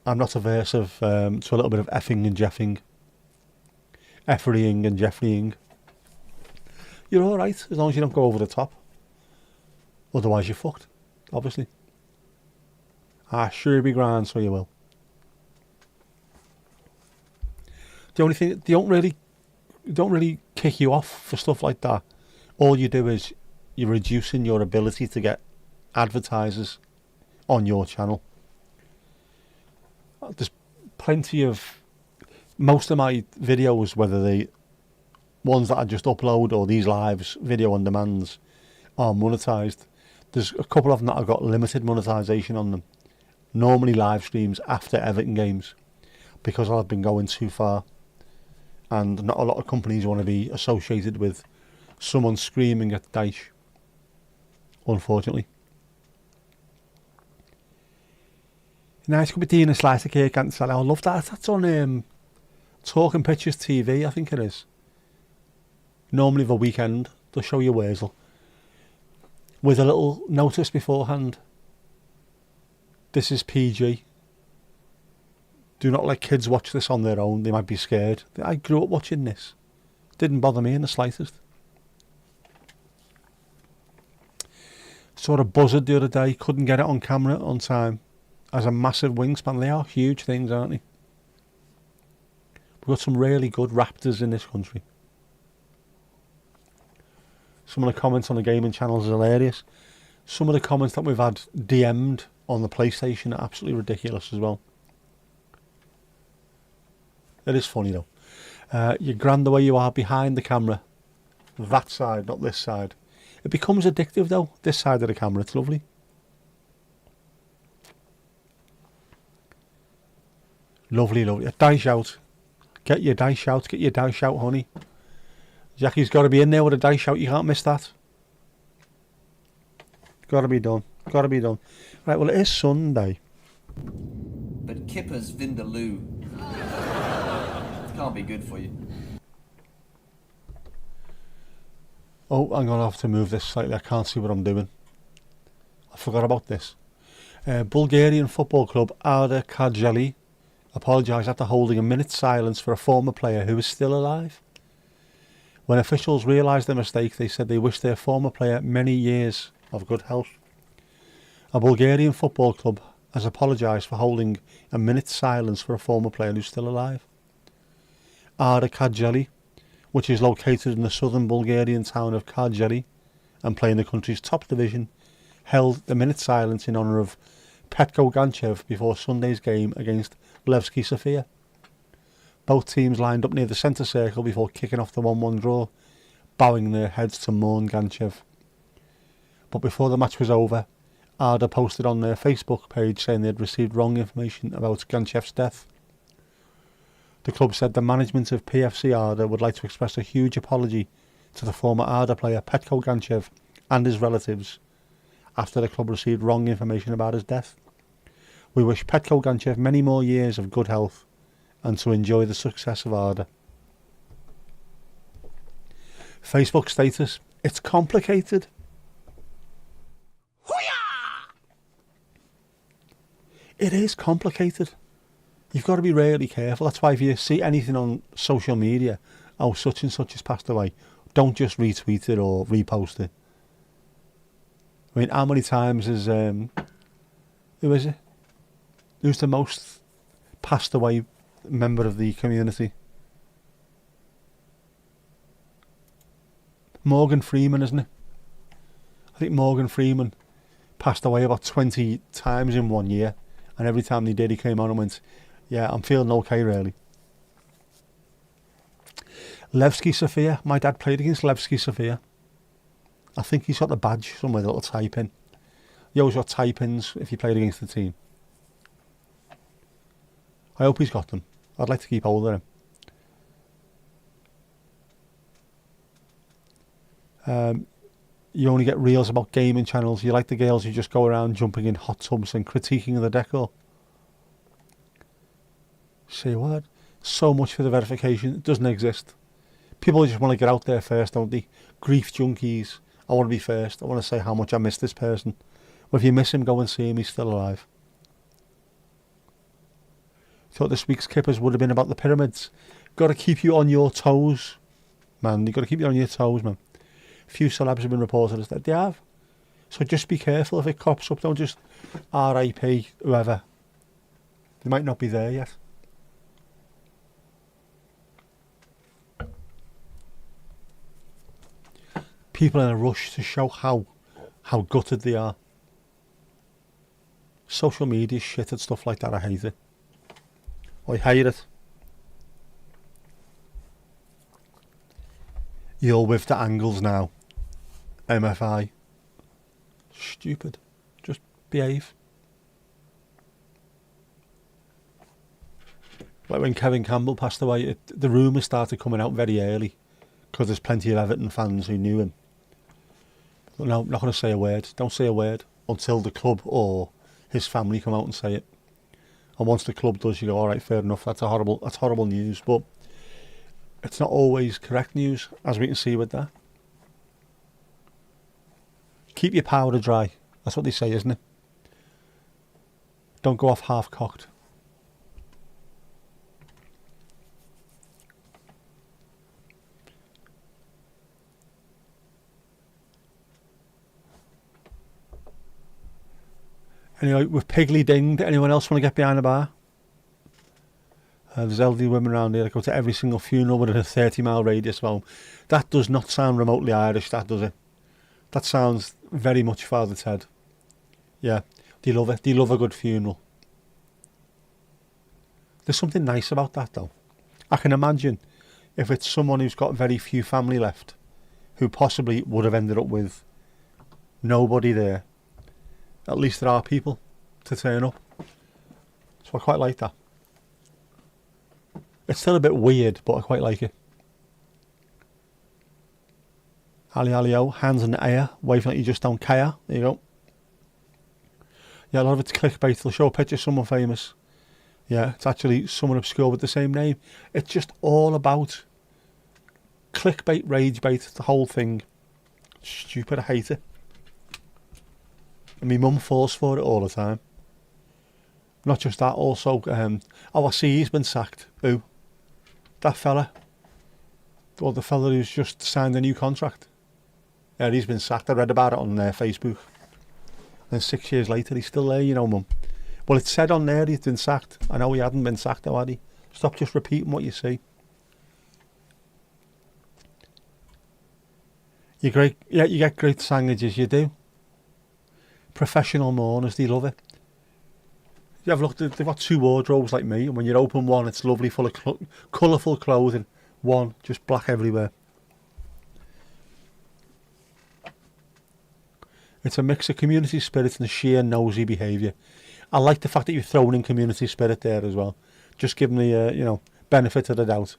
B: I'm not averse to a little bit of effing and jeffing. Efferying and jeffreying. You're alright, as long as you don't go over the top. Otherwise you're fucked, obviously. Sure be grand, so you will. The only thing, they don't really kick you off for stuff like that. All you do is you're reducing your ability to get advertisers on your channel. There's plenty of, most of my videos, whether they ones that I just upload or these lives, video on demands, are monetized. There's a couple of them that I've got limited monetization on them. Normally live streams after Everton games, because I've been going too far. And not a lot of companies want to be associated with someone screaming at Dyche, unfortunately. Nice cup of tea and a slice of cake, Aunt Sally. I love that. That's on Talking Pictures TV, I think it is. Normally the weekend, they'll show you Wurzel. With a little notice beforehand. This is PG. Do not let kids watch this on their own. They might be scared. I grew up watching this. Didn't bother me in the slightest. Saw a buzzard the other day. Couldn't get it on camera on time. Has a massive wingspan. They are huge things, aren't they? We've got some really good raptors in this country. Some of the comments on the gaming channels are hilarious. Some of the comments that we've had DM'd on the PlayStation are absolutely ridiculous as well. It is funny though. You're grand the way you are behind the camera. That side, not this side. It becomes addictive though, this side of the camera. It's lovely. Lovely, lovely. A dice out. Get your dice out. Get your dice out, honey. Jackie's got to be in there with a dice out. You can't miss that. Got to be done. Got to be done. Right, well, it is Sunday.
G: But Kipper's Vindaloo can't be good for you.
B: Oh, I'm going to have to move this slightly. I can't see what I'm doing. I forgot about this. Bulgarian football club Arda Karjali apologised after holding a minute's silence for a former player who is still alive. When officials realised their mistake, they said they wished their former player many years of good health. A Bulgarian football club has apologised for holding a minute's silence for a former player who's still alive. Arda Karjali, which is located in the southern Bulgarian town of Karjali and playing the country's top division, held the minute's silence in honour of Petko Ganchev before Sunday's game against Levski Sofia. Both teams lined up near the centre circle before kicking off the 1-1 draw, bowing their heads to mourn Ganchev. But before the match was over, Arda posted on their Facebook page saying they had received wrong information about Ganchev's death. The club said the management of PFC Arda would like to express a huge apology to the former Arda player Petko Ganchev and his relatives after the club received wrong information about his death. We wish Petko Ganchev many more years of good health and to enjoy the success of Arda. Facebook status: it's complicated. It is complicated. You've got to be really careful. That's why if you see anything on social media, oh, such and such has passed away, don't just retweet it or repost it. I mean, how many times is who is it? Who's the most passed away member of the community? Morgan Freeman, isn't it? I think Morgan Freeman passed away about 20 times in 1 year, and every time he did, he came on and went, yeah, I'm feeling okay, really. Levski Sofia. My dad played against Levski Sofia. I think he's got the badge somewhere, the little type-in. You always got type-ins if you played against the team. I hope he's got them. I'd like to keep hold of him. You only get reels about gaming channels. You like the girls who just go around jumping in hot tubs and critiquing the decor. Say what? So much for the verification. It doesn't exist. People just want to get out there first, don't they? Grief junkies. I want to be first. I want to say how much I miss this person. Well, if you miss him, go and see him. He's still alive. Thought this week's Kippers would have been about the pyramids. Got to keep you on your toes, man. You got to keep you on your toes, man. A few celebs have been reported as that they have. So just be careful if it crops up. Don't just R.I.P. whoever. They might not be there yet. People in a rush to show how gutted they are. Social media shit and stuff like that. I hate it. I hate it. You're with the angles now. MFI. Stupid. Just behave. Like when Kevin Campbell passed away, the rumours started coming out very early because there's plenty of Everton fans who knew him. But no, I'm not going to say a word. Don't say a word until the club or his family come out and say it. And once the club does, you go, all right, fair enough. That's horrible news. But it's not always correct news, as we can see with that. Keep your powder dry. That's what they say, isn't it? Don't go off half-cocked. Anyway, with Piggly dinged, anyone else want to get behind the bar? There's elderly women around here that go to every single funeral within a 30-mile radius of home. That does not sound remotely Irish, that does it? That sounds very much Father Ted. Yeah, they love it. They love a good funeral. There's something nice about that, though. I can imagine if it's someone who's got very few family left, who possibly would have ended up with nobody there, at least there are people to turn up. So I quite like that. It's still a bit weird, but I quite like it. Ali Ali-O, hands in the air, waving like you just don't care. There you go. Yeah, a lot of it's clickbait. They'll show a picture of someone famous. Yeah, it's actually someone obscure with the same name. It's just all about clickbait, rage bait, the whole thing. Stupid, I hate it. And my mum falls for it all the time. Not just that, also, I see he's been sacked. Who? That fella. Or the fella who's just signed a new contract. Yeah, he's been sacked. I read about it on Facebook. And 6 years later, he's still there, you know, Mum. Well, it said on there he's been sacked. I know he hadn't been sacked, though, had he? Stop just repeating what you see. You get great sandwiches, you do. Professional mourners, they love it. You have looked, they've got 2 wardrobes like me, and when you open one, it's lovely, full of colourful clothing. One, just black everywhere. It's a mix of community spirit and sheer nosy behaviour. I like the fact that you're throwing in community spirit there as well. Just give them the, benefit of the doubt.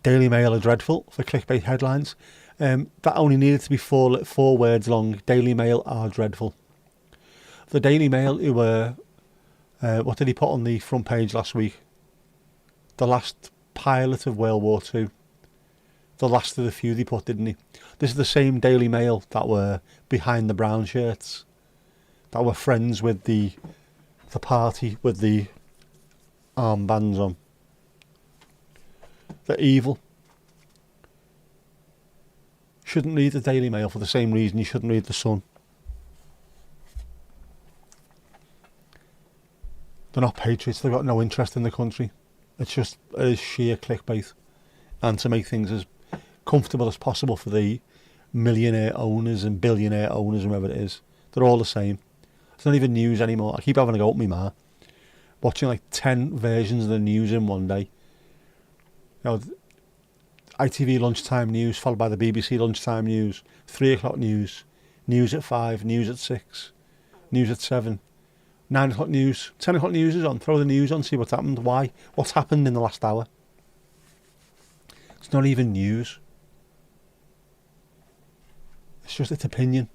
B: Daily Mail are dreadful for clickbait headlines. That only needed to be four words long. Daily Mail are dreadful. The Daily Mail, who were, what did he put on the front page last week? The last pilot of World War II. The last of the few they put, didn't he? This is the same Daily Mail that were behind the brown shirts, that were friends with the party with the armbands on. They're evil. Shouldn't read the Daily Mail for the same reason you shouldn't read the Sun. They're not patriots, they've got no interest in the country. It's just sheer clickbait. And to make things as comfortable as possible for the millionaire owners and billionaire owners, whoever it is. They're all the same. It's not even news anymore. I keep having a go at me ma, watching like 10 versions of the news in one day. ITV lunchtime news, followed by the BBC lunchtime news, 3 o'clock news, news at 5, news at 6, news at 7, 9 o'clock news, 10 o'clock news is on, throw the news on, see what's happened, why, what's happened in the last hour. It's not even news. It's just its opinion.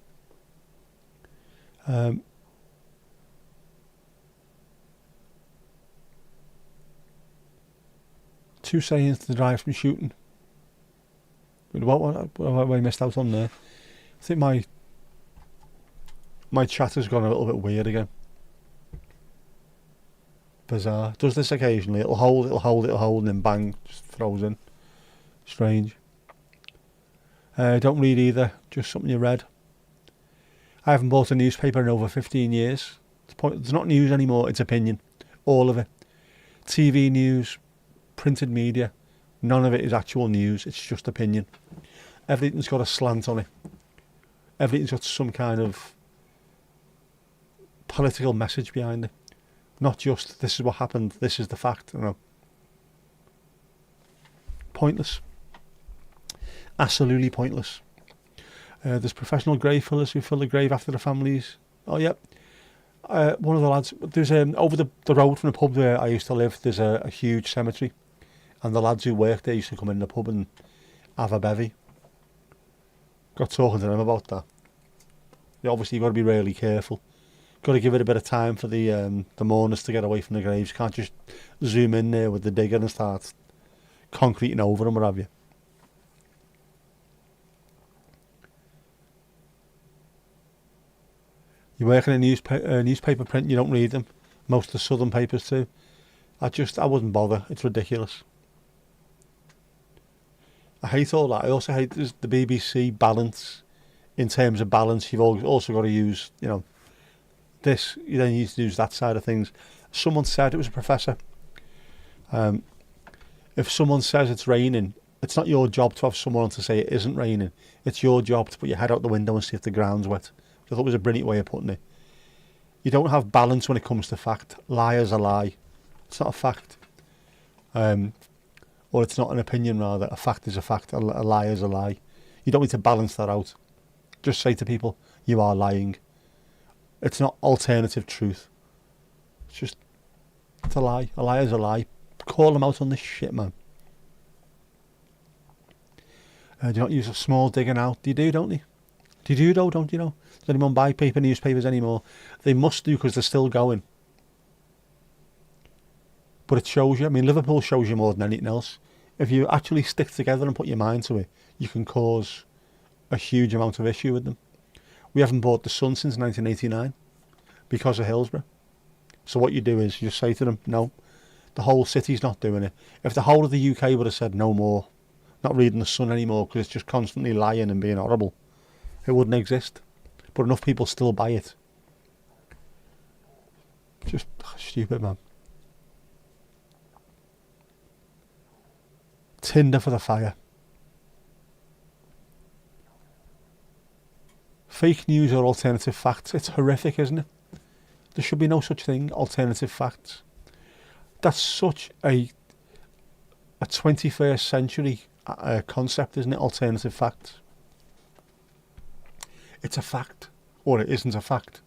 B: Two sayings to drive from shooting. What I missed out on there? I think my chat has gone a little bit weird again. Bizarre. Does this occasionally. It'll hold, and then bang, just throws in. Strange. Don't read either, just something you read. I haven't bought a newspaper in over 15 years. It's not news anymore, it's opinion. All of it. TV news, printed media, none of it is actual news, it's just opinion. Everything's got a slant on it. Everything's got some kind of political message behind it. Not just, this is what happened, this is the fact. No. Pointless. Absolutely pointless. There's professional grave fillers who fill the grave after the families. Oh, yep. One of the lads, there's over the road from the pub where I used to live, there's a huge cemetery. And the lads who work there used to come in the pub and have a bevy. Got talking to them about that. Obviously, you've got to be really careful. Got to give it a bit of time for the mourners to get away from the graves. You can't just zoom in there with the digger and start concreting over them, or have you? You work in a newspaper print, you don't read them. Most of the southern papers too. I wouldn't bother. It's ridiculous. I hate all that. I also hate the BBC balance. In terms of balance, you've also got to use, this. You then need to use that side of things. Someone said, it was a professor, if someone says it's raining, it's not your job to have someone to say it isn't raining. It's your job to put your head out the window and see if the ground's wet. I thought it was a brilliant way of putting it. You don't have balance when it comes to fact. Liars are lie. It's not a fact. or it's not an opinion, rather. A fact is a fact, a lie is a lie. You don't need to balance that out. Just say to people, you are lying. It's not alternative truth. It's a lie. A lie is a lie. Call them out on this shit, man. Do you not use a small digger now? Do you do, don't you? Do you do, though, don't you know? Does anyone buy paper newspapers anymore? They must do, because they're still going. But it shows you. I mean, Liverpool shows you more than anything else. If you actually stick together and put your mind to it, you can cause a huge amount of issue with them. We haven't bought the Sun since 1989 because of Hillsborough. So what you do is you say to them, no, the whole city's not doing it. If the whole of the UK would have said no more, not reading the Sun anymore because it's just constantly lying and being horrible, it wouldn't exist. But enough people still buy it. Just stupid, man. Tinder for the fire. Fake news or alternative facts. It's horrific, isn't it? There should be no such thing, alternative facts. That's such a 21st century concept, isn't it? Alternative facts. It's a fact, or it isn't a fact.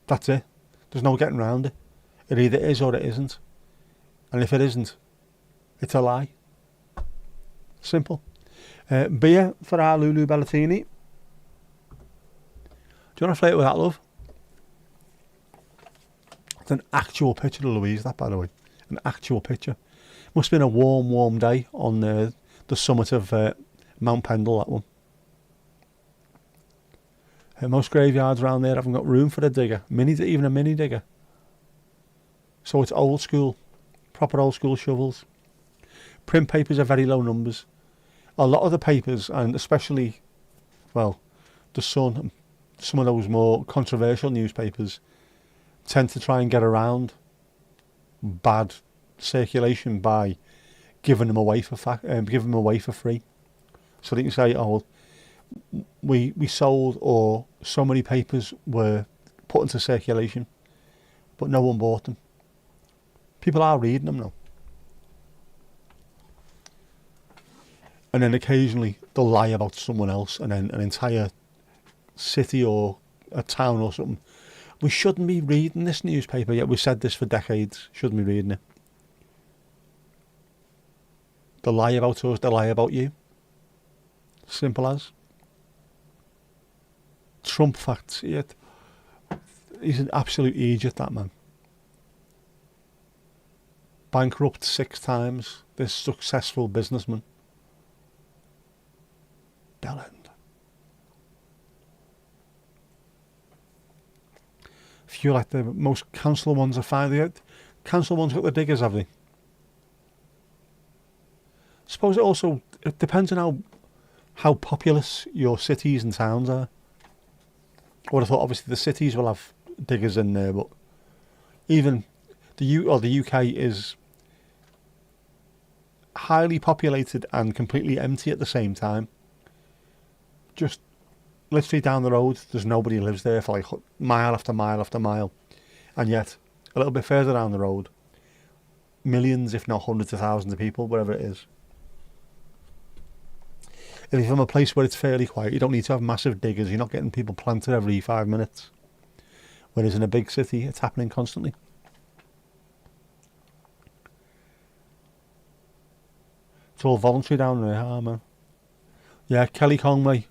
B: That's it. There's no getting around it. It either is or it isn't. And if it isn't, it's a lie. Simple. Beer for our Lulu Bellatini. Do you want to flirt with that, love? It's an actual picture of Louise, that, by the way. An actual picture. Must have been a warm, warm day on the summit of Mount Pendle, that one. Most graveyards around there haven't got room for a digger. Even a mini digger. So it's old school. Proper old school shovels. Print papers are very low numbers. A lot of the papers, and especially, well, the Sun and some of those more controversial newspapers, tend to try and get around bad circulation by giving them away for free. So they can say, "Oh, we sold," or so many papers were put into circulation, but no one bought them. People are reading them now. And then occasionally they'll lie about someone else, and then an entire city or a town or something. We shouldn't be reading this newspaper, yet we've said this for decades. Shouldn't be reading it. They lie about us, they lie about you. Simple as. Trump facts. He's an absolute idiot, that man. Bankrupt 6 times, this successful businessman. Bell end. Few like the most council ones are fine. Council ones got the diggers, have they? Suppose it depends on how populous your cities and towns are. I would have thought obviously the cities will have diggers in there, but even the UK is highly populated and completely empty at the same time. Just literally down the road, there's nobody who lives there for like mile after mile after mile. And yet, a little bit further down the road, millions, if not hundreds of thousands of people, wherever it is. If you're from a place where it's fairly quiet, you don't need to have massive diggers. You're not getting people planted every 5 minutes. Whereas in a big city, it's happening constantly. It's all voluntary down there, man. Yeah, Kelly Conway,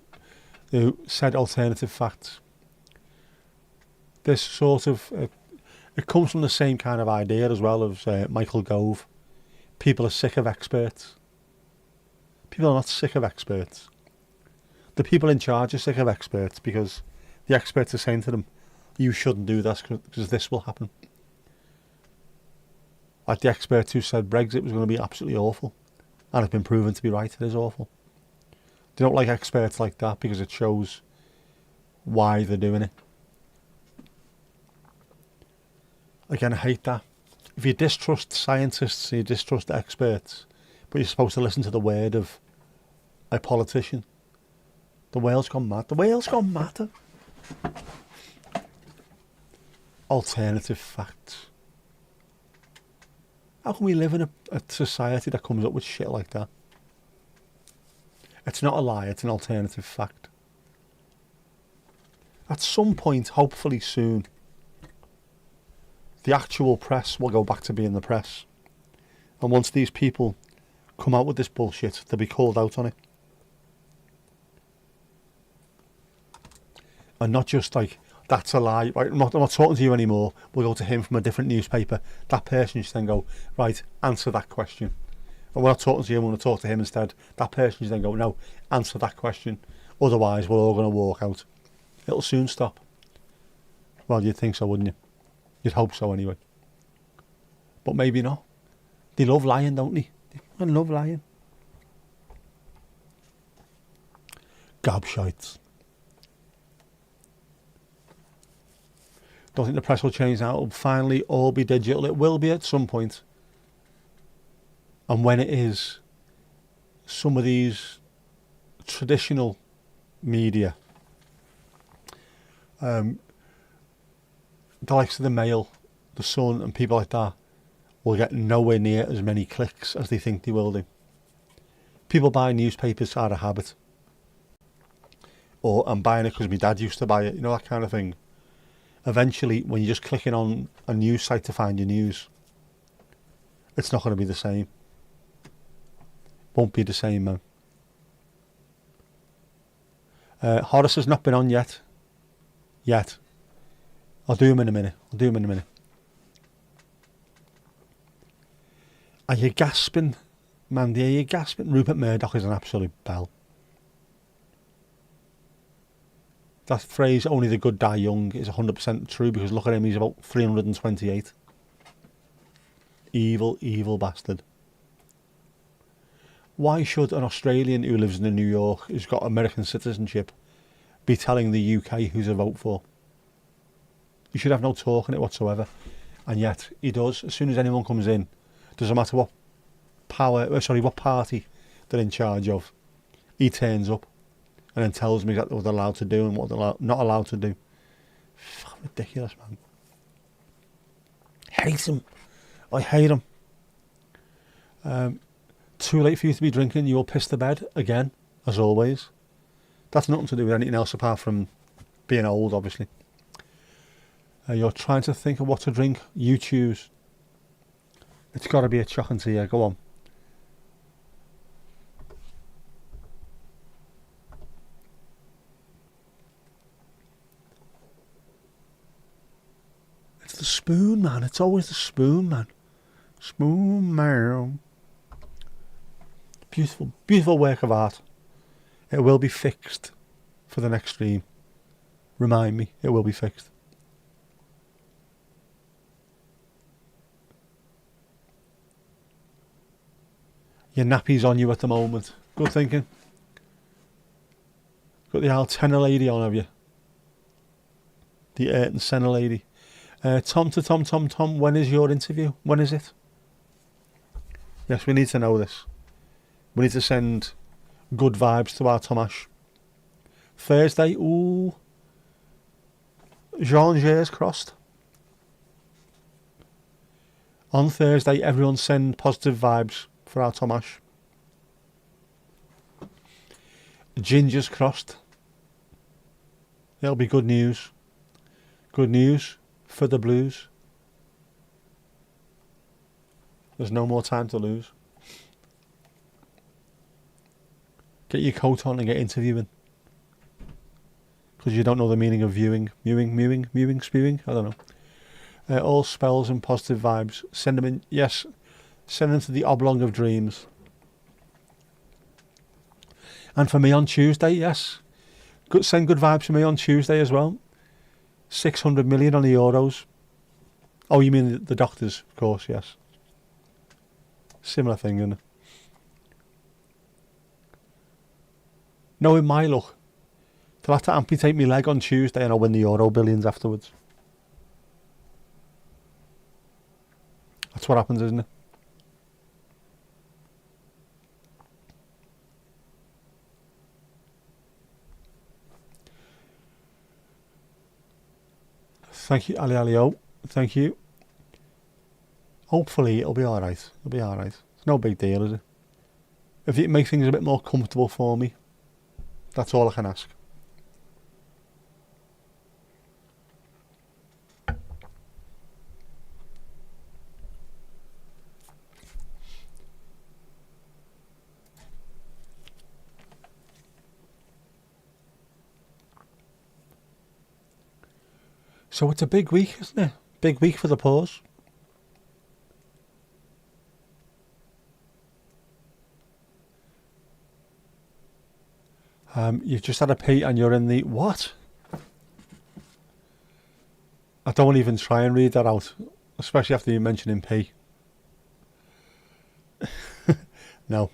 B: who said alternative facts. This sort of, it comes from the same kind of idea as well as Michael Gove. People are sick of experts. People are not sick of experts. The people in charge are sick of experts because the experts are saying to them, you shouldn't do this because this will happen. Like the expert who said Brexit was going to be absolutely awful. And it's been proven to be right, it is awful. They don't like experts like that because it shows why they're doing it. Again, I hate that. If you distrust scientists, you distrust experts, but you're supposed to listen to the word of a politician. The whale's gone mad. The whale's gone mad. Alternative facts. How can we live in a society that comes up with shit like that? It's not a lie, it's an alternative fact. At some point, hopefully soon, the actual press will go back to being the press. And once these people come out with this bullshit, they'll be called out on it. And not just like, that's a lie, right, I'm not talking to you anymore, we'll go to him from a different newspaper. That person should then go, right, answer that question. And we're not talking to you, we're going to talk to him instead. That person should then go, no, answer that question. Otherwise, we're all going to walk out. It'll soon stop. Well, you'd think so, wouldn't you? You'd hope so anyway. But maybe not. They love lying, don't they? They love lying. Gobshites. Don't think the press will change now. It'll finally all be digital. It will be at some point. And when it is, some of these traditional media, the likes of the Mail, the Sun and people like that, will get nowhere near as many clicks as they think they will do. People buy newspapers out of habit. Or I'm buying it because my dad used to buy it, you know, that kind of thing. Eventually, when you're just clicking on a news site to find your news, it's not going to be the same. Won't be the same, man. Horace has not been on yet. I'll do him in a minute. Are you gasping, Mandy? Are you gasping? Rupert Murdoch is an absolute bell. That phrase, only the good die young, is 100% true, because look at him, he's about 328. Evil, evil bastard. Why should an Australian who lives in New York, who's got American citizenship, be telling the UK who to vote for? He should have no talk in it whatsoever. And yet, he does. As soon as anyone comes in, doesn't matter what party they're in charge of, he turns up and then tells me exactly what they're allowed to do and what they're not allowed to do. Fucking ridiculous, man. Hate him. I hate him. Too late for you to be drinking, you'll piss the bed again, as always. That's nothing to do with anything else apart from being old, obviously. You're trying to think of what to drink, you choose. It's got to be a chocolate tea, yeah, go on. It's the spoon, man. It's always the spoon, man. Spoon, man. Beautiful, beautiful work of art. It will be fixed for the next stream. Remind me, it will be fixed. Your nappy's on you at the moment. Good thinking. Got the old tenor lady on, have you? The Ayrton Senna lady. Tom, when is your interview? When is it? Yes, we need to know this. We need to send good vibes to our Tomash. Thursday, ooh. Jean-Jers crossed. On Thursday, everyone send positive vibes for our Tomash. Gingers crossed. It'll be good news. Good news for the Blues. There's no more time to lose. Get your coat on and get interviewing. Because you don't know the meaning of viewing. Mewing, spewing. I don't know. All spells and positive vibes. Send them in. Yes. Send them to the oblong of dreams. And for me on Tuesday, yes. Send good vibes for me on Tuesday as well. 600 million on the Euros. Oh, you mean the doctors, of course, yes. Similar thing, isn't it? Knowing my luck, they'll have to amputate my leg on Tuesday and I'll win the Euro billions afterwards. That's what happens, isn't it? Thank you, Ali Alio. Thank you. Hopefully it'll be alright. It'll be alright. It's no big deal, is it? If it makes things a bit more comfortable for me, that's all I can ask. So it's a big week, isn't it? Big week for the pause. You've just had a pee and you're in the what? I don't even try and read that out, especially after you mentioning pee. No.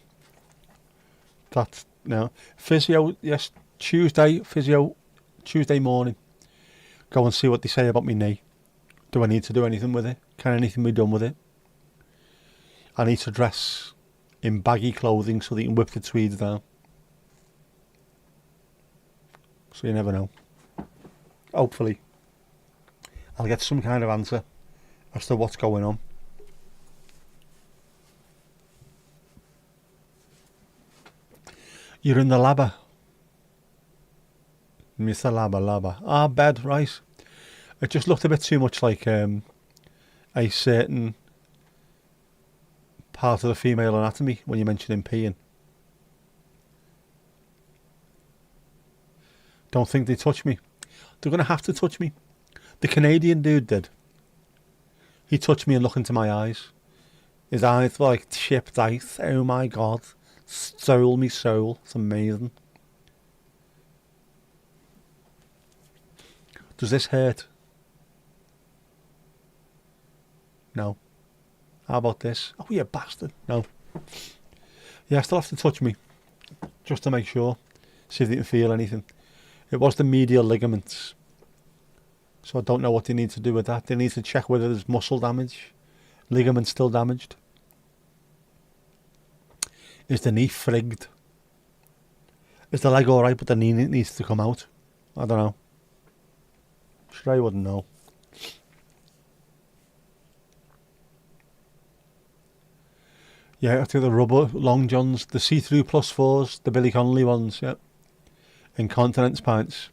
B: That's no. Physio, yes, physio, Tuesday morning. Go and see what they say about my knee. Do I need to do anything with it? Can anything be done with it? I need to dress in baggy clothing so they can whip the tweeds down. So you never know. Hopefully, I'll get some kind of answer as to what's going on. You're in the labber. Mr. Labber. Ah, bed, right. It just looked a bit too much like a certain part of the female anatomy when you mentioned peeing. Don't think they touch me. They're going to have to touch me. The Canadian dude did. He touched me and looked into my eyes. His eyes were like chipped ice. Oh my God. Stole me soul. It's amazing. Does this hurt? No. How about this? Oh, you bastard. No. Yeah, still have to touch me. Just to make sure. See if they can feel anything. It was the medial ligaments. So I don't know what they need to do with that. They need to check whether there's muscle damage. Ligament still damaged. Is the knee frigged? Is the leg alright but the knee needs to come out? I don't know. Sure, I wouldn't know. Yeah, I think the rubber long johns, the see-through +4s, the Billy Connolly ones, yeah. Incontinence pints.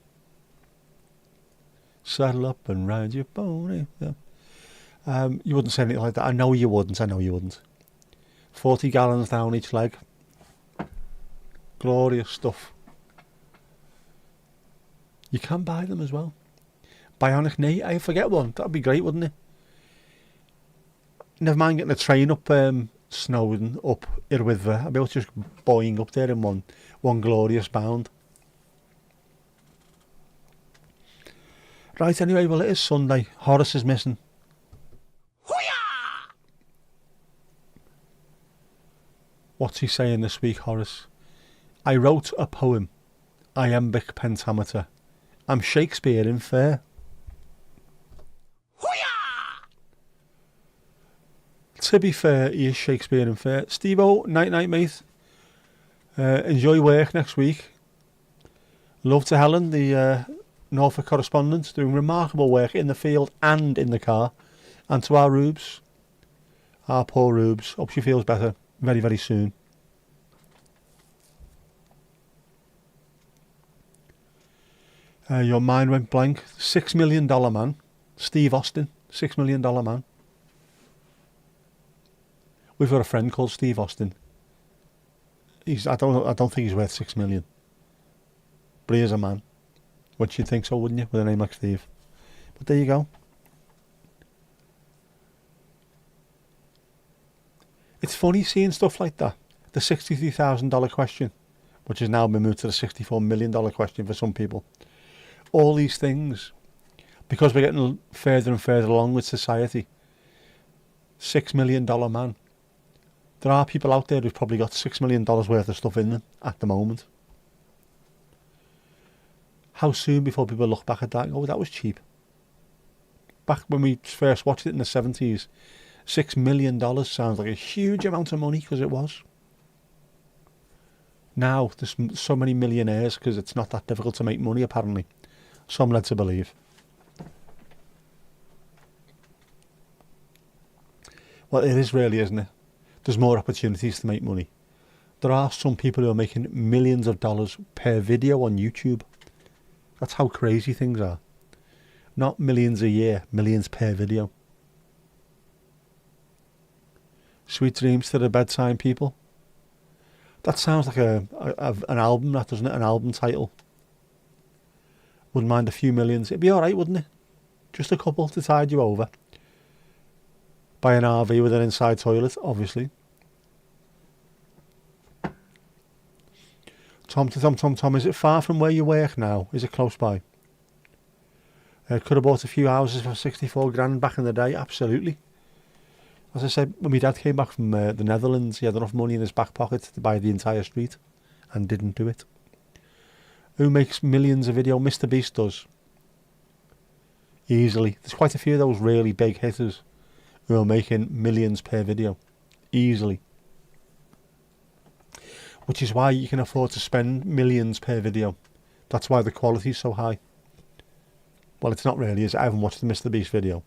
B: Saddle up and ride your pony. Yeah. You wouldn't say anything like that. I know you wouldn't. 40 gallons down each leg. Glorious stuff. You can buy them as well. Bionic knee. I forget one. That'd be great, wouldn't it? Never mind getting a train up Snowdon, up Irwither. I'd be able to just boing up there in one glorious bound. Right, anyway, well, it is Sunday. Horace is missing. Hoo-yah! What's he saying this week, Horace? I wrote a poem. Iambic pentameter. I'm Shakespeare in fair. Hoo-yah! To be fair, he is Shakespeare in fair. Steve-O, night, mate. Enjoy work next week. Love to Helen, the Norfolk correspondent, doing remarkable work in the field and in the car. And to our Rubes, our poor Rubes, hope she feels better very, very soon. Your mind went blank. $6 million man, Steve Austin, $6 million man. We've got a friend called Steve Austin. I don't think he's worth 6 million, but he is a man. Which you'd think so, wouldn't you, with a name like Steve? But there you go. It's funny seeing stuff like that. The $63,000 question, which has now been moved to the $64 million question for some people. All these things, because we're getting further and further along with society. $6 million man. There are people out there who've probably got $6 million worth of stuff in them at the moment. How soon before people look back at that and go, oh, that was cheap? Back when we first watched it in the 70s, $6 million sounds like a huge amount of money, because it was. Now, there's so many millionaires because it's not that difficult to make money, apparently. So I'm led to believe. Well, it is really, isn't it? There's more opportunities to make money. There are some people who are making millions of dollars per video on YouTube. That's how crazy things are. Not millions a year, millions per video. Sweet dreams to the bedtime people. That sounds like an album, that, doesn't it? An album title. Wouldn't mind a few millions. It'd be alright, wouldn't it? Just a couple to tide you over. Buy an RV with an inside toilet, obviously. Tom, is it far from where you work now? Is it close by? Could have bought a few houses for 64 grand back in the day, absolutely. As I said, when my dad came back from the Netherlands, he had enough money in his back pocket to buy the entire street and didn't do it. Who makes millions a video? Mr. Beast does. Easily. There's quite a few of those really big hitters who are making millions per video. Easily. Which is why you can afford to spend millions per video. That's why the quality is so high. Well, it's not really, is it? I haven't watched the Mr. Beast video.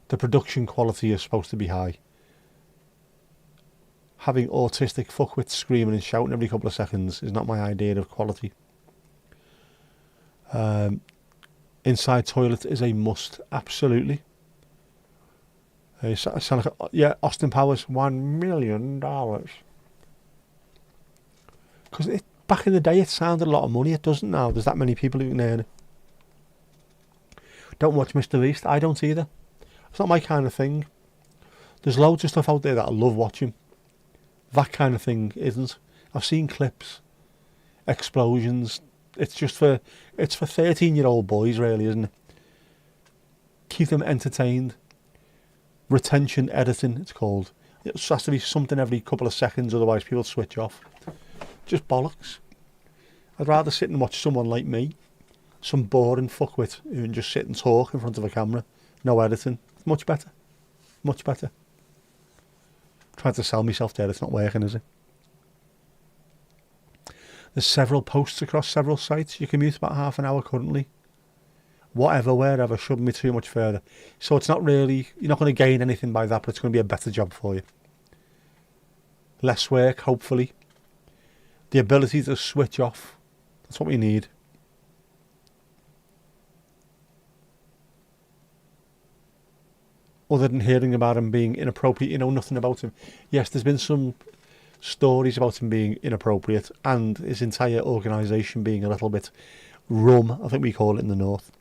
B: The production quality is supposed to be high. Having autistic fuckwits screaming and shouting every couple of seconds is not my idea of quality. Inside toilet is a must, absolutely. Sound like Austin Powers, $1 million. Because back in the day it sounded a lot of money. It doesn't now. There's that many people who can earn it. Don't watch Mr. Beast. I don't either. It's not my kind of thing. There's loads of stuff out there that I love watching. That kind of thing isn't. I've seen clips, explosions. It's for 13-year-old boys, really, isn't it? Keep them entertained. Retention editing, it's called. It has to be something every couple of seconds, otherwise people switch off. Just bollocks. I'd rather sit and watch someone like me, some boring fuckwit who can just sit and talk in front of a camera. No editing. It's much better. Much better. Trying to sell myself there, it's not working, is it? There's several posts across several sites. You commute about half an hour currently. Whatever, wherever, shouldn't be too much further. So it's not really, you're not going to gain anything by that, but it's going to be a better job for you. Less work, hopefully. The ability to switch off. That's what we need. Other than hearing about him being inappropriate, you know nothing about him. Yes, there's been some stories about him being inappropriate and his entire organisation being a little bit rum, I think we call it in the north.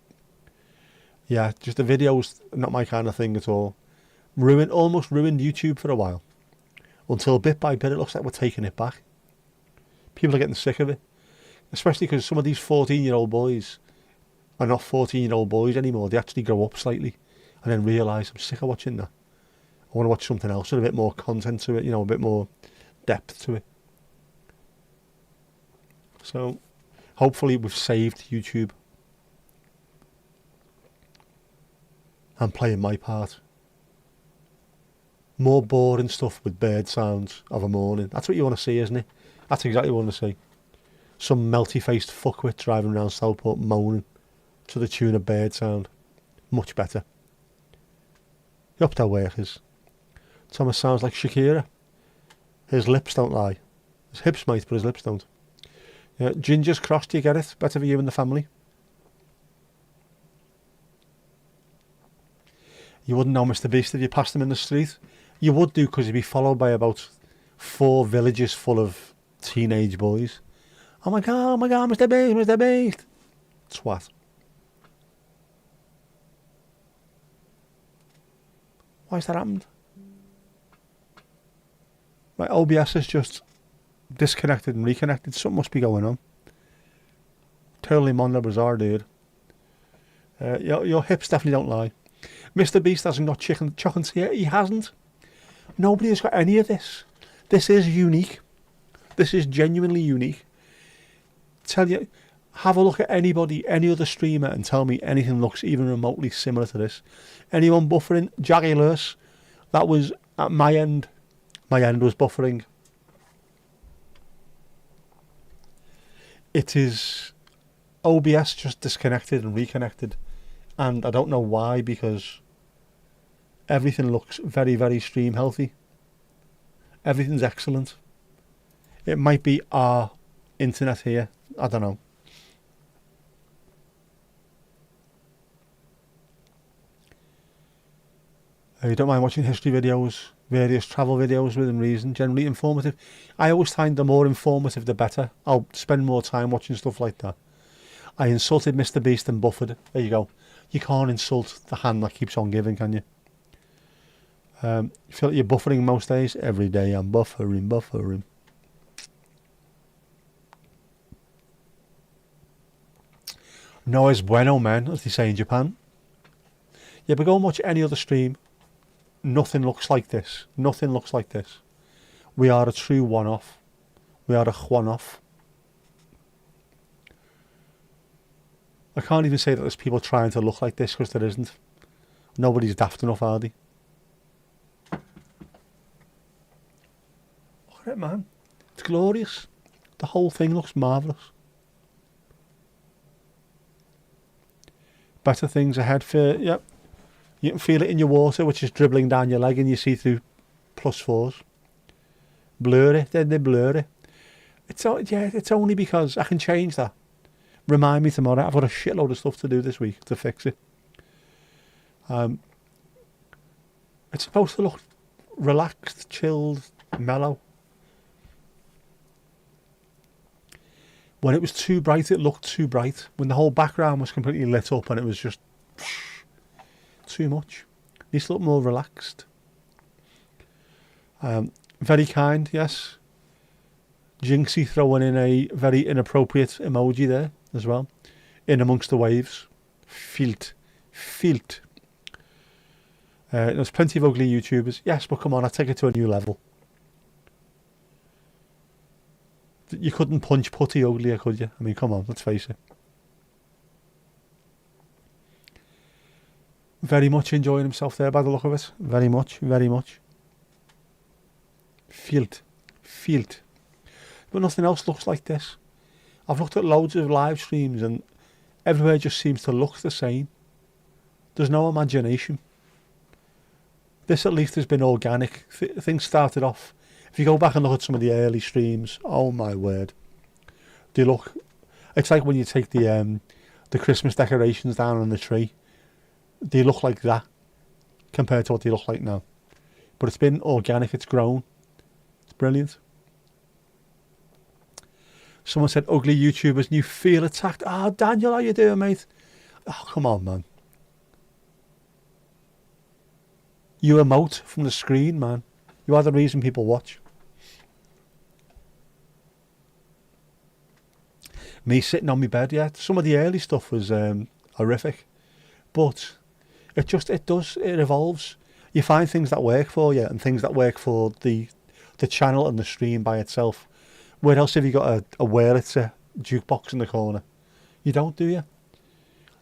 B: Yeah, just the videos, not my kind of thing at all. Almost ruined YouTube for a while. Until bit by bit it looks like we're taking it back. People are getting sick of it. Especially because some of these 14-year-old boys are not 14-year-old boys anymore. They actually grow up slightly and then realise, I'm sick of watching that. I want to watch something else with a bit more content to it, a bit more depth to it. So, hopefully we've saved YouTube. I'm playing my part. More boring stuff with bird sounds of a morning. That's what you want to see, isn't it? That's exactly what you want to see. Some melty-faced fuckwit driving around Southport moaning to the tune of bird sound. Much better. The uptown workers. Thomas sounds like Shakira. His lips don't lie. His hips might, but his lips don't. Yeah, Ginger's crossed, you get it? Better for you and the family. You wouldn't know Mr. Beast if you passed him in the street. You would do, because he'd be followed by about 4 villages full of teenage boys. Oh my god, Mr. Beast, Mr. Beast. Twat. Why's that happened? Right, OBS is just disconnected and reconnected. Something must be going on. Totally Mondo bizarre, dude. Your hips definitely don't lie. Mr. Beast hasn't got chocolate here. He hasn't. Nobody has got any of this. This is unique. This is genuinely unique. Tell you, have a look at anybody, any other streamer, and tell me anything looks even remotely similar to this. Anyone buffering? Jaggulous. That was at my end. My end was buffering. It is OBS just disconnected and reconnected. And I don't know why, because Everything looks very, very stream healthy. Everything's excellent. It might be our internet here. I don't know. You don't mind watching history videos, various travel videos within reason, generally informative. I always find the more informative the better. I'll spend more time watching stuff like that. I insulted Mr. Beast and buffered. There you go. You can't insult the hand that keeps on giving, can you? You feel like you're buffering most days? Every day I'm buffering. No es bueno, man, as they say in Japan. Yeah, but go and watch any other stream. Nothing looks like this. Nothing looks like this. We are a true one-off. We are a one-off. I can't even say that there's people trying to look like this, because there isn't. Nobody's daft enough, are they? Look at it, man. It's glorious. The whole thing looks marvellous. Better things ahead for, yep. You can feel it in your water, which is dribbling down your leg, and you see through +4s. Blurry, then they blurry. It's only because I can change that. Remind me tomorrow. I've got a shitload of stuff to do this week to fix it. It's supposed to look relaxed, chilled, mellow. When it was too bright, it looked too bright. When the whole background was completely lit up and it was just too much. Needs to look more relaxed. Very kind, yes. Jinxie throwing in a very inappropriate emoji there as well. In amongst the waves. Filt. There's plenty of ugly YouTubers. Yes, but come on, I take it to a new level. You couldn't punch putty uglier, could you? I mean, come on, let's face it. Very much enjoying himself there by the look of it. Very much. Filt. But nothing else looks like this. I've looked at loads of live streams and everywhere just seems to look the same. There's no imagination. This at least has been organic. Things started off. If you go back and look at some of the early streams, oh my word. They look... It's like when you take the Christmas decorations down on the tree. They look like that compared to what they look like now. But it's been organic, it's grown. It's brilliant. Someone said, ugly YouTubers and you feel attacked. Oh, Daniel, how you doing, mate? Oh, come on, man. You emote from the screen, man. You are the reason people watch. Me sitting on my bed, yeah. Some of the early stuff was horrific. But it evolves. You find things that work for you and things that work for the channel and the stream by itself. Where else have you got a Wurlitzer jukebox in the corner? You don't, do you?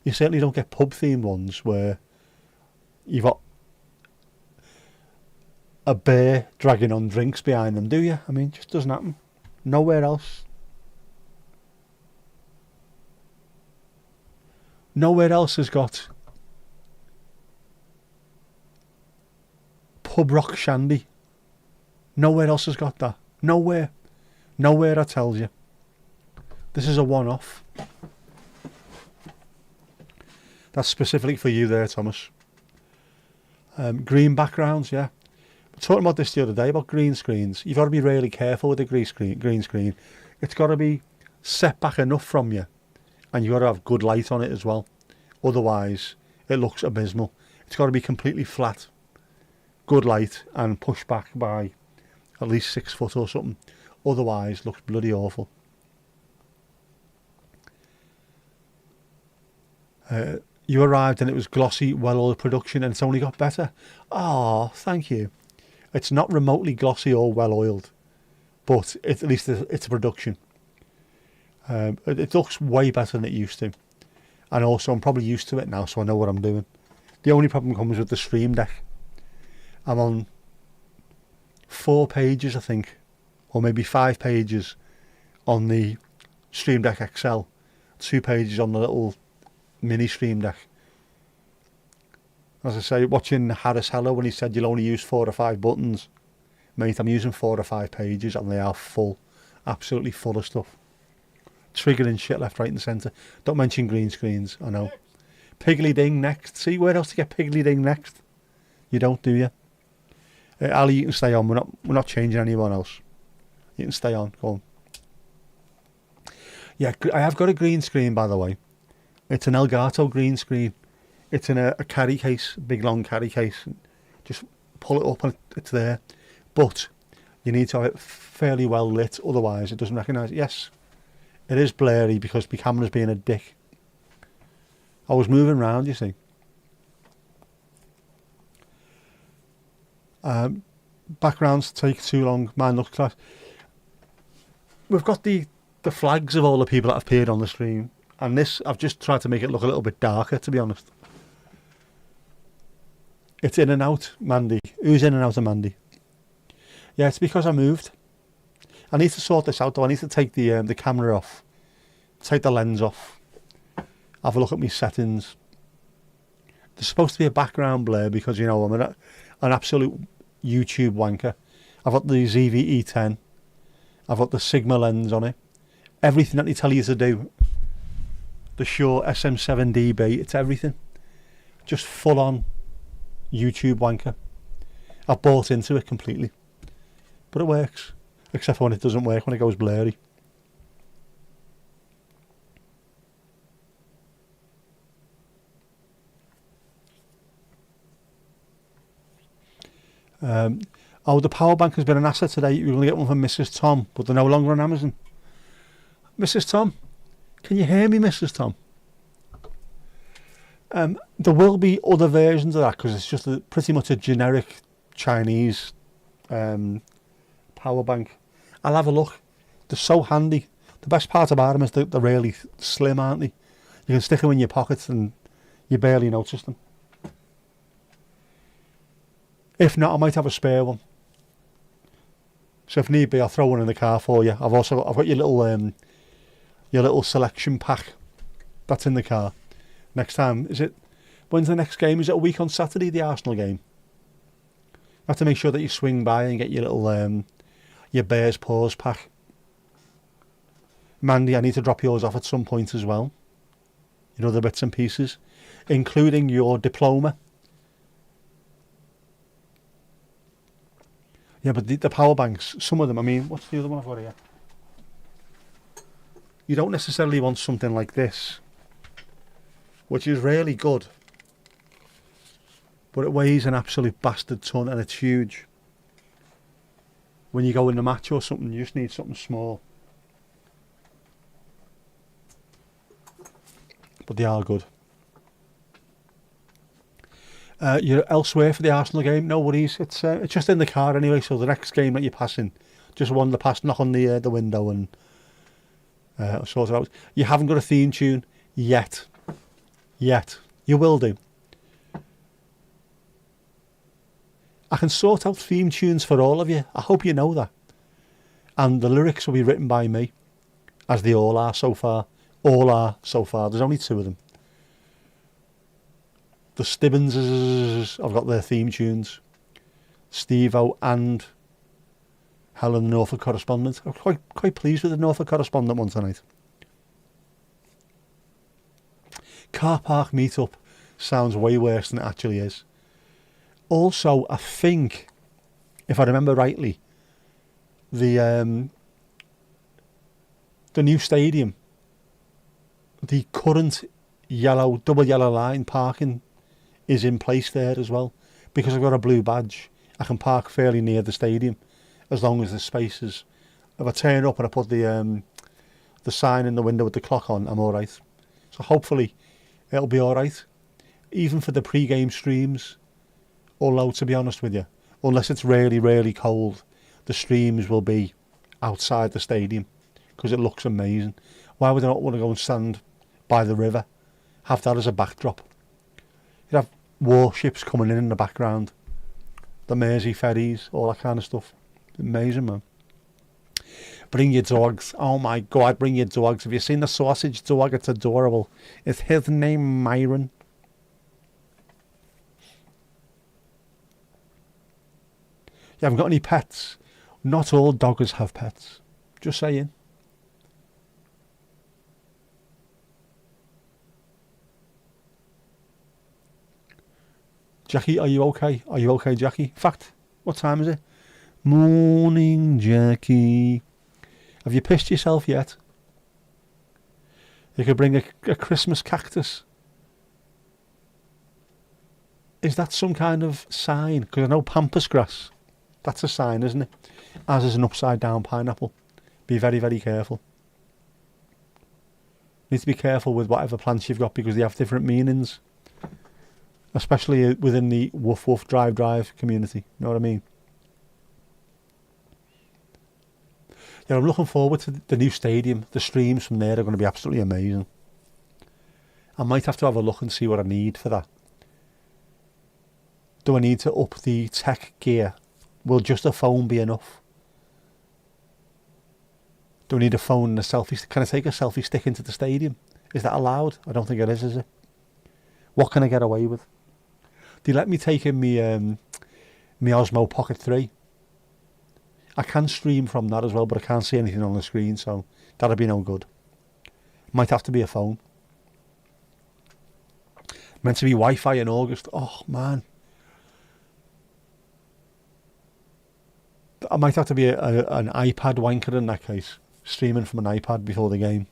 B: You certainly don't get pub-themed ones where you've got a bear dragging on drinks behind them, do you? I mean, it just doesn't happen. Nowhere else. Nowhere else has got pub rock shandy. Nowhere else has got that. Nowhere, I tell you. This is a one-off. That's specifically for you there, Thomas. Green backgrounds, yeah. We were talking about this the other day, about green screens. You've got to be really careful with the green screen. It's got to be set back enough from you. And you've got to have good light on it as well. Otherwise, it looks abysmal. It's got to be completely flat. Good light and pushed back by at least 6 foot or something. Otherwise, looks bloody awful. You arrived and it was glossy, well-oiled production and it's only got better. Oh, thank you. It's not remotely glossy or well-oiled, but at least it's a production. It looks way better than it used to. And also, I'm probably used to it now, so I know what I'm doing. The only problem comes with the Stream Deck. I'm on 4 pages, I think, or maybe 5 pages on the Stream Deck XL. 2 pages on the little mini Stream Deck. As I say, watching Harris Heller when he said you'll only use 4 or 5 buttons. Mate, I'm using 4 or 5 pages and they are full. Absolutely full of stuff. Triggering shit left, right and centre. Don't mention green screens, I know. Piggly Ding next. See, where else to get Piggly Ding next? You don't, do you? Ali, you can stay on. We're not changing anyone else. You can stay on. Go on. Yeah, I have got a green screen, by the way. It's an Elgato green screen. It's in a carry case, big long carry case. Just pull it up and it's there. But you need to have it fairly well lit, otherwise it doesn't recognise it. Yes, it is blurry because my camera's being a dick. I was moving around, you see. Backgrounds take too long. Mine looks class. We've got the flags of all the people that have appeared on the stream, and this I've just tried to make it look a little bit darker, to be honest. It's in and out, Mandy. Who's in and out of Mandy? Yeah, it's because I moved. I need to sort this out though. I need to take the camera off, take the lens off, have a look at my settings. There's supposed to be a background blur because, you know, I'm an absolute YouTube wanker. I've got the ZV-E10. I've got the Sigma lens on it. Everything that they tell you to do. The Shure SM7DB, it's everything. Just full on YouTube wanker. I've bought into it completely. But it works. Except for when it doesn't work, when it goes blurry. Oh, the power bank has been an asset today. You're going to get one from Mrs. Tom, but they're no longer on Amazon. Mrs. Tom, can you hear me, Mrs. Tom? There will be other versions of that because it's just pretty much a generic Chinese power bank. I'll have a look. They're so handy. The best part about them is they're really slim, aren't they? You can stick them in your pockets and you barely notice them. If not, I might have a spare one. So if need be, I'll throw one in the car for you. I've got your little selection pack that's in the car. Next time, when's the next game? Is it a week on Saturday, the Arsenal game? You have to make sure that you swing by and get your little your Bears Paws pack. Mandy, I need to drop yours off at some point as well. You know, the bits and pieces, including your diploma. Yeah, but the power banks, some of them, I mean, what's the other one I've got here? You don't necessarily want something like this, which is really good. But it weighs an absolute bastard ton and it's huge. When you go in a match or something, you just need something small. But they are good. You're elsewhere for the Arsenal game? No worries. It's just in the car anyway. So the next game that you're passing, just wander past, knock on the window and sort it out. You haven't got a theme tune yet. You will do. I can sort out theme tunes for all of you. I hope you know that. And the lyrics will be written by me, as they all are so far. There's only 2 of them. The Stibbinses, I've got their theme tunes. Steve-O and Helen, the Norfolk correspondent. I'm quite pleased with the Norfolk correspondent one tonight. Car park meetup sounds way worse than it actually is. Also, I think, if I remember rightly, the new stadium, the current double yellow line parking is in place there as well. Because I've got a blue badge, I can park fairly near the stadium as long as there's spaces. If I turn up and I put the sign in the window with the clock on, I'm alright. So hopefully it'll be alright. Even for the pre-game streams, although to be honest with you, unless it's really, really cold, the streams will be outside the stadium because it looks amazing. Why would I not want to go and stand by the river? Have that as a backdrop. You'd have warships coming in the background, the Mersey ferries, all that kind of stuff. Amazing, man. Bring your dogs. Oh my God, bring your dogs. Have you seen the sausage dog? It's adorable. Is his name Myron? You haven't got any pets. Not all doggers have pets. Just saying. Jackie, are you okay? Are you okay, Jackie? In fact, what time is it? Morning, Jackie. Have you pissed yourself yet? You could bring a Christmas cactus. Is that some kind of sign? Because I know pampas grass. That's a sign, isn't it? As is an upside down pineapple. Be very, very careful. Need to be careful with whatever plants you've got because they have different meanings. Especially within the woof woof drive drive community. You know what I mean? Yeah, I'm looking forward to the new stadium. The streams from there are going to be absolutely amazing. I might have to have a look and see what I need for that. Do I need to up the tech gear? Will just a phone be enough? Do I need a phone and a selfie stick? Can I take a selfie stick into the stadium? Is that allowed? I don't think it is it? What can I get away with? They let me take in my Osmo Pocket 3. I can stream from that as well, but I can't see anything on the screen, so that'd be no good. Might have to be a phone. Meant to be Wi-Fi in August. Oh, man. I might have to be an iPad wanker in that case. Streaming from an iPad before the game.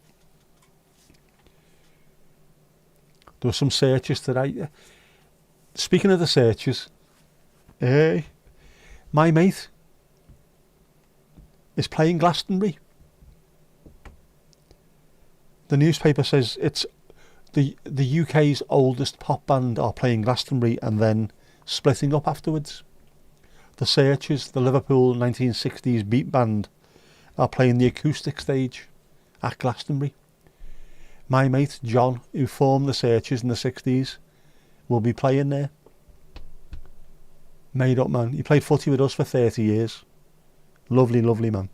B: There were some searches today. Speaking of the searches, my mate is playing Glastonbury. The newspaper says it's the UK's oldest pop band are playing Glastonbury and then splitting up afterwards. The Searchers, the Liverpool 1960s beat band, are playing the acoustic stage at Glastonbury. My mate John, who formed the Searchers in the 60s, will be playing there. Made up man. He played footy with us for 30 years. Lovely, lovely man.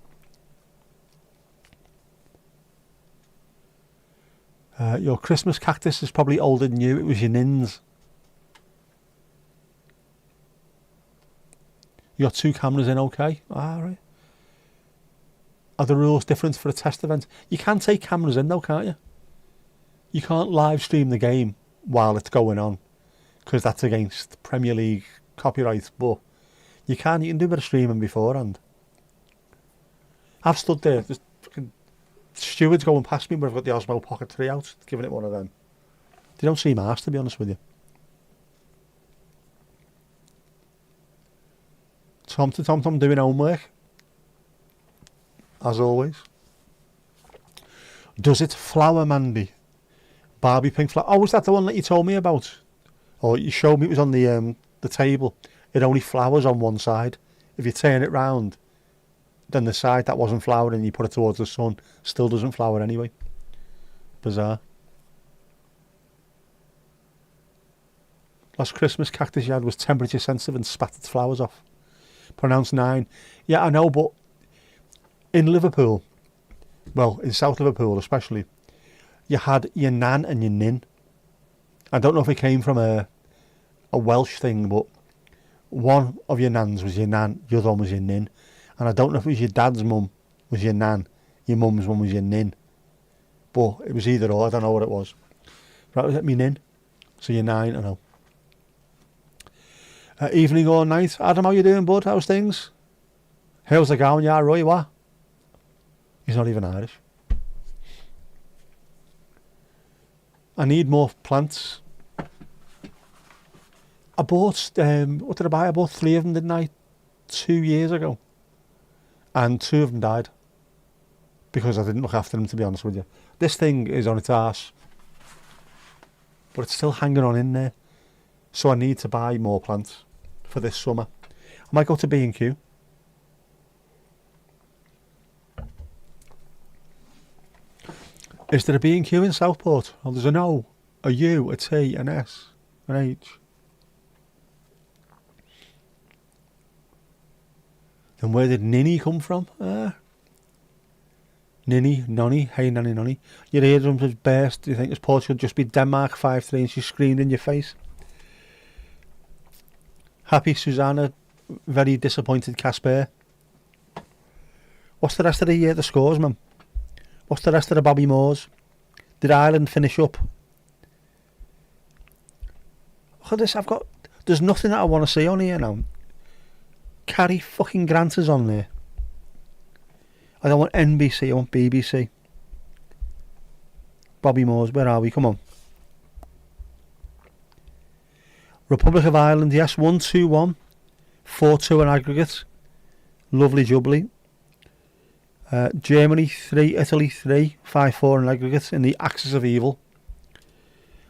B: Your Christmas cactus is probably older than you. It was your nins. You got 2 cameras in, okay? Right. Are the rules different for a test event? You can take cameras in though, can't you? You can't live stream the game while it's going on because that's against Premier League copyright, but you can do a bit of streaming beforehand. I've stood there, there's fucking stewards going past me where I've got the Osmo Pocket 3 out, giving it one of them. They don't seem arsed, to be honest with you. Tom to Tom Tom doing homework, as always. Does it flower, Mandy? Barbie pink flower. Oh, was that the one that you told me about? Or you showed me it was on the table. It only flowers on one side. If you turn it round, then the side that wasn't flowering, you put it towards the sun, still doesn't flower anyway. Bizarre. Last Christmas cactus you had was temperature sensitive and spat its flowers off. Pronounced 9. Yeah, I know, but in Liverpool, well, in South Liverpool especially, you had your nan and your nin. I don't know if it came from a Welsh thing, but one of your nans was your nan, the other one was your nin. And I don't know if it was your dad's mum was your nan, your mum's mum was your nin. But it was either or, I don't know what it was. Right, was it me nin? So you're 9, I know. Evening or night. Adam, how you doing, bud? How's things? How's it going? Yeah, Roy, what? He's not even Irish. I need more plants. I bought, what did I buy? I bought 3 of them, didn't I? 2 years ago. And 2 of them died. Because I didn't look after them, to be honest with you. This thing is on its arse. But it's still hanging on in there. So I need to buy more plants for this summer. I might go to B&Q. Is there a B&Q in Southport? Oh, there's an O, a U, a T, an S, an H. Then where did Ninny come from? Ninny, Nonny, hey Nanny Nonny. Your eardrums have burst. Do you think this Portugal just be Denmark 5-3 and she screamed in your face? Happy Susanna very disappointed Casper. What's the rest of the scores, man? What's the rest of the Bobby Moores? Did Ireland finish up? Look at this, there's nothing that I want to see on here now. Cary fucking Grant is on there. I don't want NBC, I want BBC. Bobby Moores, where are we? Come on. Republic of Ireland, yes, 1-2-1. 4-2 in aggregate. Lovely jubbly. Germany 3, Italy 3, 5-4 in aggregate in the axis of evil.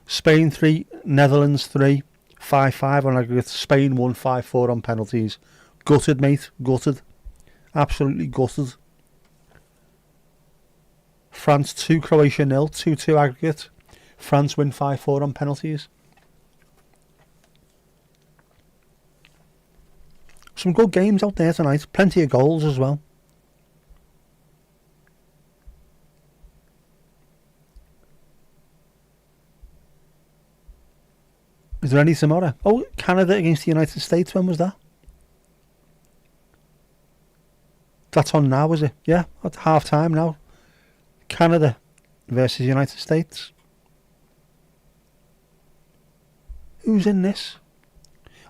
B: Spain 3, Netherlands 3, 5-5 on aggregate. Spain won 5-4 on penalties. Gutted, mate, gutted. Absolutely gutted. France 2, Croatia 0, 2-2 aggregate. France win 5-4 on penalties. Some good games out there tonight. Plenty of goals as well. Is there any tomorrow? Oh, Canada against the United States. When was that? That's on now, is it? Yeah, at half time now. Canada versus United States. Who's in this?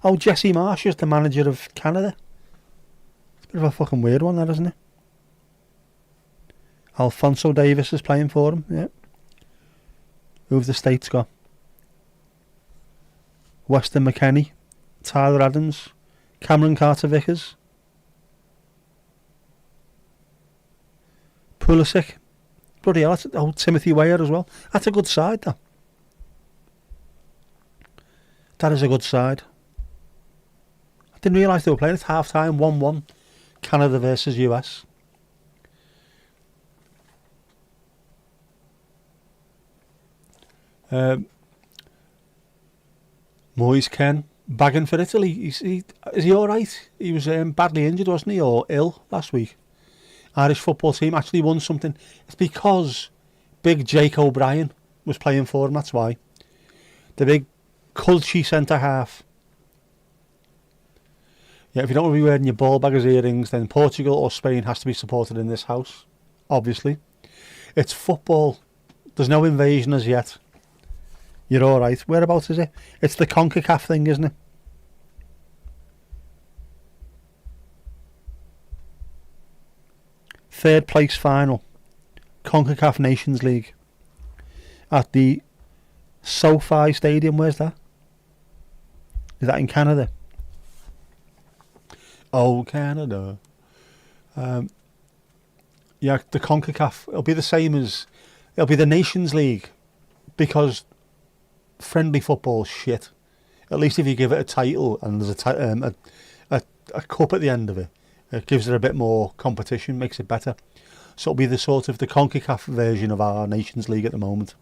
B: Oh, Jesse Marsh is the manager of Canada. It's a bit of a fucking weird one, that, isn't it? Alphonso Davis is playing for him, yeah. Who have the States got? Weston McKennie, Tyler Adams, Cameron Carter-Vickers, Pulisic. Bloody hell, Timothy Weah as well. That's a good side, that. That is a good side. I didn't realise they were playing at half time, 1-1. Canada versus US. Moyes Ken bagging for Italy. Is he alright? He was badly injured, wasn't he, or ill last week. Irish football team actually won something. It's because big Jake O'Brien was playing for him, that's why. The big culty centre half. Yeah, if you don't want to be wearing your ball baggers earrings, then Portugal or Spain has to be supported in this house, obviously. It's football. There's no invasion as yet. You're alright. Whereabouts is it? It's the CONCACAF thing, isn't it? Third place final. CONCACAF Nations League. At the SoFi Stadium. Where's that? Is that in Canada? Oh, Canada. Yeah, the CONCACAF. It'll be the same as... It'll be the Nations League. Because... friendly football shit. At least if you give it a title and there's a cup at the end of it, it gives it a bit more competition, makes it better. So it'll be the sort of the CONCACAF version of our Nations League at the moment.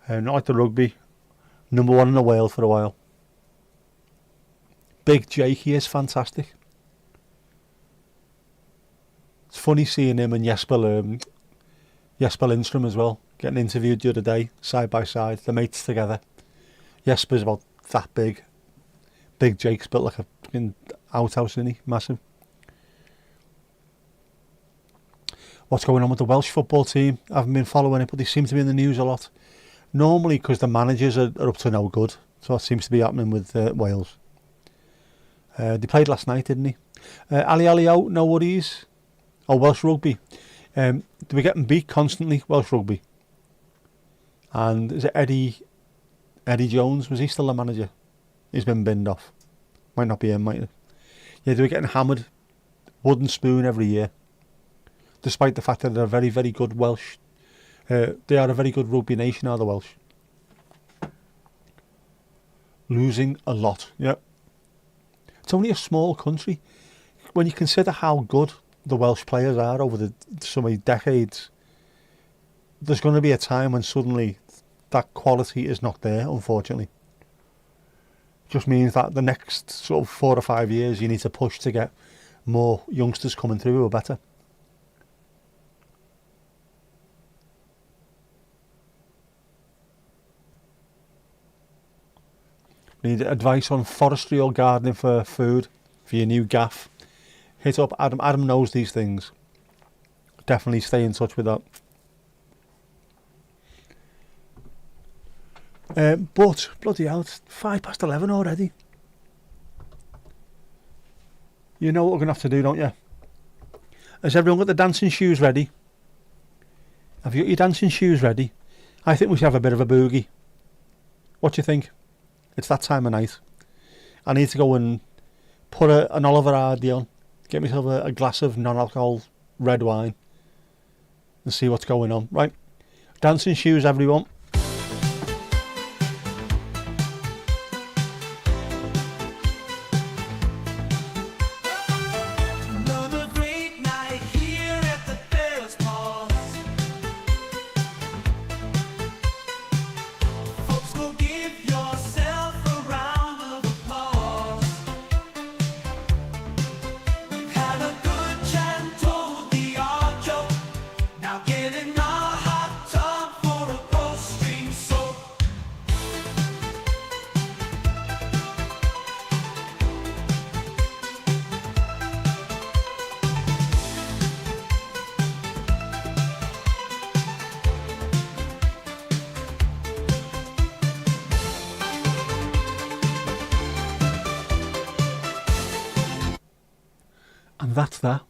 B: Not like the rugby. Number 1 in the world for a while. Big Jake, he is fantastic. It's funny seeing him and Jesper Lindstrom as well. Getting interviewed the other day, side by side, the mates together. Jesper's about that big. Big Jake's built like a fucking outhouse, isn't he? Massive. What's going on with the Welsh football team? I haven't been following it, but they seem to be in the news a lot. Normally because the managers are up to no good. So it seems to be happening with Wales. They played last night, didn't he? Ali out, no worries. Oh, Welsh rugby. They were getting beat constantly, Welsh rugby. And is it Eddie Jones? Was he still the manager? He's been binned off. Might not be him, might it? Yeah, they were getting hammered. Wooden spoon every year. Despite the fact that they're a very, very good Welsh. They are a very good rugby nation, are the Welsh. Losing a lot, yep. It's only a small country. When you consider how good the Welsh players are over so many decades, there's going to be a time when suddenly that quality is not there, unfortunately. It just means that the next sort of 4 or 5 years you need to push to get more youngsters coming through who are better. Need advice on forestry or gardening for food for your new gaff? Hit up Adam. Adam knows these things. Definitely stay in touch with that. But bloody hell, it's 11:05 already. You know what we're gonna have to do, don't you? Has everyone got the dancing shoes ready? Have you got your dancing shoes ready? I think we should have a bit of a boogie. What do you think? It's that time of night. I need to go and put an Oliver Hardy on, get myself a glass of non-alcohol red wine, and see what's going on. Right, dancing shoes, everyone.
D: Another great night here at the Bears Paws. Folks, go give yourself a round of applause. We've had a good chat and told the odd joke. Now get in our hot tub for a post-stream soak.
B: And that's that.